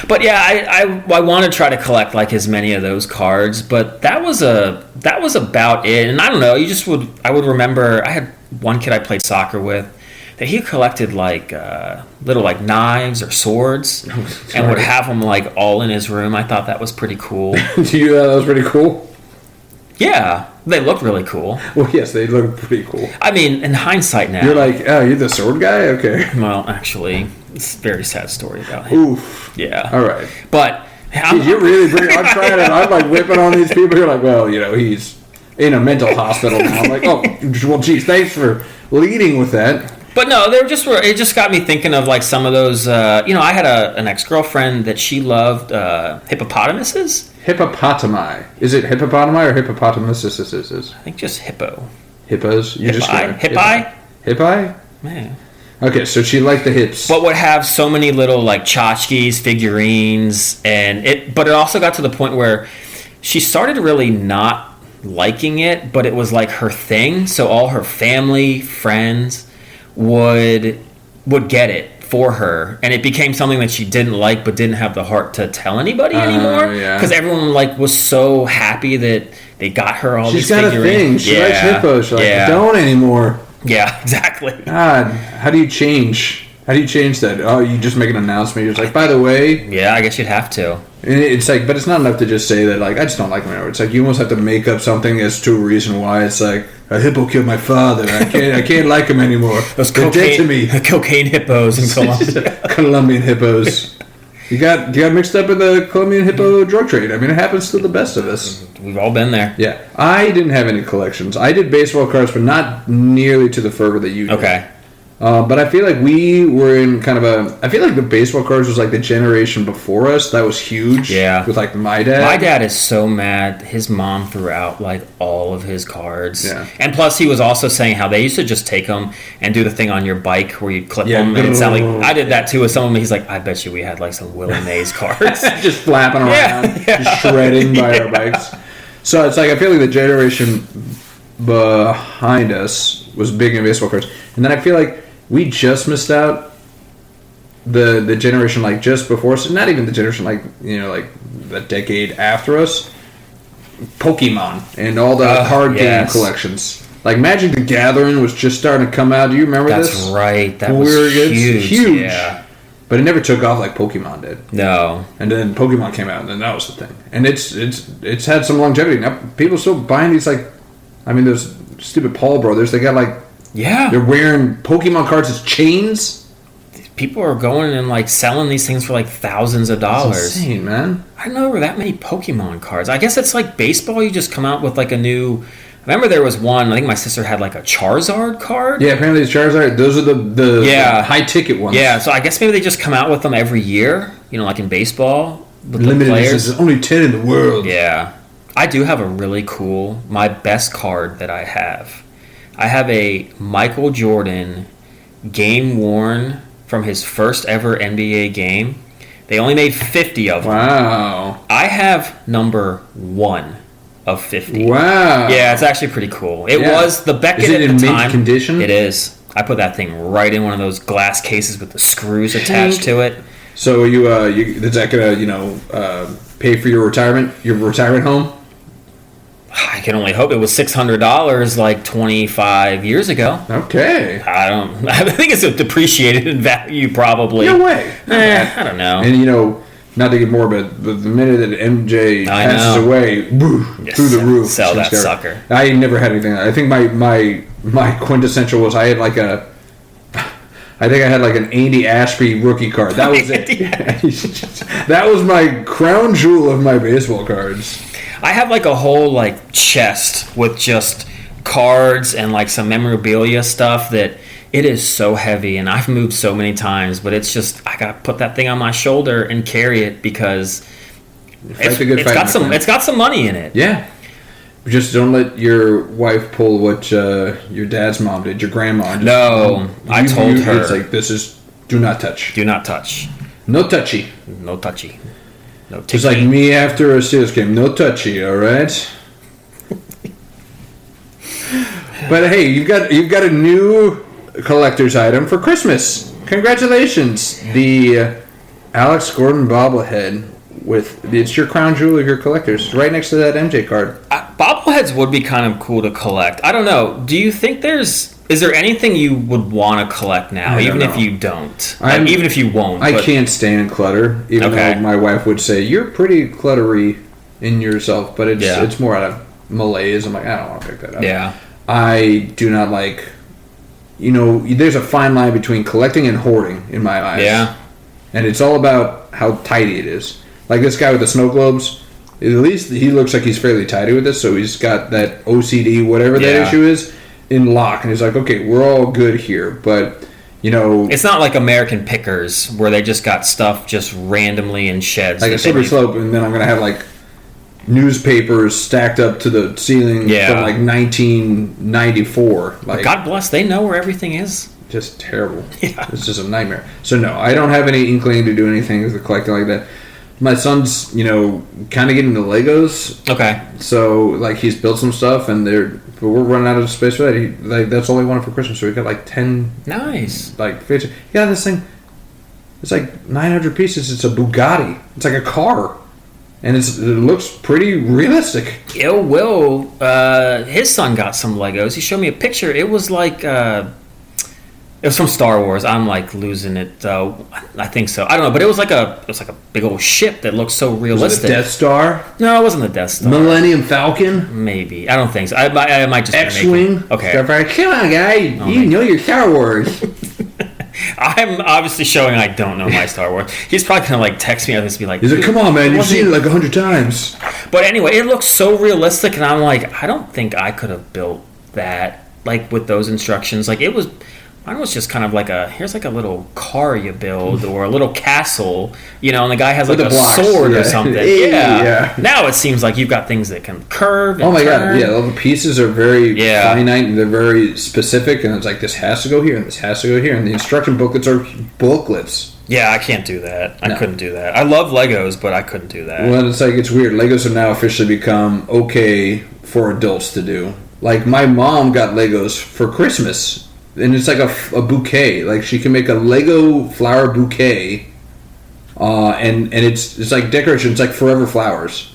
But yeah, I want to try to collect like as many of those cards, but that was about it. And I don't know, I would remember I had one kid I played soccer with that he collected like little like knives or swords and would have them like all in his room. I thought that was pretty cool. Do you that was pretty cool? Yeah, they looked really cool. Well, yes, they look pretty cool. I mean, in hindsight now. You're like, oh, you're the sword guy? Okay. Well, actually, it's a very sad story about him. Oof. Yeah. All right. But You're really I'm trying to, I'm like whipping on these people. You're like, well, he's in a mental hospital now. I'm like, oh, well, geez, thanks for leading with that. But no, it just got me thinking of like some of those. I had an ex-girlfriend that she loved hippopotamuses. Hippopotami. Is it hippopotami or hippopotamuses? I think just hippo. Hippos? Hippi? Hippi? Man. Okay, so she liked the hips. But would have so many little like tchotchkes, figurines, but it also got to the point where she started really not liking it, but it was like her thing. So all her family, friends would get it for her, and it became something that she didn't like but didn't have the heart to tell anybody anymore, because everyone like was so happy that they got her all these figurines. She's got a thing. She likes hippos. She's like, don't anymore. Yeah, exactly. God, how do you change that? Oh, you just make an announcement. You're just like, by the way. Yeah, I guess you'd have to. And it's like, but it's not enough to just say that, like, I just don't like him anymore. It's like you almost have to make up something as to a reason why. It's like, a hippo killed my father. I can't like him anymore. Those dead to me. Cocaine hippos in Colombia. Colombian hippos. You got mixed up in the Colombian hippo drug trade. I mean, it happens to the best of us. We've all been there. Yeah. I didn't have any collections. I did baseball cards, but not nearly to the fervor that you did. Okay. But I feel like we were in kind of I feel like the baseball cards was like the generation before us. That was huge. Yeah. With like my dad. My dad is so mad. His mom threw out like all of his cards. Yeah. And plus he was also saying how they used to just take them and do the thing on your bike where you clip them. And it sounded like, I did that too with some of them. He's like, I bet you we had like some Willie Mays cards. Just flapping around. Just shredding by our bikes. So it's like, I feel like the generation behind us was big in baseball cards. And then I feel like we just missed out the generation like just before us, not even the generation like like the decade after us. Pokemon and all the card game collections. Like Magic the Gathering was just starting to come out. Do you remember this? That's right. That was huge. Yeah. But it never took off like Pokemon did. No. And then Pokemon came out, and then that was the thing. And it's had some longevity. Now people still buying these like, I mean, those stupid Paul brothers. They got like. Yeah. They're wearing Pokemon cards as chains. People are going and like selling these things for like thousands of dollars. That's insane, man. I didn't know there were that many Pokemon cards. I guess it's like baseball. You just come out with like a new. I remember there was one. I think my sister had like a Charizard card. Yeah, apparently it's Charizard. Those are the high ticket ones. Yeah, so I guess maybe they just come out with them every year. Like in baseball, with limited players. There's only 10 in the world. Yeah, I do have a really cool. My best card that I have. I have a Michael Jordan game worn from his first ever NBA game. They only made 50 of them. Wow. I have number 1 of 50. Wow. Yeah, it's actually pretty cool. It was the Beckett at the time. Is it in mint condition? It is. I put that thing right in one of those glass cases with the screws attached to it. So is that gonna pay for your retirement home? I can only hope. It was $600 like 25 years ago. Okay. I think it's depreciated in value probably. No way. I don't know. And not to get more, but the minute that MJ passes away, through the roof. Sell that sucker. I never had anything. I think my quintessential was I think I had like an Andy Ashby rookie card. That was it. That was my crown jewel of my baseball cards. I have like a whole like chest with just cards and like some memorabilia stuff that it is so heavy, and I've moved so many times, but it's just I gotta put that thing on my shoulder and carry it because it's got some money in it. Yeah. Just don't let your wife pull what your dad's mom did, your grandma. I told her. It's like, do not touch. Do not touch. No touchy. No touchy. No touchy. Just like me after a Steelers game. No touchy, all right? But hey, you've got a new collector's item for Christmas. Congratulations. The Alex Gordon bobblehead. It's your crown jewel of your collectors, right next to that MJ card. Bobbleheads would be kind of cool to collect. I don't know. Do you think is there anything you would want to collect now, even if you don't? Even if you won't. I can't stand clutter, even though my wife would say, you're pretty cluttery in yourself, but it's more out of malaise. I'm like, I don't want to pick that up. Yeah. I do not like, there's a fine line between collecting and hoarding in my eyes. Yeah. And it's all about how tidy it is. Like this guy with the snow globes, at least he looks like he's fairly tidy with this, so he's got that OCD, whatever that issue is. in lock, and he's like, okay, we're all good here, but it's not like American Pickers where they just got stuff just randomly in sheds. Like a slippery slope, and then I'm gonna have like newspapers stacked up to the ceiling from like 1994. Like, God bless, they know where everything is. Just terrible. Yeah. It's just a nightmare. So no, I don't have any inkling to do anything with the collecting like that. My son's, kind of getting the Legos. Okay. So like he's built some stuff, and but we're running out of space for that. That's all he wanted for Christmas. So he got like 10. Nice. Like 50. Yeah, this thing. It's like 900 pieces. It's a Bugatti. It's like a car. And it looks pretty realistic. Will, his son got some Legos. He showed me a picture. It was like, it was from Star Wars. I'm like losing it. I think so. I don't know, but it was like a big old ship that looked so realistic. Was it the Death Star? No, it wasn't the Death Star. Millennium Falcon? Maybe. I don't think so. I might just X-Wing? Okay. Come on, guy. You know your Star Wars. I'm obviously showing I don't know my Star Wars. He's probably gonna like text me and just be like, he's like, come on, man, you've seen it like 100 times. But anyway, it looks so realistic, and I'm like, I don't think I could have built that like with those instructions. Like mine was just kind of like here's like a little car you build or a little castle, and the guy has like a sword or something. Yeah. Now it seems like you've got things that can curve and turn. God, yeah, all the pieces are very finite and they're very specific, and it's like this has to go here and this has to go here, and the instruction booklets are booklets. Yeah, I can't do that. I couldn't do that. I love Legos, but I couldn't do that. Well, it's weird. Legos have now officially become okay for adults to do. Like my mom got Legos for Christmas. And it's like a bouquet. Like she can make a Lego flower bouquet, and it's like decoration. It's like forever flowers,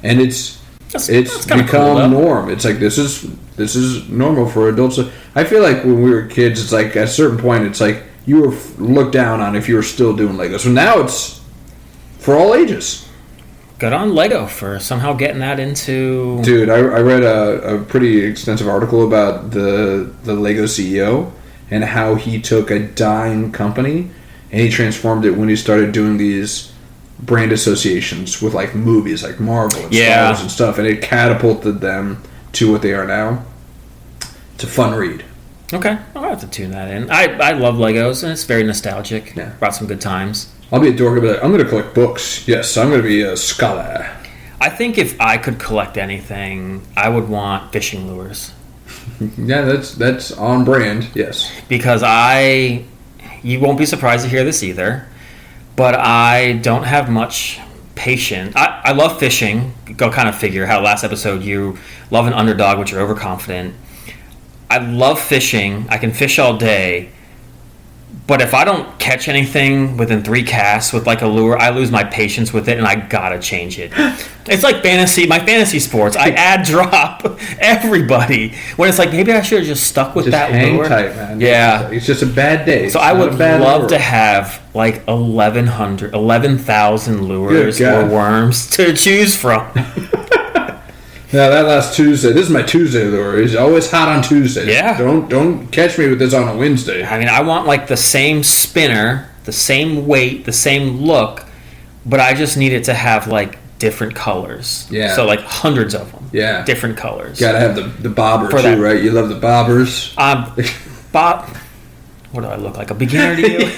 and it's become cool, norm. It's like this is normal for adults. I feel like when we were kids, it's like at a certain point, it's like you were looked down on if you were still doing Lego. So now it's for all ages. Good on Lego for somehow getting that into... Dude, I read a pretty extensive article about the Lego CEO and how he took a dying company and he transformed it when he started doing these brand associations with like movies like Marvel and Star Wars and stuff, and it catapulted them to what they are now. It's a fun read. Okay, I'll have to tune that in. I love Legos, and it's very nostalgic. Yeah. Brought some good times. I'll be a dork, but I'm going to collect books. Yes, I'm going to be a scholar. I think if I could collect anything, I would want fishing lures. Yeah, that's on brand, yes. Because you won't be surprised to hear this either, but I don't have much patience. I love fishing. Go kind of figure how last episode you love an underdog, which you're overconfident. I love fishing. I can fish all day. But if I don't catch anything within 3 casts with like a lure, I lose my patience with it, and I gotta change it. It's like my fantasy sports. I add drop everybody when it's like maybe I should have just stuck with that hang lure. Tight, man. Yeah, it's just a bad day. So I would love to have like 11,000 lures or worms to choose from. Yeah, that last Tuesday. This is my Tuesday lure. It's always hot on Tuesday. Yeah. Don't catch me with this on a Wednesday. I mean, I want like the same spinner, the same weight, the same look, but I just need it to have like different colors. Yeah. So like hundreds of them. Yeah. Different colors. Gotta have the bobber too, that, right? You love the bobbers. Bob. What do I look like? A beginner to you?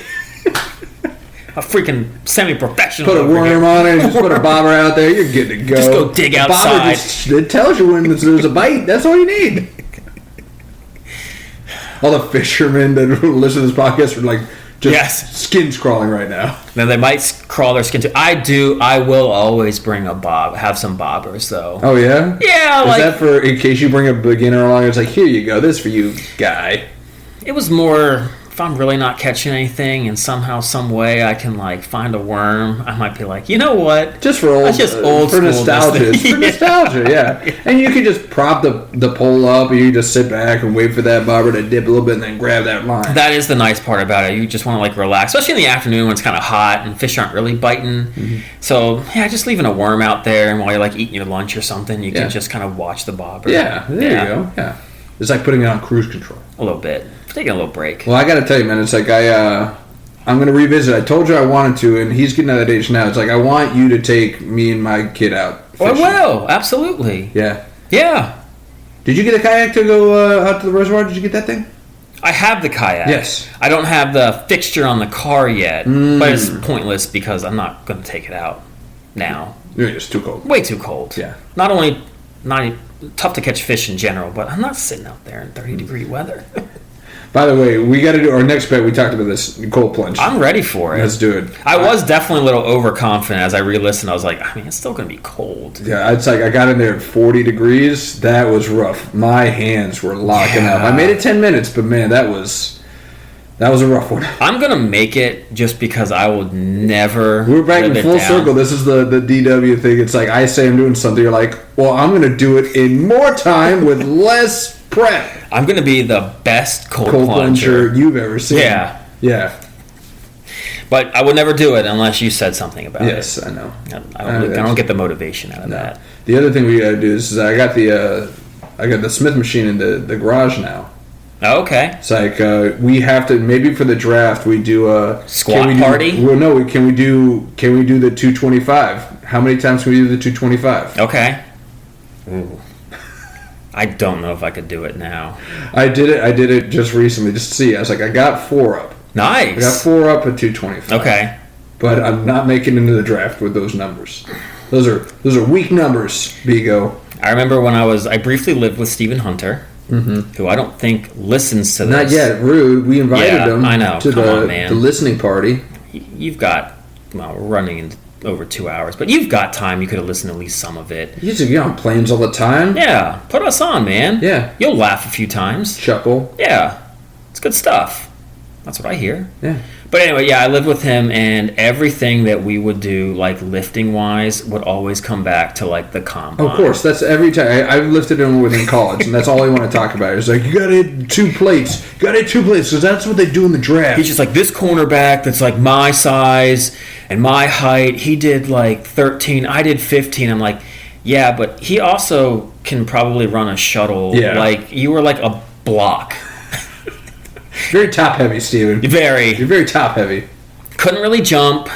A freaking semi-professional. Put a worm on it, just put a bobber out there, you're good to go. Just go dig outside. It tells you when there's a bite. That's all you need. All the fishermen that listen to this podcast are like just skins crawling right now. Then they might crawl their skin too. I will always bring have some bobbers though. Oh yeah? Yeah. Is that for in case you bring a beginner along? It's like, here you go, this for you, guy. It was more. If I'm really not catching anything and somehow, some way I can like find a worm, I might be like, you know what? Just for old for nostalgia. For nostalgia, yeah. And you can just prop the pole up, and you just sit back and wait for that bobber to dip a little bit, and then grab that line. That is the nice part about it. You just want to like relax, especially in the afternoon when it's kind of hot and fish aren't really biting. Mm-hmm. So yeah, just leaving a worm out there, and while you're like eating your lunch or something, you can just kind of watch the bobber. Yeah, there you go. Yeah, it's like putting it on cruise control. A little bit. Taking a little break. Well, I got to tell you, man, it's like I'm going to revisit. I told you I wanted to, and he's getting at that age now. It's like I want you to take me and my kid out fishing. I will, absolutely. Yeah. Yeah. Did you get a kayak to go out to the reservoir? Did you get that thing? I have the kayak. Yes. I don't have the fixture on the car yet, but it's pointless because I'm not going to take it out now. It's too cold. Way too cold. Yeah. Not only tough to catch fish in general, but I'm not sitting out there in 30-degree weather. By the way, we got to do our next bet. We talked about this cold plunge. I'm ready for it. Let's do it. I was definitely a little overconfident as I re-listened. I was like, I mean, it's still going to be cold. Yeah, it's like I got in there at 40 degrees. That was rough. My hands were locking up. I made it 10 minutes, but man, that was a rough one. I'm going to make it just because I would never. We're back in full circle. This is the DW thing. It's like I say I'm doing something. You're like, well, I'm going to do it in more time with less prep. I'm going to be the best cold plunger you've ever seen. Yeah. Yeah. But I would never do it unless you said something about it. Yes, I know. I don't get the motivation out of that. The other thing we got to do is I got the Smith machine in the garage now. Oh, okay. It's like we have to, maybe for the draft we do a squat party. Well, no, can we do the 225? How many times can we do the 225? Okay. Ooh. I don't know if I could do it now. I did it just recently just to see. I was like, I got 4 up. Nice. I got 4 up at 225. Okay. But I'm not making it into the draft with those numbers. Those are weak numbers, Vigo. I remember when I briefly lived with Stephen Hunter, who I don't think listens to this. Not yet. Rude. We invited him I know. to the listening party. You've got, well, we're running in over 2 hours, but you've got time. You could have listened to at least some of it. You used to get on planes all the time. Yeah. Put us on, man. Yeah. You'll laugh a few times. Chuckle. Yeah. It's good stuff. That's what I hear. Yeah. But anyway, yeah, I lived with him, and everything that we would do, like lifting-wise, would always come back to, like, the combine. Of course. That's every time. I've lifted him within college, and that's all I want to talk about. It's like, you got to hit 2 plates. You got to hit 2 plates, because that's what they do in the draft. He's just like, this cornerback that's, like, my size and my height, he did, like, 13. I did 15. I'm like, yeah, but he also can probably run a shuttle. Yeah. Like, you were like a block. Very top-heavy, Steven. Very. You're very top-heavy. Couldn't really jump.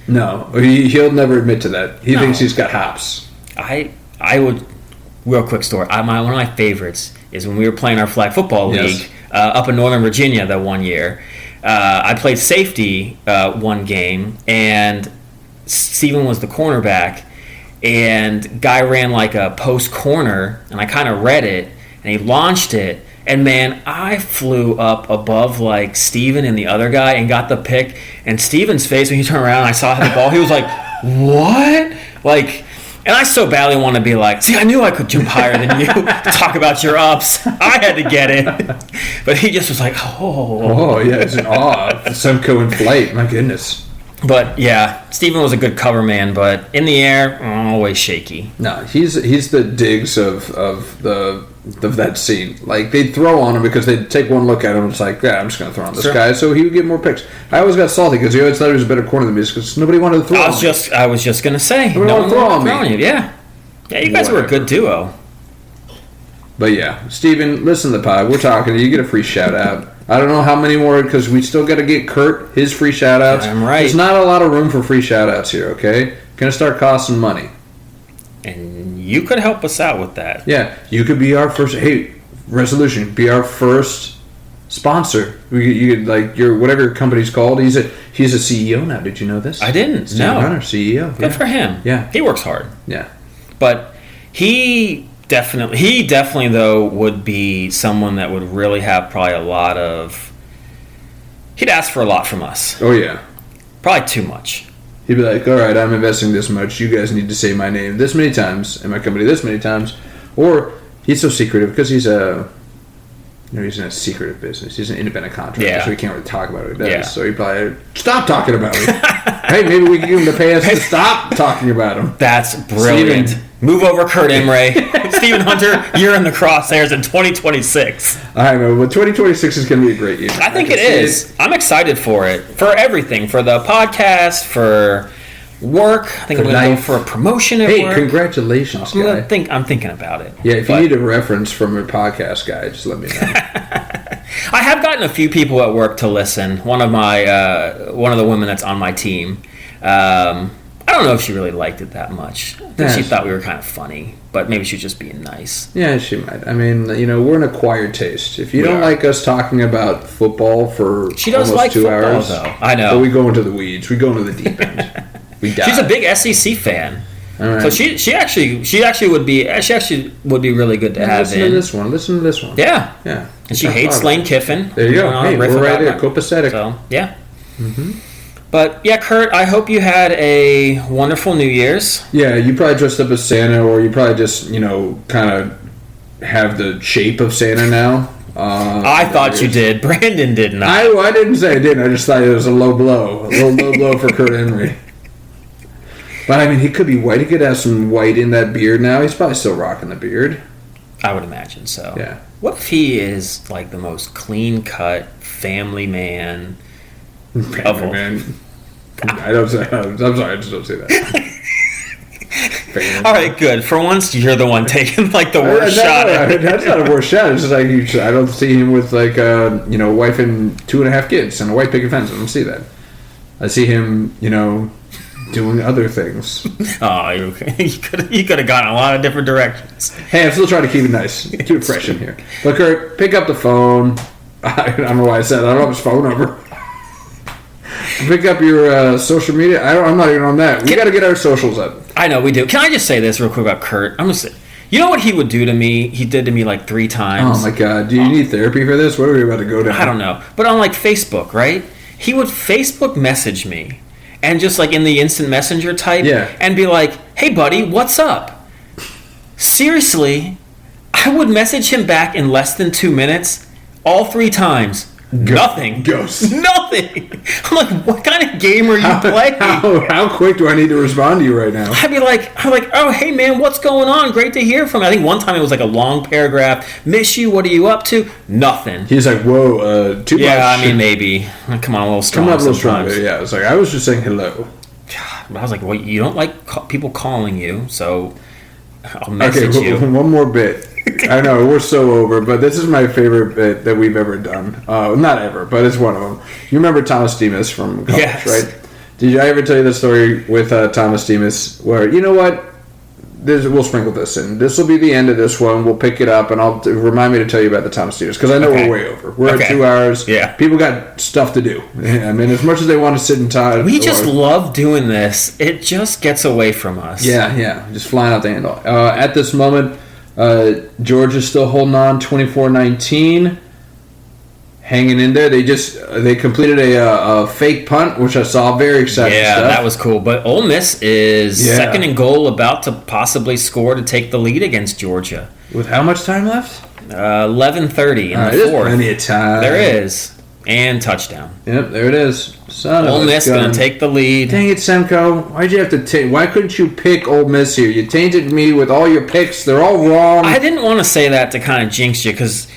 No. He'll never admit to that. He thinks he's got hops. I would... Real quick story. One of my favorites is when we were playing our flag football league up in Northern Virginia that one year. I played safety one game, and Steven was the cornerback, and guy ran like a post corner, and I kind of read it, and he launched it, and man, I flew up above like Steven and the other guy and got the pick, and Steven's face when he turned around and I saw the ball, he was like, what? Like, and I so badly want to be like, see, I knew I could jump higher than you to talk about your ups. I had to get it. But he just was like, oh. Oh, yeah, it's an awe. Semko in flight, my goodness. But, yeah, Steven was a good cover man, but in the air, always shaky. No, he's the Diggs of that scene. Like, they'd throw on him because they'd take one look at him and it's like, yeah, I'm just going to throw on this guy. So he would get more picks. I always got salty because he always thought he was a better corner than me because nobody wanted to throw on me. I was just going to say, no one wanted to throw on you. Yeah, you guys were a good duo. But yeah, Steven, listen to the pod. We're talking. You get a free shout out. I don't know how many more because we still got to get Kurt his free shout outs. I'm right. There's not a lot of room for free shout outs here, okay? Going to start costing money. And you could help us out with that. Yeah, you could be our first. Hey, resolution, be our first sponsor. You could like whatever your company's called. He's a CEO now. Did you know this? I didn't. Steven Hunter, CEO. Good for him. Yeah, he works hard. Yeah, but he definitely though would be someone that would really have probably a lot of. He'd ask for a lot from us. Oh yeah, probably too much. He'd be like, all right, I'm investing this much. You guys need to say my name this many times and my company this many times. Or he's so secretive because he's he's in a secretive business. He's an independent contractor, so he can't really talk about what he does. Yeah. So he'd probably, stop talking about me. Hey, maybe we can get him to pay us to stop talking about him. That's brilliant. Steven. Move over, Kurt Emre. Steven Hunter, you're in the crosshairs in 2026. I know, but 2026 is going to be a great year. I think it is. I'm excited for it. For everything. For the podcast, for work. I think I'm going to go for a promotion at work. Hey, congratulations, guy. I'm thinking about it. Yeah, if you need a reference from a podcast guy, just let me know. I have gotten a few people at work to listen. One of the women that's on my team. I don't know if she really liked it that much. I think Yeah, she thought we were kind of funny, but maybe she was just being nice. Yeah, she might. I mean, we're an acquired taste. If you We don't are. like us talking about football for She does almost like 2 football, hours, though. I know. but we go into the weeds. We go into the deep end. We die. She's a big SEC fan. All right. So she actually would be really good to have Listen in. to this one. Listen to this one. Yeah. Yeah. And she hates Lane Kiffin. There you go. Going on Hey, a riff we're right about there. that. Copacetic. So, yeah. But, yeah, Kurt, I hope you had a wonderful New Year's. Yeah, you probably dressed up as Santa, or you probably just, kind of have the shape of Santa now. I thought you did. Brandon did not. I didn't say I didn't. I just thought it was a low blow. A little low blow for Kurt Henry. But, I mean, he could be white. He could have some white in that beard now. He's probably still rocking the beard. I would imagine so. Yeah. What if he is, like, the most clean-cut family man of all? Man. I'm sorry, I just don't say that. All right, good. For once, you're the one taking, like, the worst shot at it. That's not a worst shot. It's just like I don't see him with like a wife and 2.5 kids and a white picket fence. I don't see that. I see him, doing other things. Oh, you could have gone a lot of different directions. Hey, I'm still trying to keep it nice, keep it fresh in here. But Kurt, pick up the phone. I don't know why I said that. I don't have his phone number. Pick up your social media. I'm not even on that. We got to get our socials up. I know we do. Can I just say this real quick about Kurt? You know what he would do to me? He did to me like 3 times. Oh my God! Do you need therapy for this? What are we about to go down? I don't know. But on like Facebook, right? He would Facebook message me and just like in the instant messenger type and be like, "Hey buddy, what's up?" Seriously, I would message him back in less than 2 minutes, all 3 times. Nothing. Ghost. Nothing. I'm like, what kind of game are you playing? How quick do I need to respond to you right now? I'm like, oh, hey, man, what's going on? Great to hear from you. I think one time it was like a long paragraph. Miss you. What are you up to? Nothing. He's like, whoa, too much. Yeah, I mean, maybe. Come on, a little strong. Come up a little stronger. Yeah, it's like, I was just saying hello. But I was like, well, you don't like people calling you, so I'll message you. One more bit. I know, we're so over, but this is my favorite bit that we've ever done. Not ever, but it's one of them. You remember Thomas Demas from college, yes. right? Did I ever tell you the story with Thomas Demas where, you know what? We'll sprinkle this in. This will be the end of this one. We'll pick it up, and I'll remind me to tell you about the Thomas Demas, because I know we're way over. We're at 2 hours. Yeah. People got stuff to do. I mean, as much as they want to sit and talk. We just love doing this. It just gets away from us. Yeah. Just flying out the handle. At this moment, Georgia's still holding on, 24-19, hanging in there. They completed a fake punt, which I saw. Very exciting stuff. That was cool. But Ole Miss is second and goal, about to possibly score to take the lead against Georgia. With how much time left? 11:30 in the there's fourth. plenty of time. There is. And touchdown. Yep, there it is. Ole Miss going to take the lead. Dang it, Semko. Why'd you have to take? Why couldn't you pick Ole Miss here? You tainted me with all your picks. They're all wrong. I didn't want to say that to kind of jinx you, because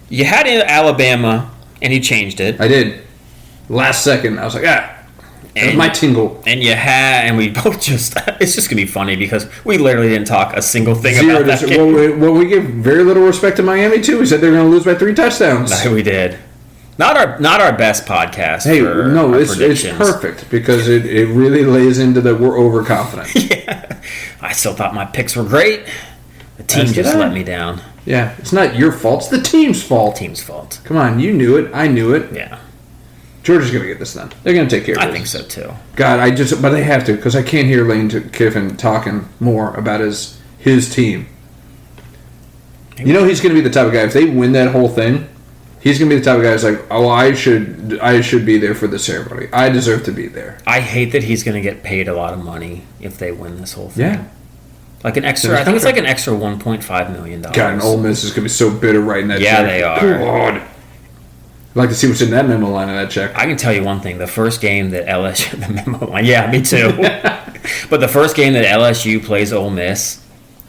you had Alabama and you changed it. I did. Last second, I was like, and my tingle. And we both just, it's just going to be funny because we literally didn't talk a single thing about that game. Well, we give very little respect to Miami, too. We said they were going to lose by 3 touchdowns. No, we did. Not our best podcast. Hey, no, it's perfect because it really lays into that we're overconfident. Yeah. I still thought my picks were great. The team just let me down. Yeah, it's not your fault. It's the team's fault. Team's fault. Come on, you knew it. I knew it. Yeah. Georgia's going to get this done. They're going to take care of it. I think so, too. God, but they have to, because I can't hear Lane Kiffin talking more about his team. You know he's going to be the type of guy, if they win that whole thing, he's going to be the type of guy who's like, oh, I should be there for the ceremony. I deserve to be there. I hate that he's going to get paid a lot of money if they win this whole thing. Yeah. Like an extra, I think it's like an extra $1.5 million. God, and Ole Miss is going to be so bitter writing that check. Yeah, they are. God. I'd like to see what's in that memo line of that check. I can tell you one thing. The first game that LSU... The memo line. Yeah, me too. But the first game that LSU plays Ole Miss,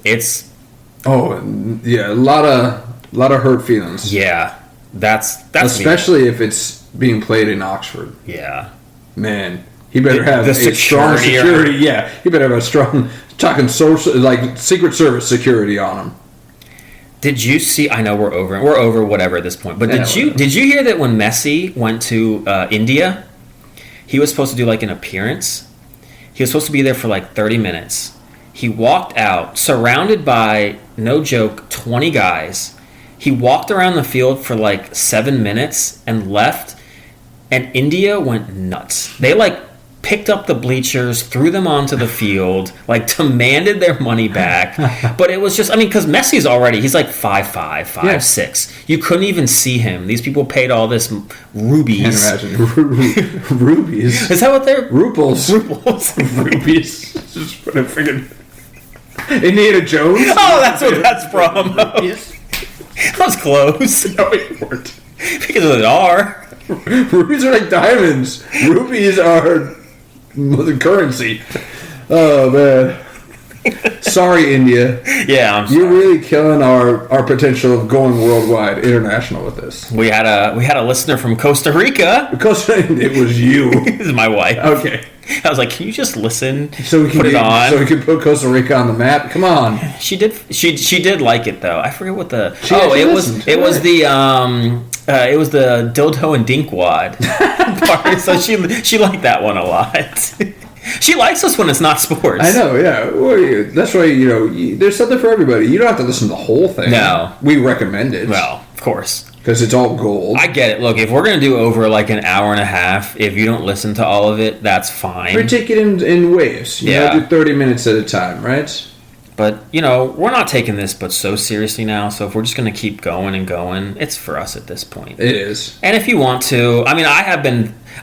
it's... Oh, yeah, a lot of hurt feelings. Yeah. That's especially if it's being played in Oxford. Yeah. Man, he better have the strong security. Yeah, he better have a strong... Talking social, like Secret Service security on him. Did you see? I know we're over whatever at this point. But did you hear that when Messi went to India, he was supposed to do like an appearance. He was supposed to be there for like 30 minutes. He walked out, surrounded by, no joke, 20 guys. He walked around the field for like 7 minutes and left, and India went nuts. They like picked up the bleachers, threw them onto the field, like demanded their money back. But it was just, I mean, because Messi's already, he's like 5'5", 5'6". You couldn't even see him. These people paid all this rubies. Can't imagine. Rubies. Is that what they're? Ruples. Rubies. Just put a freaking Indiana Jones. Oh, that's what that's from. That was close. No, it weren't. Because of the R. Rubies are like diamonds. Rubies are the currency. Oh man. Sorry, India. Yeah, I'm sorry. You're really killing our potential of going worldwide, international with this. We had a listener from Costa Rica. Because it was you. This is my wife. Okay. I was like, can you just listen? So we can put it on. So we can put Costa Rica on the map. Come on. She did like it though. I forget what the it was the dildo and dinkwad part. So she liked that one a lot. She likes us when it's not sports. I know, yeah. Well, that's why, there's something for everybody. You don't have to listen to the whole thing. No. We recommend it. Well, of course. Because it's all gold. I get it. Look, if we're going to do over like an hour and a half, if you don't listen to all of it, that's fine. We take it in waves. You know, do 30 minutes at a time, right? But, we're not taking this but so seriously now, so if we're just going to keep going and going, it's for us at this point. It is. And if you want to, I mean,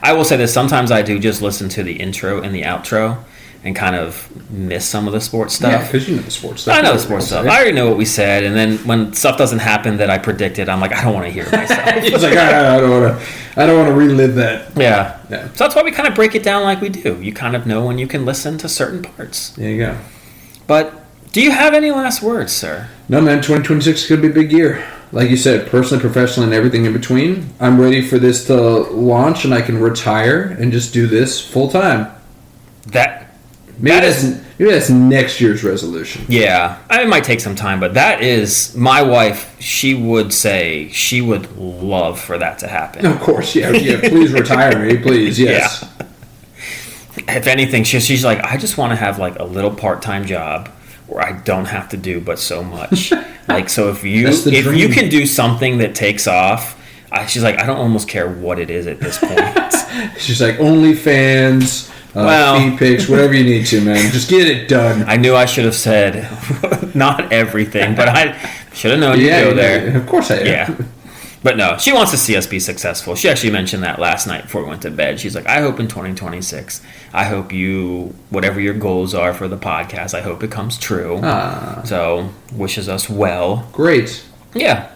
I will say this, sometimes I do just listen to the intro and the outro and kind of miss some of the sports stuff. Yeah, because you know the sports stuff. I know the sports stuff. I already know what we said, and then when stuff doesn't happen that I predicted, I'm like, I don't want to hear it myself. It's like, I don't want to relive that. Yeah. So that's why we kind of break it down like we do. You kind of know when you can listen to certain parts. There you go. But do you have any last words, sir? No, man. 2026 is going to be a big year. Like you said, personally, professionally, and everything in between. I'm ready for this to launch, and I can retire and just do this full time. Maybe that's next year's resolution. Yeah, it might take some time, but that is my wife. She would say she would love for that to happen. Of course, yeah. Please retire me, please. Yes. Yeah. If anything, she's like, I just want to have like a little part-time job where I don't have to do but so much. Like, so if you can do something that takes off, she's like, I don't almost care what it is at this point. She's like, OnlyFans. Feed pics, whatever you need to, man. Just get it done. I knew I should have said not everything, but I should have known you'd go there. Of course I am. Yeah. But no, she wants to see us be successful. She actually mentioned that last night before we went to bed. She's like, I hope in 2026, I hope whatever your goals are for the podcast, I hope it comes true. So, wishes us well. Great. Yeah.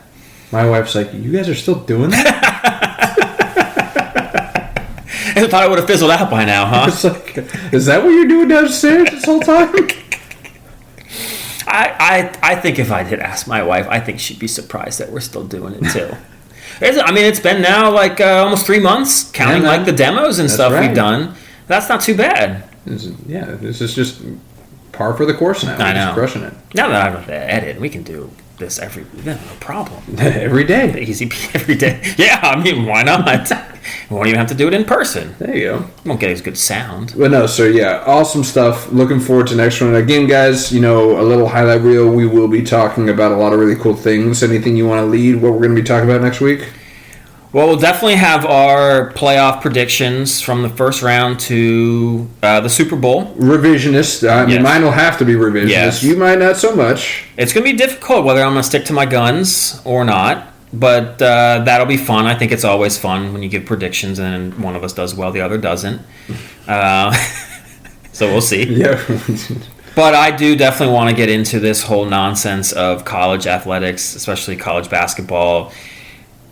My wife's like, you guys are still doing that? I thought I would have fizzled out by now, huh? It's like, is that what you're doing downstairs this whole time? I think if I did ask my wife, I think she'd be surprised that we're still doing it too. I mean, it's been now like almost 3 months, counting like the demos and stuff we've done. That's not too bad. This is just par for the course now. I know. Just crushing it. Now that I don't have to edit, we can do this no problem. Every day. Easy every day. Yeah, I mean, why not? We won't even have to do it in person. There you go. Won't get as good sound. But no, so yeah, awesome stuff. Looking forward to next one. Again, guys, a little highlight reel. We will be talking about a lot of really cool things. Anything you want to lead? What we're going to be talking about next week? Well, we'll definitely have our playoff predictions from the first round to the Super Bowl. Revisionist. I mean, mine will have to be revisionist. Yes. You might not so much. It's going to be difficult whether I'm going to stick to my guns or not. But that'll be fun. I think it's always fun when you give predictions and one of us does well, the other doesn't. So we'll see. Yeah. But I do definitely want to get into this whole nonsense of college athletics, especially college basketball.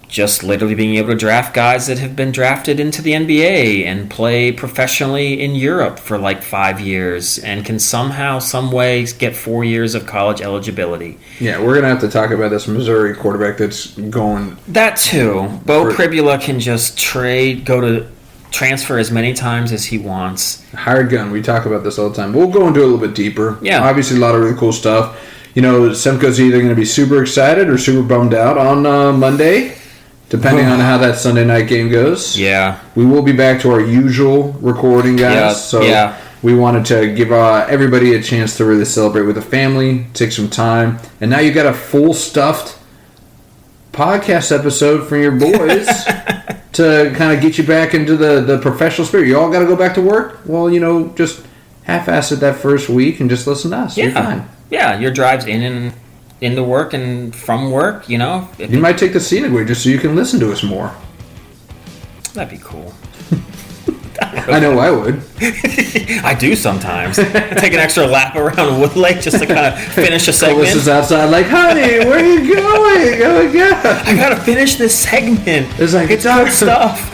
Just literally being able to draft guys that have been drafted into the NBA and play professionally in Europe for like 5 years and can somehow, some way get 4 years of college eligibility. Yeah, we're going to have to talk about this Missouri quarterback that's going... That too. Bo Pribula can just transfer as many times as he wants. Hired gun. We talk about this all the time. We'll go into it a little bit deeper. Yeah. Obviously, a lot of really cool stuff. Semko's either going to be super excited or super bummed out on Monday, depending on how that Sunday night game goes. Yeah. We will be back to our usual recording, guys. We wanted to give everybody a chance to really celebrate with the family, take some time, and now you got a full stuffed podcast episode from your boys to kind of get you back into the professional spirit. You all got to go back to work? Well, just half-ass it that first week and just listen to us. Yeah. You're fine. Yeah, your drives into work and from work, You might take the scenic way just so you can listen to us more. That'd be cool. I know I would. I do sometimes. Take an extra lap around Wood Lake just to kind of finish a segment. Melissa's outside like, honey, where are you going? Oh, my God. I gotta finish this segment. It's like, it's good stuff.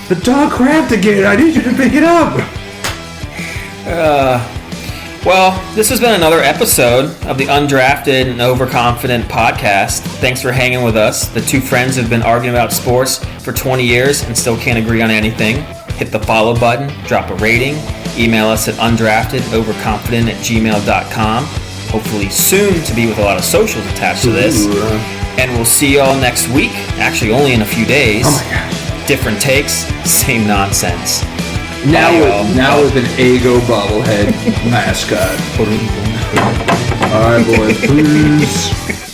The dog crapped again. I need you to pick it up. Well, this has been another episode of the Undrafted and Overconfident podcast. Thanks for hanging with us. The two friends have been arguing about sports for 20 years and still can't agree on anything. Hit the follow button, drop a rating, email us at undraftedoverconfident@gmail.com. Hopefully soon to be with a lot of socials attached to this. And we'll see y'all next week. Actually, only in a few days. Oh my gosh. Different takes, same nonsense. Now with an Eggo bobblehead mascot. All right, boys. Peace.